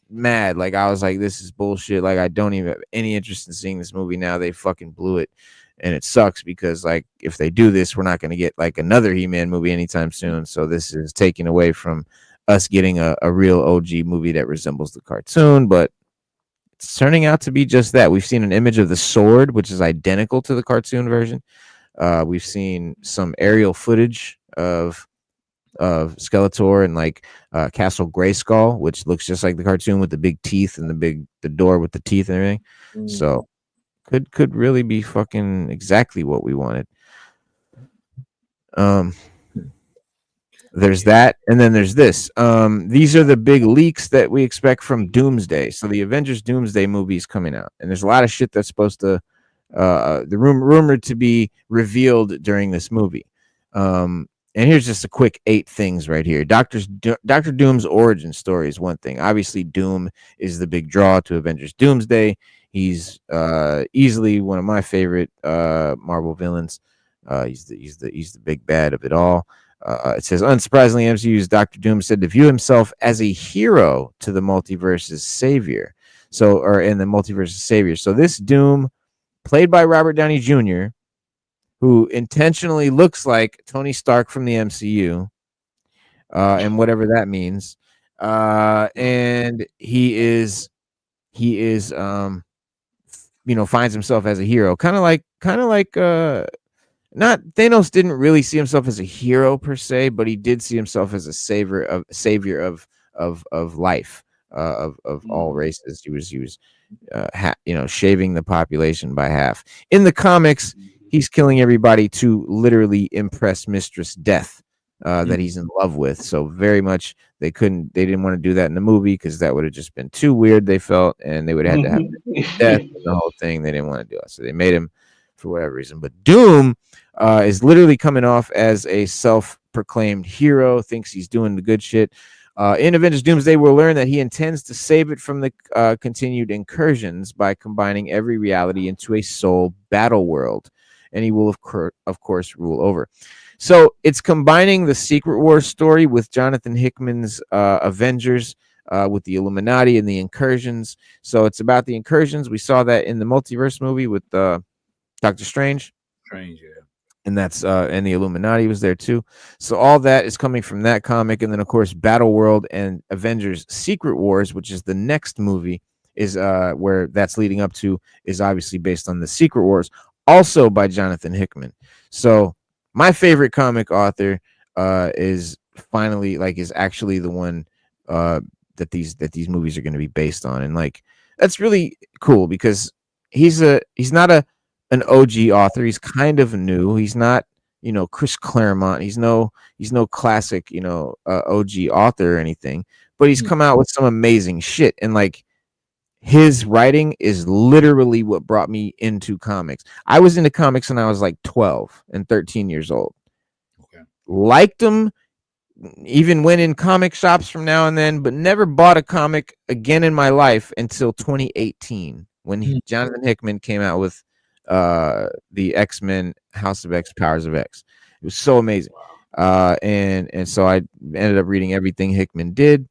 mad. Like I was like, this is bullshit. Like I don't even have any interest in seeing this movie now. They fucking blew it. And it sucks because like if they do this, we're not going to get like another He-Man movie anytime soon. So this is taking away from us getting a real OG movie that resembles the cartoon, but it's turning out to be just that. We've seen an image of the sword, which is identical to the cartoon version. We've seen some aerial footage of Skeletor and like Castle Grayskull, which looks just like the cartoon with the big teeth and the door with the teeth and everything. So could really be fucking exactly what we wanted. There's that, and then there's this. These are the big leaks that we expect from Doomsday. So the Avengers Doomsday movie is coming out, and there's a lot of shit that's supposed to rumored to be revealed during this movie. And here's just a quick 8 things right here. Dr. Doom's origin story is one thing. Obviously, Doom is the big draw to Avengers Doomsday. He's easily one of my favorite Marvel villains. He's the big bad of it all. It says, unsurprisingly, MCU's Dr. Doom said to view himself as a hero to the multiverse's savior. In the multiverse's savior. So this Doom, played by Robert Downey Jr., who intentionally looks like Tony Stark from the MCU, and whatever that means. And he is, finds himself as a hero, kind of like not Thanos didn't really see himself as a hero per se, but he did see himself as a savior of life, of all races. He was shaving the population by half. In the comics, he's killing everybody to literally impress Mistress Death, that he's in love with. So very much they didn't want to do that in the movie because that would have just been too weird, they felt, and they would have had to have death and the whole thing. They didn't want to do it. So they made him for whatever reason. But Doom is literally coming off as a self-proclaimed hero, thinks he's doing the good shit. In Avengers Doomsday, we'll learn that he intends to save it from the continued incursions by combining every reality into a sole battle world. And he will, of course, rule over. So it's combining the Secret Wars story with Jonathan Hickman's Avengers, with the Illuminati and the incursions. So it's about the incursions. We saw that in the multiverse movie with Doctor Strange. And that's and the Illuminati was there too. So all that is coming from that comic. And then of course Battle World and Avengers Secret Wars, which is the next movie, is where that's leading up to, is obviously based on the Secret Wars, also by Jonathan Hickman. So my favorite comic author is actually the one that these movies are going to be based on. And like that's really cool because he's not an OG author. He's kind of new. He's not, Chris Claremont. He's no classic, OG author or anything, but he's come out with some amazing shit. And like his writing is literally what brought me into comics. I was into comics when I was like 12 and 13 years old. Okay. Liked them, even went in comic shops from now and then, but never bought a comic again in my life until 2018 when Jonathan Hickman came out with the X-Men House of X, Powers of X. It was so amazing. And so I ended up reading everything Hickman did.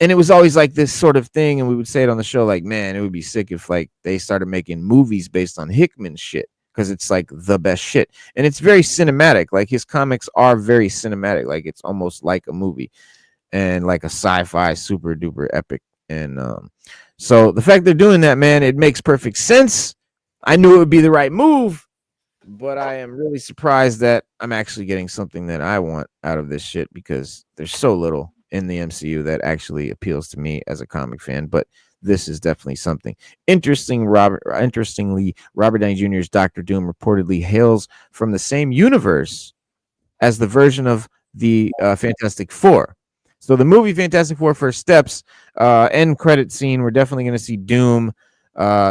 And it was always like this sort of thing, and we would say it on the show, like, man, it would be sick if like they started making movies based on Hickman's shit, because it's like the best shit. And it's very cinematic. Like his comics are very cinematic. Like it's almost like a movie and like a sci-fi super duper epic. And so the fact they're doing that, man, it makes perfect sense. I knew it would be the right move, but I am really surprised that I'm actually getting something that I want out of this shit, because there's so little in the MCU that actually appeals to me as a comic fan. But this is definitely something. Interestingly, Robert Downey Jr.'s Doctor Doom reportedly hails from the same universe as the version of the Fantastic Four. So the movie Fantastic Four First Steps, end credit scene, we're definitely going to see Doom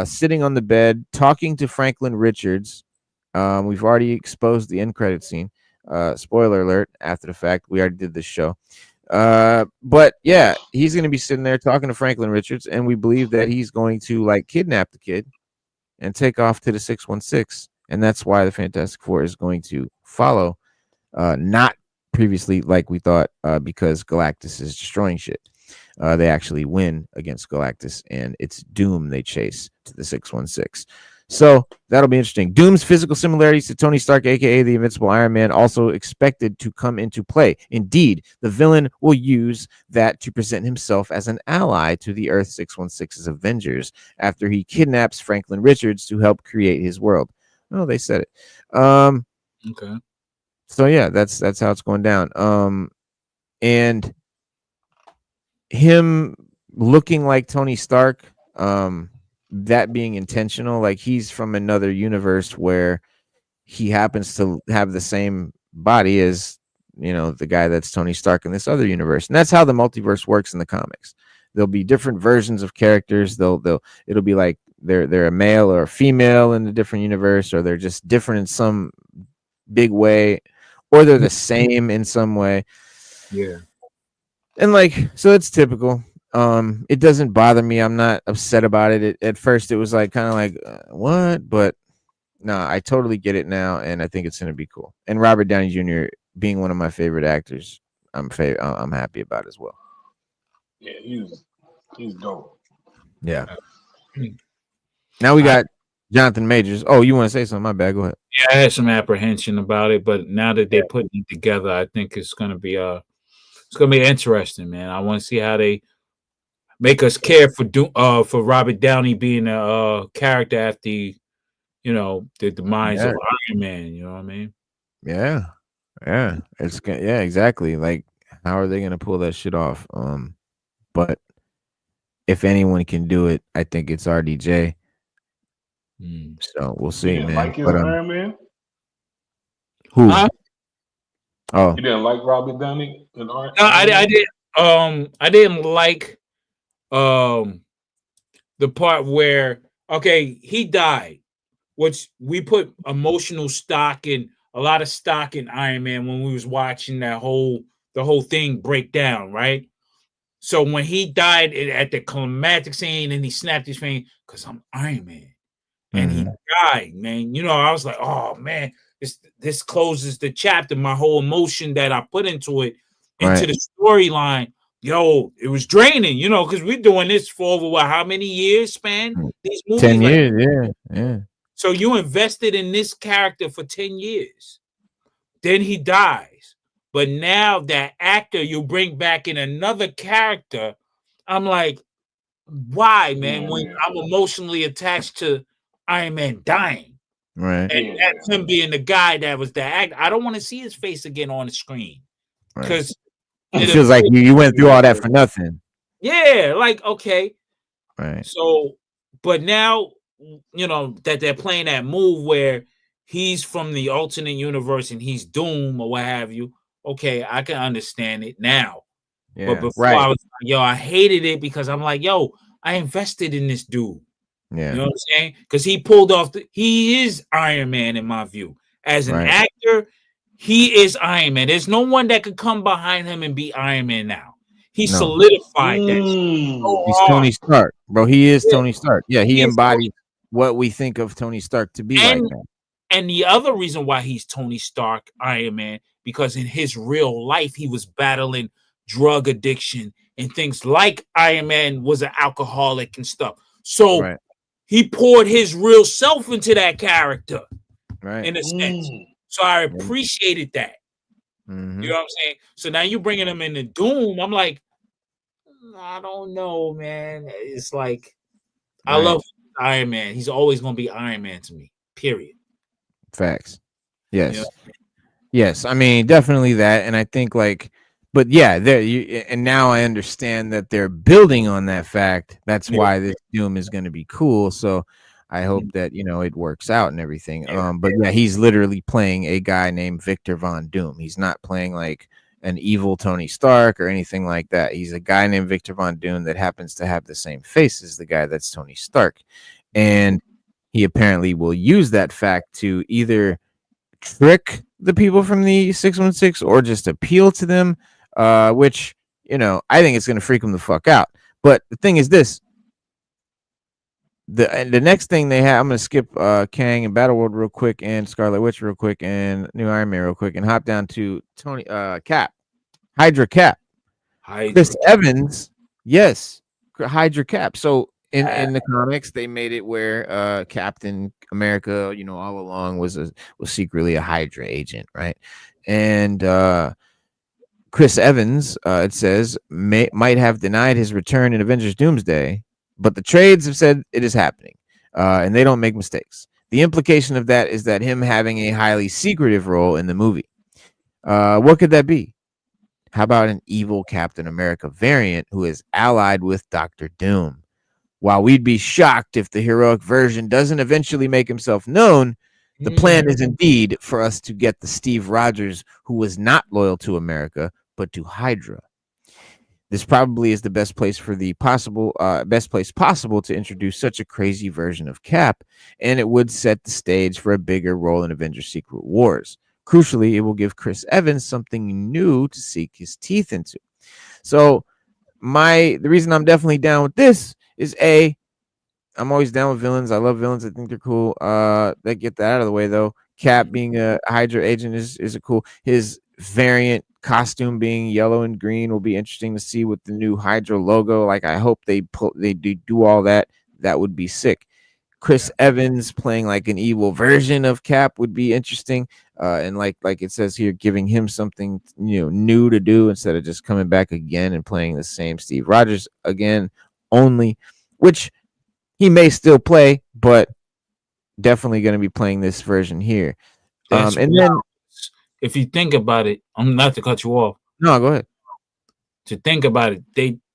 sitting on the bed talking to Franklin Richards. We've already exposed the end credit scene. Spoiler alert, after the fact, we already did this show. But yeah, he's going to be sitting there talking to Franklin Richards, and we believe that he's going to like kidnap the kid and take off to the 616. And that's why the Fantastic Four is going to follow, not previously like we thought, because Galactus is destroying shit. They actually win against Galactus, and it's Doom they chase to the 616. So that'll be interesting. Doom's physical similarities to Tony Stark, aka the Invincible Iron Man, also expected to come into play. Indeed, the villain will use that to present himself as an ally to the Earth 616's Avengers after he kidnaps Franklin Richards to help create his world. Oh, they said it. Okay. So yeah, that's how it's going down. And him looking like Tony Stark, that being intentional, like he's from another universe where he happens to have the same body as, the guy that's Tony Stark in this other universe. And that's how the multiverse works in the comics. There'll be different versions of characters. It'll be like they're a male or a female in a different universe, or they're just different in some big way, or they're the same in some way. Yeah. And like, so it's typical. It doesn't bother me. I'm not upset about it. At first it was like kind of like what, but no, I totally get it now, and I think it's gonna be cool. And Robert Downey Jr. being one of my favorite actors, I'm happy about as well. Yeah, he's dope. Yeah. Now we got Jonathan Majors. Oh, you want to say something? My bad. Go ahead. Yeah, I had some apprehension about it, but now that they're putting it together, I think it's gonna be interesting, man. I want to see how they make us care for Robert Downey being a character after the demise of Iron Man. You know what I mean? Yeah. Exactly. Like, how are they gonna pull that shit off? But if anyone can do it, I think it's RDJ. So we'll see, man. Like his Iron Man? Who? Oh, you didn't like Robert Downey? No, I did. I didn't like the part where he died, which we put emotional stock in, a lot of stock in Iron Man when we was watching the whole thing break down, right? So when he died at the climactic scene and he snapped his finger, because I'm Iron Man, and he died, man. I was like, oh man, this closes the chapter. My whole emotion that I put into it, into the storyline. Yo, it was draining, because we're doing this for over how many years span? These movies, 10 years, yeah. So you invested in this character for 10 years. Then he dies. But now that actor you bring back in another character, I'm like, why, man? When I'm emotionally attached to Iron Man dying. Right. And that's him being the guy that was the actor. I don't want to see his face again on the screen. Because it feels like you went through all that for nothing. Yeah, like, okay. Right. So But now, that they're playing that move where he's from the alternate universe and he's Doom or what have you. Okay, I can understand it now. But Yeah, before right. I was like, yo, I hated it because I'm like, yo, I invested in this dude. Yeah, You know what I'm saying? Because he pulled off he is Iron Man in my view. As an right. actor, he is Iron Man. There's no one that could come behind him and be Iron Man now. He No, solidified that so he's hard. Tony Stark, bro. He is Yeah, Tony Stark. Yeah, he he is embodies what we think of Tony Stark to be like and that. and the other reason why he's Tony Stark, Iron Man, because in his real life he was battling drug addiction and things like Iron Man was an alcoholic and stuff. So Right, he poured his real self into that character right. in a sense. So I Yeah. appreciated that. Mhm. You know what I'm saying? So now you bringing him into Doom. I'm like, I don't know, man. It's like I Right. love Iron Man. He's always gonna be Iron Man to me. Period. Facts. Yes. Yeah. Yes. I mean, definitely that. And I think but yeah, and now I understand that they're building on that fact. That's Yeah. why this Doom is going to be cool. So I hope that, it works out and everything. Yeah. But yeah, he's literally playing a guy named Victor Von Doom. He's not playing like an evil Tony Stark or anything like that. He's a guy named Victor Von Doom that happens to have the same face as the guy that's Tony Stark. And he apparently will use that fact to either trick the people from the 616 or just appeal to them, which I think it's going to freak them the fuck out. But the thing is this: the next thing they have, I'm going to skip Kang and Battleworld real quick and Scarlet Witch real quick and New Iron Man real quick and hop down to Tony Cap, Hydra Cap, Chris Evans. Yes, Hydra Cap. So in the comics, they made it where Captain America, all along was secretly a Hydra agent, right? And Chris Evans, it says, might have denied his return in Avengers Doomsday, but the trades have said it is happening, and they don't make mistakes. The implication of that is that him having a highly secretive role in the movie. What could that be? How about an evil Captain America variant who is allied with Doctor Doom? While we'd be shocked if the heroic version doesn't eventually make himself known, the plan is indeed for us to get the Steve Rogers who was not loyal to America, but to Hydra. This probably is the best place possible to introduce such a crazy version of Cap, and it would set the stage for a bigger role in Avengers Secret Wars. Crucially, it will give Chris Evans something new to sink his teeth into. So the reason I'm definitely down with this is I'm always down with villains. I love villains. I think they're cool. They get that out of the way though. Cap being a Hydra agent is a cool. His variant costume being yellow and green will be interesting to see with the new Hydra logo. Like I hope they do all that. That would be sick. Chris Evans playing like an evil version of Cap would be interesting. And like it says here, giving him something new to do instead of just coming back again and playing the same Steve Rogers again only, which he may still play, but definitely going to be playing this version here. And then, if you think about it, I'm not to cut you off. No, go ahead. To think about it,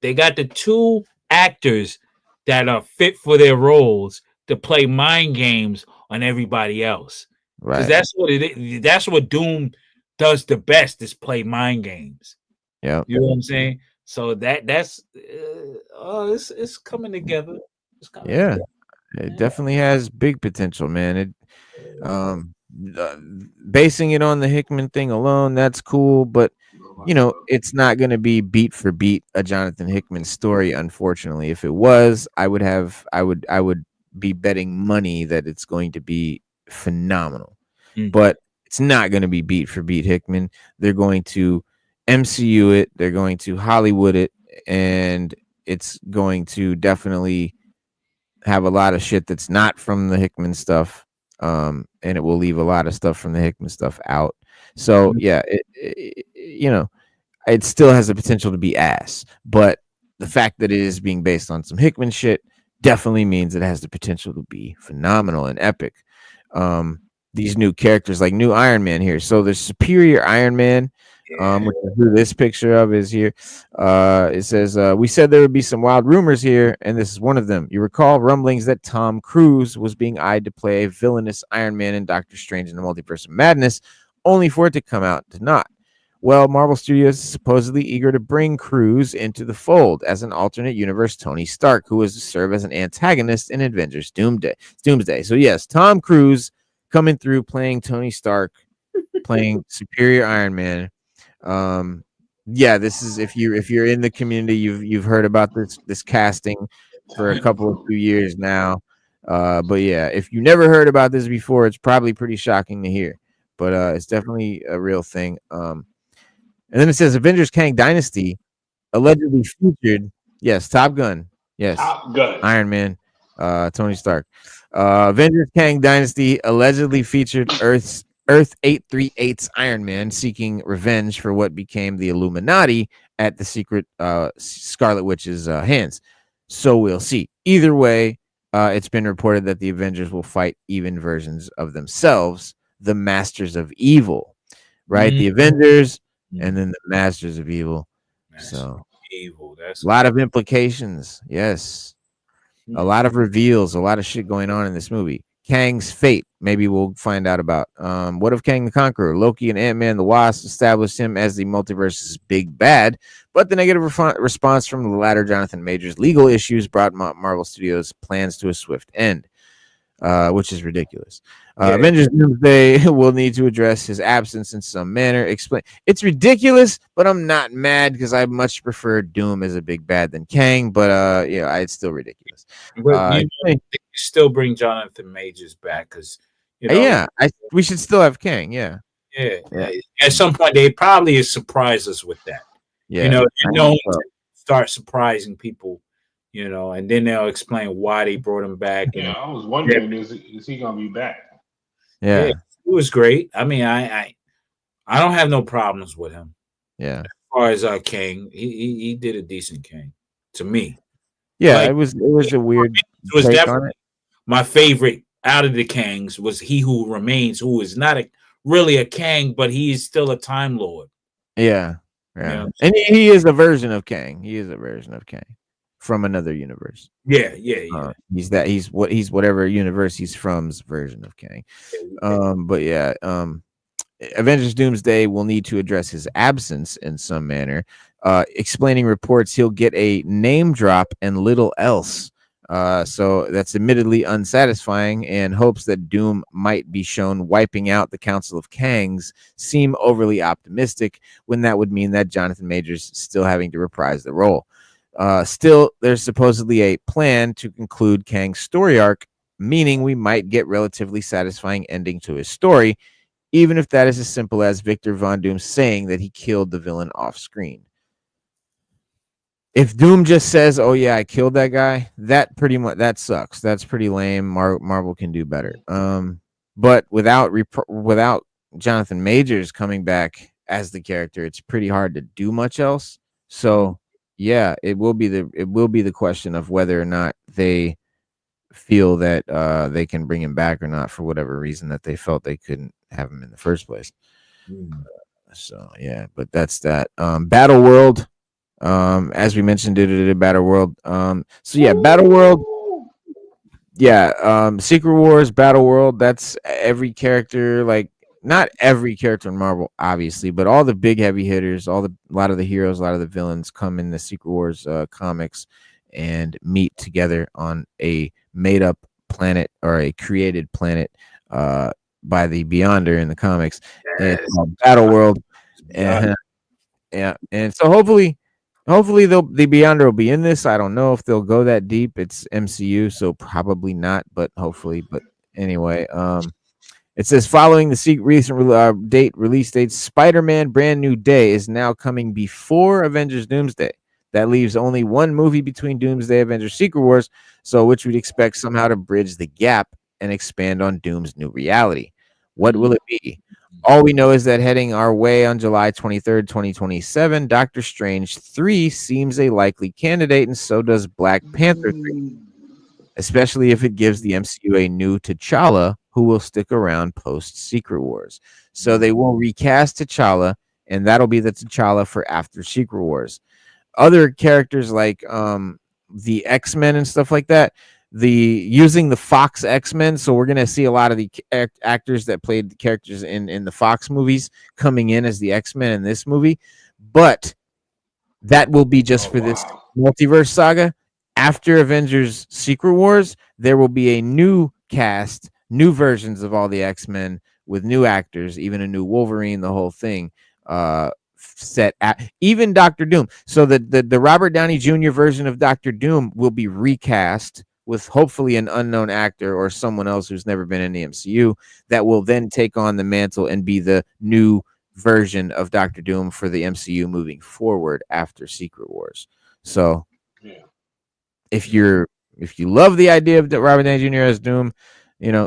they got the two actors that are fit for their roles to play mind games on everybody else. Because that's what it is. That's what Doom does the best is play mind games. Yeah, you know what I'm saying. So that's it's coming together. It definitely has big potential, man. Basing it on the Hickman thing alone, that's cool, but it's not going to be beat for beat a Jonathan Hickman story. Unfortunately, if it was, I would be betting money that it's going to be phenomenal. But it's not going to be beat for beat Hickman. They're going to MCU it. They're going to Hollywood it, and it's going to definitely have a lot of shit that's not from the Hickman stuff, and it will leave a lot of stuff from the Hickman stuff out. So yeah, it still has the potential to be ass, but the fact that it is being based on some Hickman shit definitely means it has the potential to be phenomenal and epic. These new characters, like new Iron Man here, so there's Superior Iron Man, Which is who this picture of is here. It says, we said there would be some wild rumors here, and this is one of them. You recall rumblings that Tom Cruise was being eyed to play a villainous Iron Man in Doctor Strange in the Multiverse of Madness, only for it to come out to not. Well, Marvel Studios is supposedly eager to bring Cruise into the fold as an alternate universe Tony Stark, who is to serve as an antagonist in Avengers Doomsday. So yes, Tom Cruise coming through playing Tony Stark, playing Superior Iron Man. Yeah, this is if you're in the community, you've heard about this casting for a few years now. But yeah, if you never heard about this before, it's probably pretty shocking to hear. But it's definitely a real thing. And then it says Avengers Kang Dynasty allegedly featured, yes, Top Gun, yes, Top Gun, Iron Man, Tony Stark. Avengers Kang Dynasty allegedly featured Earth 838's Iron Man seeking revenge for what became the Illuminati at the secret Scarlet Witch's hands. So we'll see. Either way, it's been reported that the Avengers will fight even versions of themselves, the Masters of Evil, right? The Avengers and then the Masters of Evil. So Evil. That's a lot of implications. Yes. A lot of reveals, a lot of shit going on in this movie. Kang's fate, maybe we'll find out about. What of Kang the Conqueror? Loki and Ant-Man the Wasp established him as the multiverse's big bad, but the negative response from the latter, Jonathan Majors' legal issues, brought Marvel Studios' plans to a swift end, which is ridiculous. Avengers Doomsday will need to address his absence in some manner. Explain. It's ridiculous, but I'm not mad because I much prefer Doom as a big bad than Kang. But it's still ridiculous. But you still bring Jonathan Majors back because we should still have Kang. Yeah. At some point, they probably surprise us with that. Yeah, start surprising people. And then they'll explain why they brought him back. Yeah, I was wondering, is he gonna be back? Yeah, it was great. I mean, I don't have no problems with him. Yeah, as far as King, he did a decent King to me. Yeah, it was a weird. It was definitely my favorite out of the Kangs was He Who Remains, who is not really a Kang, but he is still a Time Lord. Yeah, and he is a version of Kang. He is a version of Kang from another universe. Yeah. He's whatever universe he's from's version of Kang. Avengers Doomsday will need to address his absence in some manner, explaining reports he'll get a name drop and little else. So that's admittedly unsatisfying, and hopes that Doom might be shown wiping out the Council of Kangs seem overly optimistic, when that would mean that Jonathan Majors still having to reprise the role. Still, there's supposedly a plan to conclude Kang's story arc, meaning we might get relatively satisfying ending to his story, even if that is as simple as Victor Von Doom saying that he killed the villain off screen. If Doom just says, "Oh yeah, I killed that guy," that sucks. That's pretty lame. Marvel can do better. But without Jonathan Majors coming back as the character, it's pretty hard to do much else. So yeah, it will be the question of whether or not they feel that they can bring him back or not, for whatever reason that they felt they couldn't have him in the first place. So yeah, but that's that. Battle World, as we mentioned, did Battle World. Battle World. Yeah, Secret Wars, Battle World. That's every character, like not every character in Marvel, obviously, but all the big heavy hitters, a lot of the heroes, a lot of the villains come in the Secret Wars comics and meet together on a made-up planet or a created planet by the Beyonder in the comics. It's called Battle World. And so hopefully the Beyonder will be in this. I don't know if they'll go that deep. It's MCU, so probably not, but hopefully. But anyway, it says following the recent release date, Spider-Man Brand New Day is now coming before Avengers Doomsday. That leaves only one movie between Doomsday Avengers Secret Wars, so which we'd expect somehow to bridge the gap and expand on Doom's new reality. What will it be? All we know is that heading our way on July 23rd, 2027, Doctor Strange 3 seems a likely candidate, and so does Black Panther 3, especially if it gives the MCU a new T'Challa who will stick around post Secret Wars. So they will recast T'Challa and that'll be the T'Challa for after Secret Wars. Other characters like the X-Men and stuff like that, using the Fox X-Men, so we're gonna see a lot of the actors that played the characters in the Fox movies coming in as the X-Men in this movie, but that will be just for this multiverse saga. After Avengers Secret Wars, there will be a new cast, new versions of all the X-Men with new actors, even a new Wolverine, the whole thing. Set at even Dr. Doom. So the Robert Downey Jr. version of Dr. Doom will be recast with hopefully an unknown actor or someone else who's never been in the MCU that will then take on the mantle and be the new version of Dr. Doom for the MCU moving forward after Secret Wars. So if you love the idea of Robert Downey Jr. as Doom,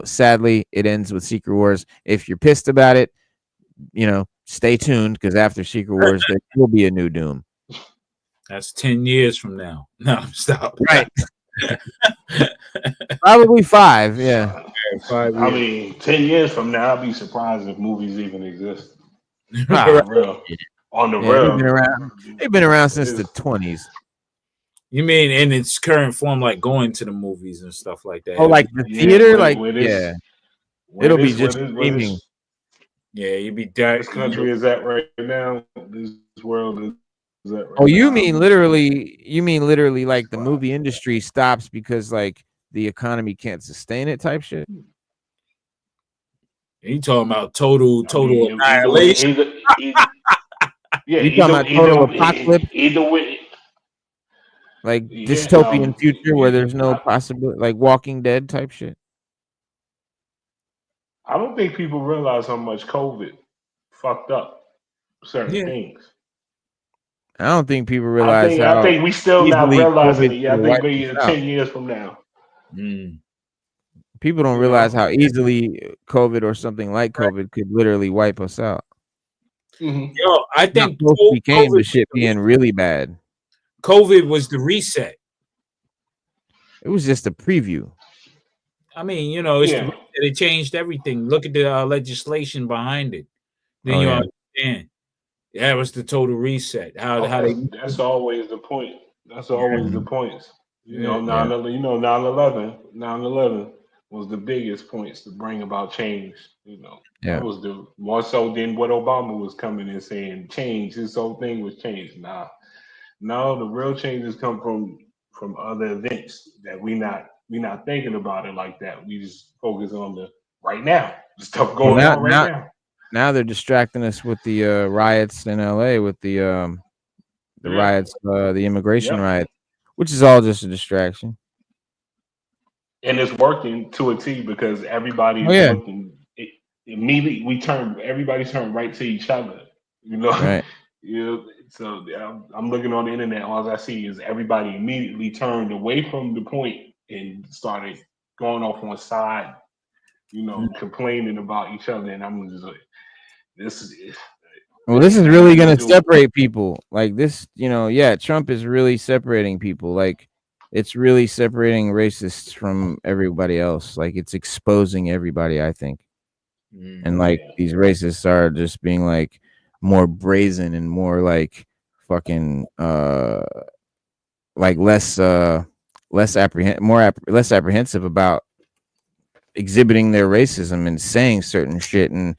sadly it ends with Secret Wars. If you're pissed about it, stay tuned, because after Secret Wars there will be a new Doom. That's 10 years from now. No, stop. Right. Probably 5, yeah. 5 years. I mean, 10 years from now, I'll be surprised if movies even exist. Right. Real. On the Yeah, real. they've been around since the 20s. You mean in its current form, like going to the movies and stuff like that? Oh, like the theater? It'll be just streaming. Yeah, you'd be dead. This country is at right now. This world is at right now. You mean literally like the movie industry stops because like the economy can't sustain it type shit? You talking about total annihilation? You talking about total apocalypse? Either way. Like dystopian future where there's no possibility, like Walking Dead type shit? I don't think people realize how much COVID fucked up certain things. I don't think people realize I think we still not realizing it. I think maybe 10 years from now. People don't realize how easily COVID or something like COVID could literally wipe us out. Yo, I think became the shit being really bad. COVID was the reset. It was just a preview. I mean, it changed everything. Look at the legislation behind it. Then you understand. That was the total reset. That's always the point. That's always the points. 9/11 was the biggest points to bring about change. That was the more so than what Obama was coming and saying change. His whole thing was change. No, the real changes come from other events that we not thinking about it like that. We just focus on the right now, the stuff going on right now. Now they're distracting us with the riots in LA, with the riots, the immigration riots, which is all just a distraction. And it's working to a T because everybody is looking. Immediately, everybody turned right to each other. Right. So I'm looking on the internet. All I see is everybody immediately turned away from the point and started going off on side, complaining about each other. And I'm just like, this is really going to separate people. Like this, Trump is really separating people. Like it's really separating racists from everybody else. Like it's exposing everybody, I think. And like these racists are just being like more brazen and more like fucking like less apprehensive about exhibiting their racism and saying certain shit and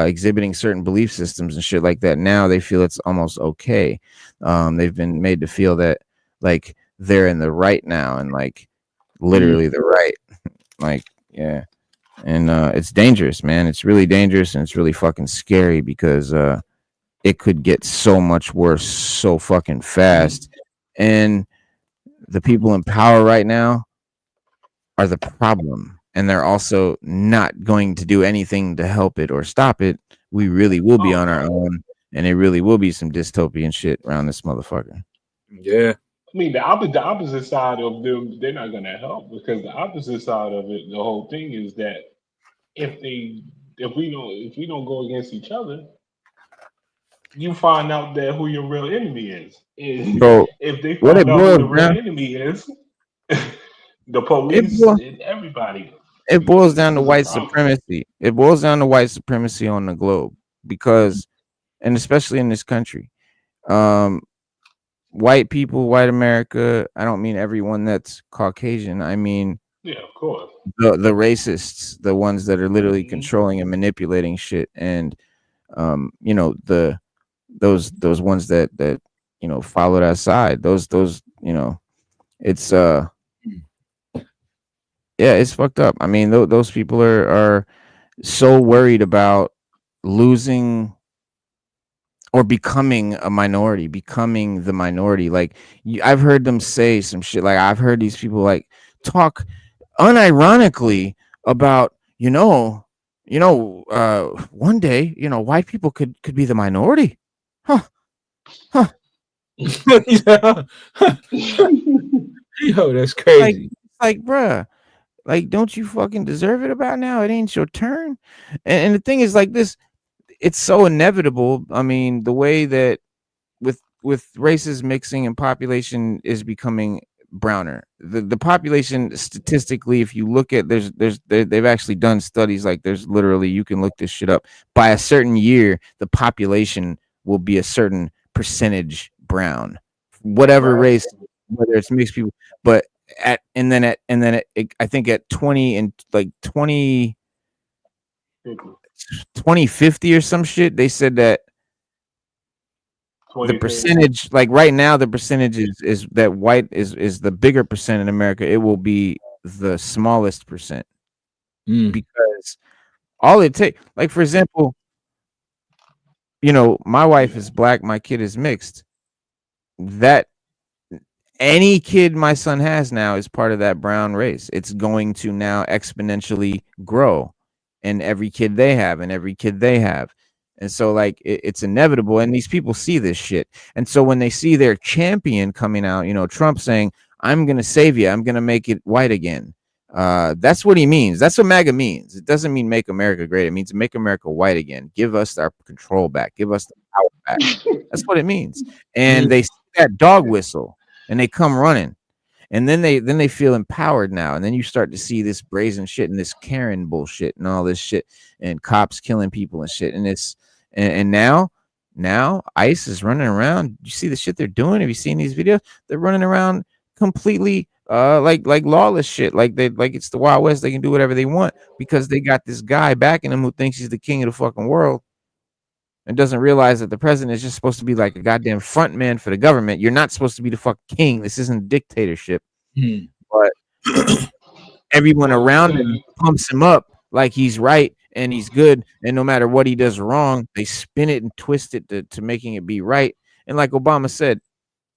exhibiting certain belief systems and shit like that. Now they feel it's almost okay. They've been made to feel that like they're in the right now and like literally the right. Like and it's dangerous, man. It's really dangerous and it's really fucking scary because it could get so much worse so fucking fast. And the people in power right now are the problem. And they're also not going to do anything to help it or stop it. We really will be on our own. And it really will be some dystopian shit around this motherfucker. Yeah. I mean, the opposite side of them, they're not going to help because the opposite side of it, the whole thing is that if we don't go against each other, you find out that who your real enemy is. Bro, if they find out who the real enemy is, the police and everybody. It boils down to white supremacy. It boils down to white supremacy on the globe because and especially in this country. Um, white people, white America. I don't mean everyone that's Caucasian. I mean Yeah, of course. the racists, the ones that are literally Mhm. controlling and manipulating shit, and you know, those ones that you know follow that side. Those you know, it's yeah, it's fucked up. I mean, those people are so worried about losing or becoming a minority, becoming the minority. Like I've heard them say some shit. Like I've heard these people like talk unironically about one day white people could be the minority, huh? Huh? Yeah. Yo, that's Like crazy. bruh, like don't you fucking deserve it about now? It ain't your turn. And the thing is like this, it's so inevitable. I mean, the way that with races mixing and population is becoming browner. The population statistically, if you look at they've actually done studies, like there's literally, you can look this shit up. By a certain year, the population will be a certain percentage brown, whatever Right. race, whether it's mixed people. But I think at 20 and like 2050 or some shit, they said that the 2010. percentage, like right now, the percentage is that white is the bigger percent in America. It will be the smallest percent, because all it takes, like for example, my wife is black, my kid is mixed. That any kid my son has now is part of that brown race. It's going to now exponentially grow, and every kid they have, and every kid they have. And so like it's inevitable, and these people see this shit. And so when they see their champion coming out, Trump saying, I'm gonna save you, I'm gonna make it white again. That's what he means. That's what MAGA means. It doesn't mean make America great. It means make America white again. Give us our control back. Give us the power back. That's what it means. And they see that dog whistle and they come running. And then they feel empowered now. And then you start to see this brazen shit and this Karen bullshit and all this shit, and cops killing people and shit. And it's and now ICE is running around. You see the shit they're doing? Have you seen these videos? They're running around completely like lawless shit. Like it's the Wild West. They can do whatever they want because they got this guy backing them who thinks he's the king of the fucking world, and doesn't realize that the president is just supposed to be like a goddamn front man for the government. You're not supposed to be the fucking king. This isn't dictatorship. But everyone around him pumps him up like he's right and he's good, and no matter what he does wrong, they spin it and twist it to making it be right. And like Obama said,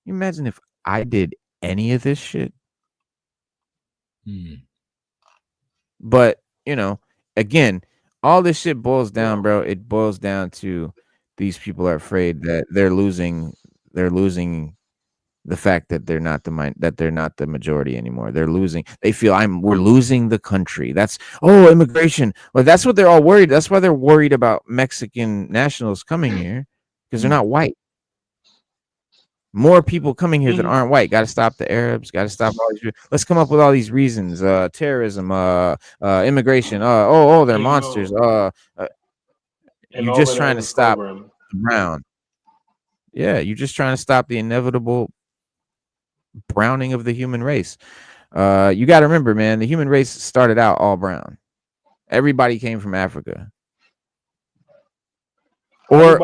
you imagine if I did any of this shit? But again, all this shit boils down, bro. It boils down to these people are afraid that they're losing the fact that they're not the majority anymore. They feel we're losing the country. That's immigration. Well, that's what they're all worried. That's why they're worried about Mexican nationals coming here, because they're not white. More people coming here that aren't white. Got to stop the Arabs. Got to stop all these. Let's come up with all these reasons. Terrorism. Immigration. They're monsters. You're just trying to stop the brown. Yeah, you're just trying to stop the inevitable browning of the human race. You got to remember, man, the human race started out all brown. Everybody came from Africa. Or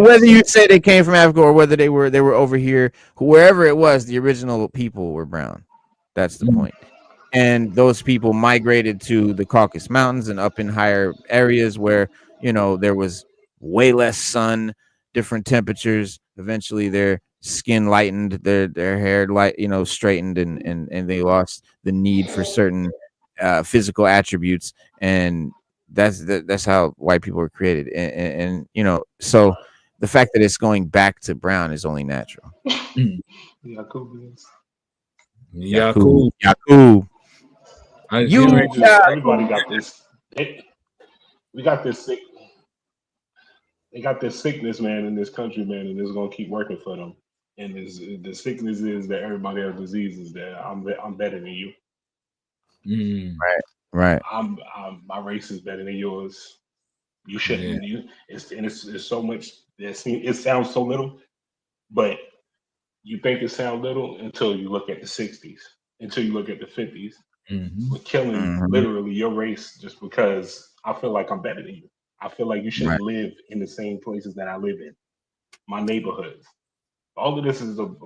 whether you say they came from Africa or whether they were over here, wherever it was, the original people were brown. That's the point. And those people migrated to the Caucasus Mountains and up in higher areas where there was way less sun, different temperatures. Eventually their skin lightened, their hair straightened, and they lost the need for certain physical attributes. And that's how white people were created. And so the fact that it's going back to brown is only natural. Yakub. Everybody got this. We got this sick. They got this sickness, man, in this country, man, and it's gonna keep working for them. And the sickness is that everybody has diseases. That I'm better than you. Right. My race is better than yours. You shouldn't. It's so much It sounds so little, but you think it sounds little until you look at the 60s, until you look at the 50s. Mhm. We're killing literally your race just because I feel like I'm better than you. I feel like you shouldn't live in the same places that I live in, my neighborhoods. All of this is of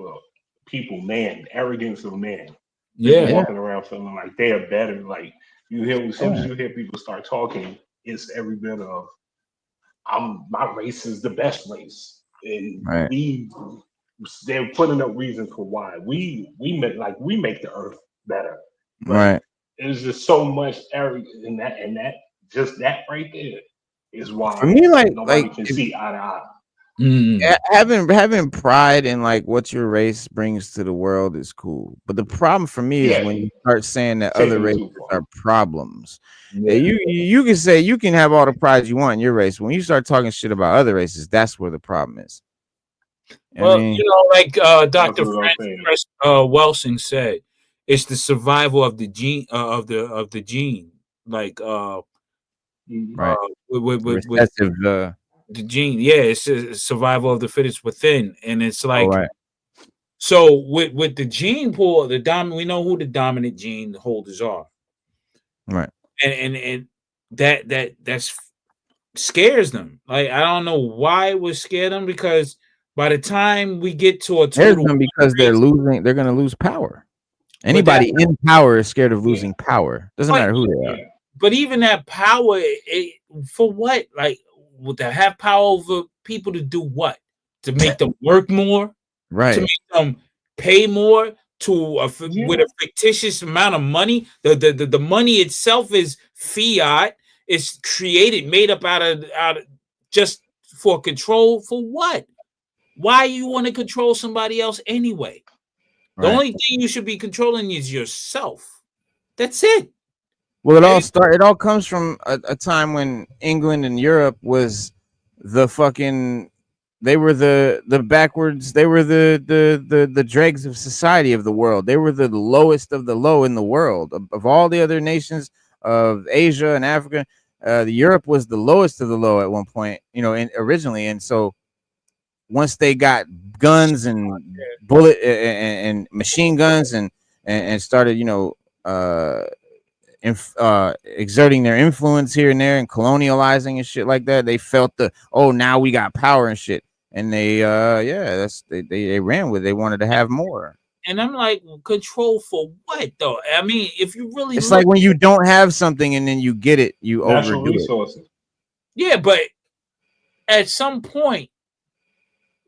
people, man, arrogance of man. People Yeah. walking around feeling like they are better. Like you hear, as soon as you hear people start talking, it's every bit of my race is the best race, and Right. they're putting up reasons for why we make the earth better, but Right. there's just so much arrogance in that, and that just that right there is why For me, nobody can see eye to eye. Having pride in like what your race brings to the world is cool, but the problem for me is when you start saying that other Taking it too races far. are problems. Yeah. You can say you can have all the pride you want in your race. When you start talking shit about other races, that's where the problem is. Well, I mean, you know, like Dr. what I'm saying. Francis Welsing said, it's the survival of the gene of the gene. Like right. with Recessive. the gene, yeah, it's a survival of the fittest within, and it's like right. so with the gene pool, we know who the dominant gene holders are, Right. and that's scares them. Like I don't know why it would scare them, because by the time we get to a There's total them because they're losing. They're going to lose power. Anybody in power is scared of losing power. Doesn't matter who they are. But even that power, for what? Like, to have power over people to do what? To make them work more? Right. To make them pay more with a fictitious amount of money? The money itself is fiat. It's created, made up out of just for control. For what? Why you want to control somebody else anyway? The only thing you should be controlling is yourself. That's it. Well, it all comes from a time when England and Europe was the fucking, they were the backwards, they were the dregs of society of the world. They were the lowest of the low in the world of all the other nations of Asia and Africa. Europe was the lowest of the low at one point, originally, and so once they got guns and bullet and machine guns and started, exerting their influence here and there and colonializing and shit like that, they felt now we got power and shit, and they they ran with it. They wanted to have more. And I'm like, control for what though? I mean, if you really it's like when you don't have something and then you get it, you natural overdo resources. it. Yeah, but at some point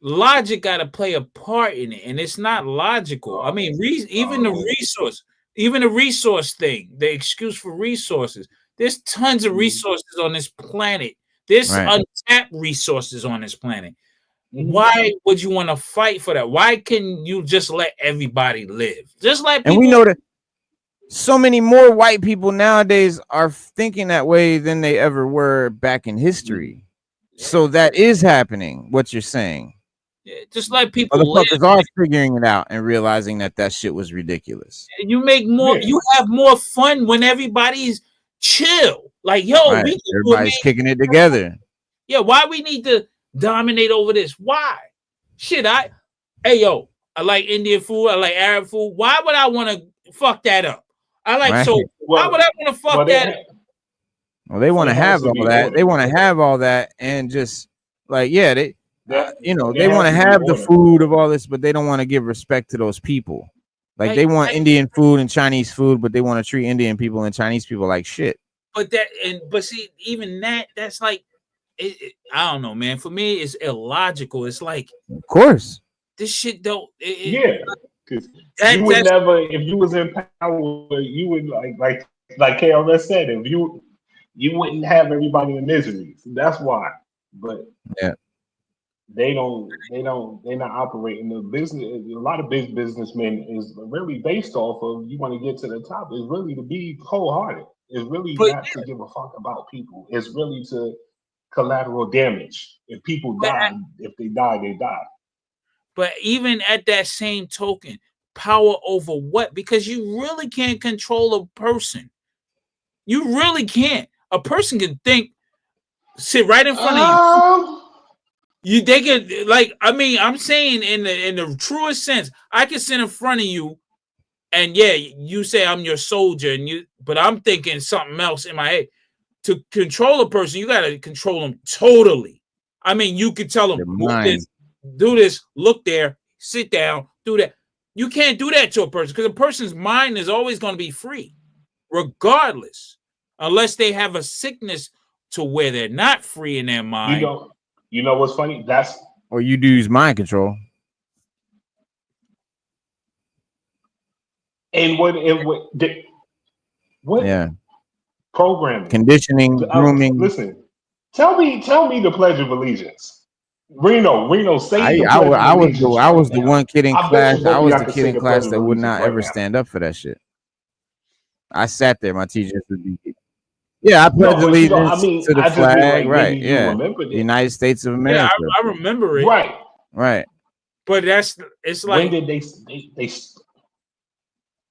logic got to play a part in it, and it's not logical. I mean, even the resource thing, the excuse for resources. There's tons of resources on this planet. There's untapped resources on this planet. Why would you want to fight for that? Why can you just let everybody live? Just let people. And we know that so many more white people nowadays are thinking that way than they ever were back in history. So that is happening. What you're saying. Yeah, just let people Motherfuckers are figuring it out and realizing that shit was ridiculous. You make more. You have more fun when everybody's chill. Like, yo, everybody's kicking it together. Yeah, why we need to dominate over this? Why? Shit, I like Indian food. I like Arab food. Why would I want to fuck that up? I like why would I want to fuck that up? Well, they want to have all that. They want to have all that and just like, they want to have the food of all this, but they don't want to give respect to those people. Like they want Indian food and Chinese food, but they want to treat Indian people and Chinese people like shit. But see, even that's like, I don't know, man. For me, it's illogical. It's like, of course, this shit don't. Because you would never, if you was in power, you would like KRS said, if you wouldn't have everybody in misery. So that's why. But they're not operating the business. A lot of big businessmen is really based off of, you want to get to the top, is really to be wholehearted. It's really not to give a fuck about people. It's really to collateral damage. If people die, if they die, they die. But even at that same token, power over what? Because you really can't control a person. You really can't. A person can sit right in front of you. They can like. I mean, I'm saying in the truest sense, I can sit in front of you, and yeah, you say I'm your soldier, but I'm thinking something else in my head. To control a person, you got to control them totally. I mean, you could tell them move this, do this, look there, sit down, do that. You can't do that to a person because a person's mind is always going to be free, regardless, unless they have a sickness to where they're not free in their mind. You know what's funny? Or you do use mind control. And what yeah. Programming, conditioning, grooming. Listen, tell me the Pledge of Allegiance. Reno, say the Pledge of Allegiance. I was the one kid in class. I was the kid in class that would not ever stand up for that shit. I sat there. My teacher would be. Yeah, I pledge allegiance to the flag, right? Yeah, the United States of America. Yeah, I remember it. Right. But it's like when did they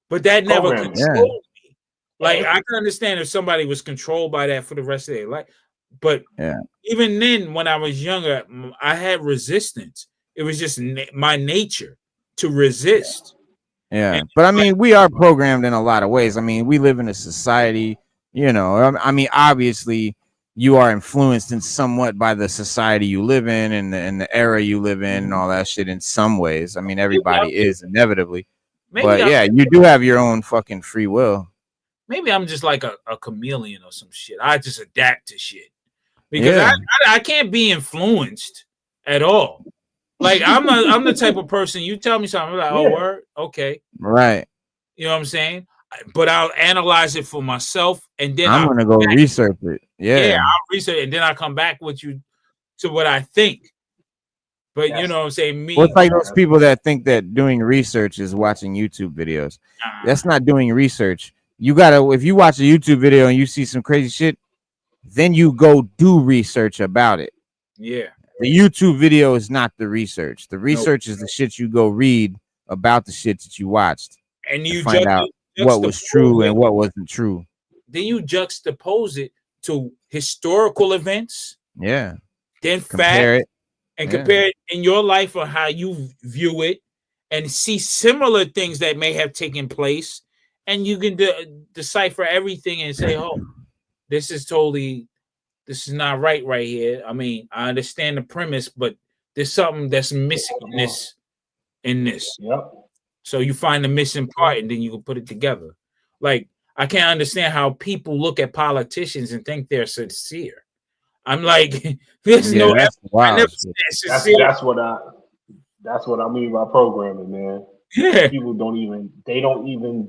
But that never controlled me. Like I can understand if somebody was controlled by that for the rest of their life, but even then, when I was younger, I had resistance. It was just my nature to resist. Yeah, but I mean, we are programmed in a lot of ways. I mean, we live in a society. You know, I mean, obviously, you are influenced in somewhat by the society you live in and the era you live in and all that shit. In some ways, I mean, everybody is inevitably. But yeah, you do have your own fucking free will. Maybe I'm just like a chameleon or some shit. I just adapt to shit because I can't be influenced at all. Like I'm the type of person, you tell me something, I'm like, oh, word, okay, right. You know what I'm saying? But I'll analyze it for myself, and then I'm gonna go research it. Yeah, I'll research it, and then I come back with you to what I think. But you know what I'm saying? Well, it's like those people that think that doing research is watching YouTube videos. That's not doing research. You gotta, if you watch a YouTube video and you see some crazy shit, then you go do research about it. Yeah. The YouTube video is not the research. The research is the shit you go read about the shit that you watched. And you find out what was true and what wasn't true. Then you juxtapose it to historical events. Yeah. Then compare it. And compare it in your life or how you view it and see similar things that may have taken place. And you can decipher everything and say, oh, this is not right here. I mean, I understand the premise, but there's something that's missing in this. Yep. So you find the missing part and then you can put it together. Like, I can't understand how people look at politicians and think they're sincere. I'm like, there's no that's what I mean by programming, man. Yeah. People don't even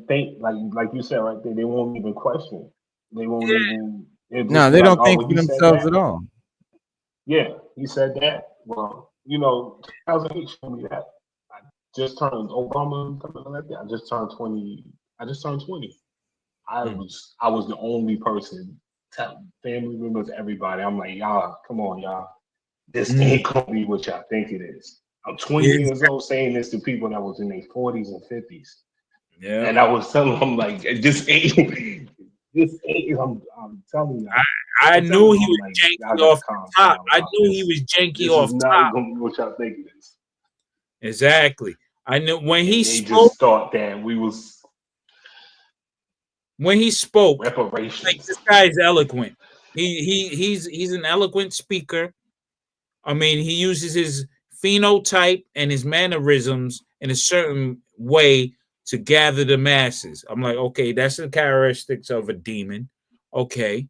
think like you said right there, they won't even question. They won't even they don't think for themselves at all. Yeah, he said that. Well, 2008 showed me that. I just turned Obama, something like that. I just turned 20. I was the only person. Family members, everybody. I'm like, y'all, come on, y'all. This ain't gonna be what y'all think it is. I'm 20 years old saying this to people that was in their 40s and 50s. Yeah. And I was telling them like, this ain't. I'm telling you. I knew he was janky off the top. I knew he was janky off top. Not gonna be what y'all think it is. Exactly. I knew when he spoke. Just thought that we was. When he spoke, reparations. Like this guy is eloquent. He's an eloquent speaker. I mean, he uses his phenotype and his mannerisms in a certain way to gather the masses. I'm like, okay, that's the characteristics of a demon. Okay.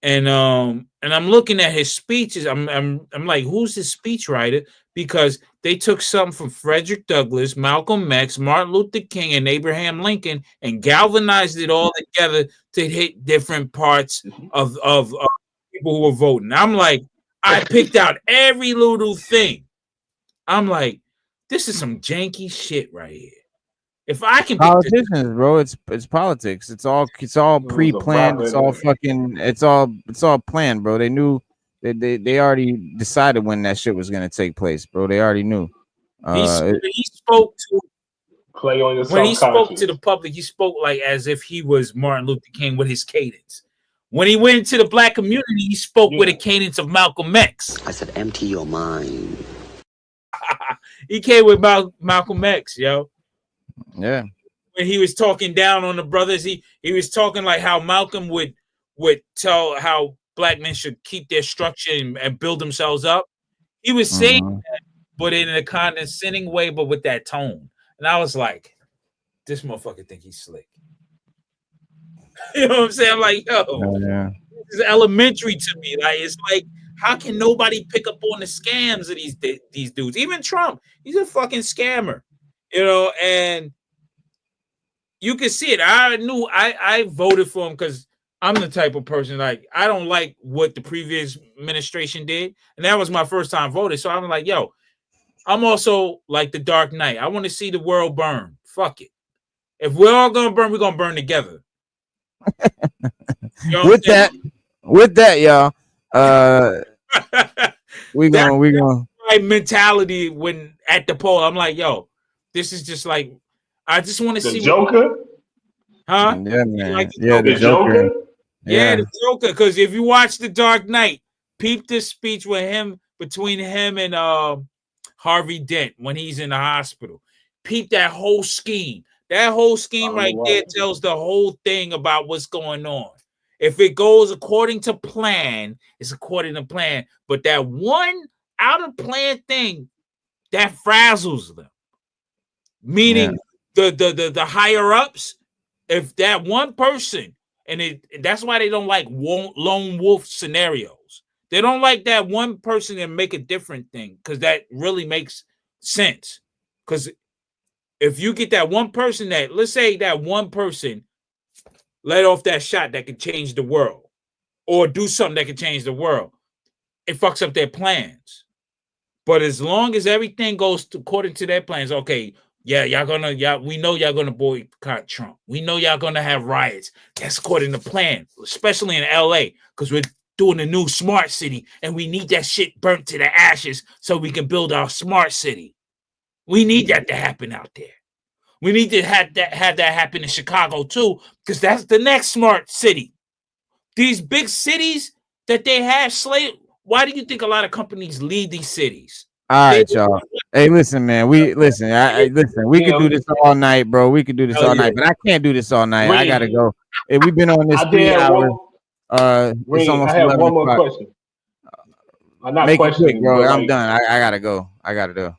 And I'm looking at his speeches. I'm like, who's his speechwriter? Because they took something from Frederick Douglass, Malcolm X, Martin Luther King, and Abraham Lincoln and galvanized it all together to hit different parts of people who were voting. I'm like, I picked out every little thing. I'm like, this is some janky shit right here. If I can politicians, bro, it's politics. It's all pre-planned. It's all fucking. It's all planned, bro. They knew. They already decided when that shit was gonna take place, bro. They already knew. He spoke to play on your when he spoke to the public. He spoke like as if he was Martin Luther King with his cadence. When he went into the black community, he spoke with a cadence of Malcolm X. I said, empty your mind. He came with Malcolm X, yo. Yeah. When he was talking down on the brothers, he was talking like how Malcolm would tell how black men should keep their structure and build themselves up. He was saying that, but in a condescending way, but with that tone. And I was like, this motherfucker think he's slick. You know what I'm saying? I'm like, yo, this is elementary to me. Like, it's like, how can nobody pick up on the scams of these dudes? Even Trump, he's a fucking scammer, you know, and you can see it. I voted for him because I'm the type of person, like, I don't like what the previous administration did. And that was my first time voting. So I'm like, yo, I'm also like the Dark Knight. I want to see the world burn. Fuck it. If we're all going to burn, we're going to burn together. You know with that, y'all, we're going my mentality when at the poll. I'm like, yo, this is just like, I just want to see the Joker. Huh? Yeah, man. Like the Joker. Yeah, the Joker. Because if you watch The Dark Knight, peep this speech between him and Harvey Dent when he's in the hospital. Peep that whole scheme. That whole scheme right there tells the whole thing about what's going on. If it goes according to plan, it's according to plan. But that one out of plan thing that frazzles them. Meaning the higher ups, if that one person, and that's why they don't like lone wolf scenarios. They don't like that one person and make a different thing because that really makes sense. Because if you get that one person that, let's say that one person let off that shot that could change the world or do something that could change the world, it fucks up their plans. But as long as everything goes according to their plans, okay, we know y'all gonna boycott Trump. We know y'all gonna have riots. That's according to plan, especially in LA, because we're doing a new smart city and we need that shit burnt to the ashes so we can build our smart city. We need that to happen out there. We need to have that happen in Chicago too, because that's the next smart city. These big cities that they have why do you think a lot of companies leave these cities? All right, y'all. Hey, listen, man. We could do this all night, bro. We could do this all night, but I can't do this all night. I gotta go. Hey, we've been on this 3 hours. It's almost I have 11 one more o'clock. question. I'm not Make it questioning, quick, bro. I'm like, done. I gotta go. I gotta go.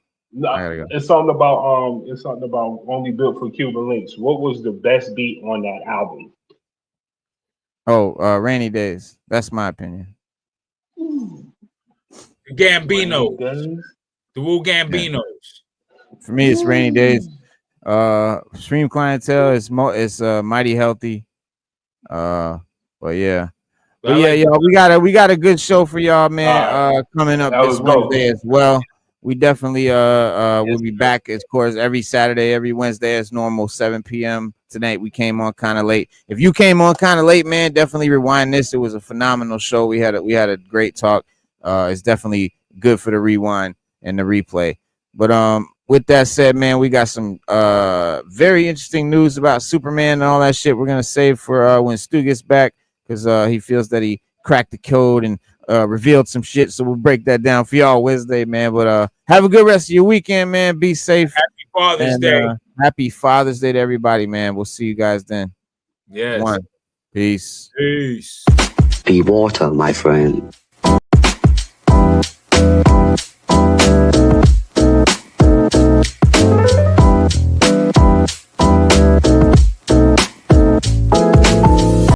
It's something about Only Built for Cuban Linx. What was the best beat on that album? Oh, Rainy Days. That's my opinion. Gambino. The Wu Gambinos. For me, it's Rainy Days. Stream Clientele is Mighty Healthy. But yeah. But yeah, y'all, we got a good show for y'all, man. Coming up this Wednesday as well. We definitely will be back, of course, every Saturday, every Wednesday as normal, 7 p.m. Tonight we came on kind of late. If you came on kind of late, man, definitely rewind this. It was a phenomenal show. We had a great talk. It's definitely good for the rewind and the replay. But with that said, man, we got some very interesting news about Superman and all that shit. We're gonna save for when Stu gets back because he feels that he cracked the code and revealed some shit. So we'll break that down for y'all Wednesday, man. But have a good rest of your weekend, man. Be safe. Happy Father's Day. Happy Father's Day to everybody, man. We'll see you guys then. Yes. Peace. Peace. Be water, my friend.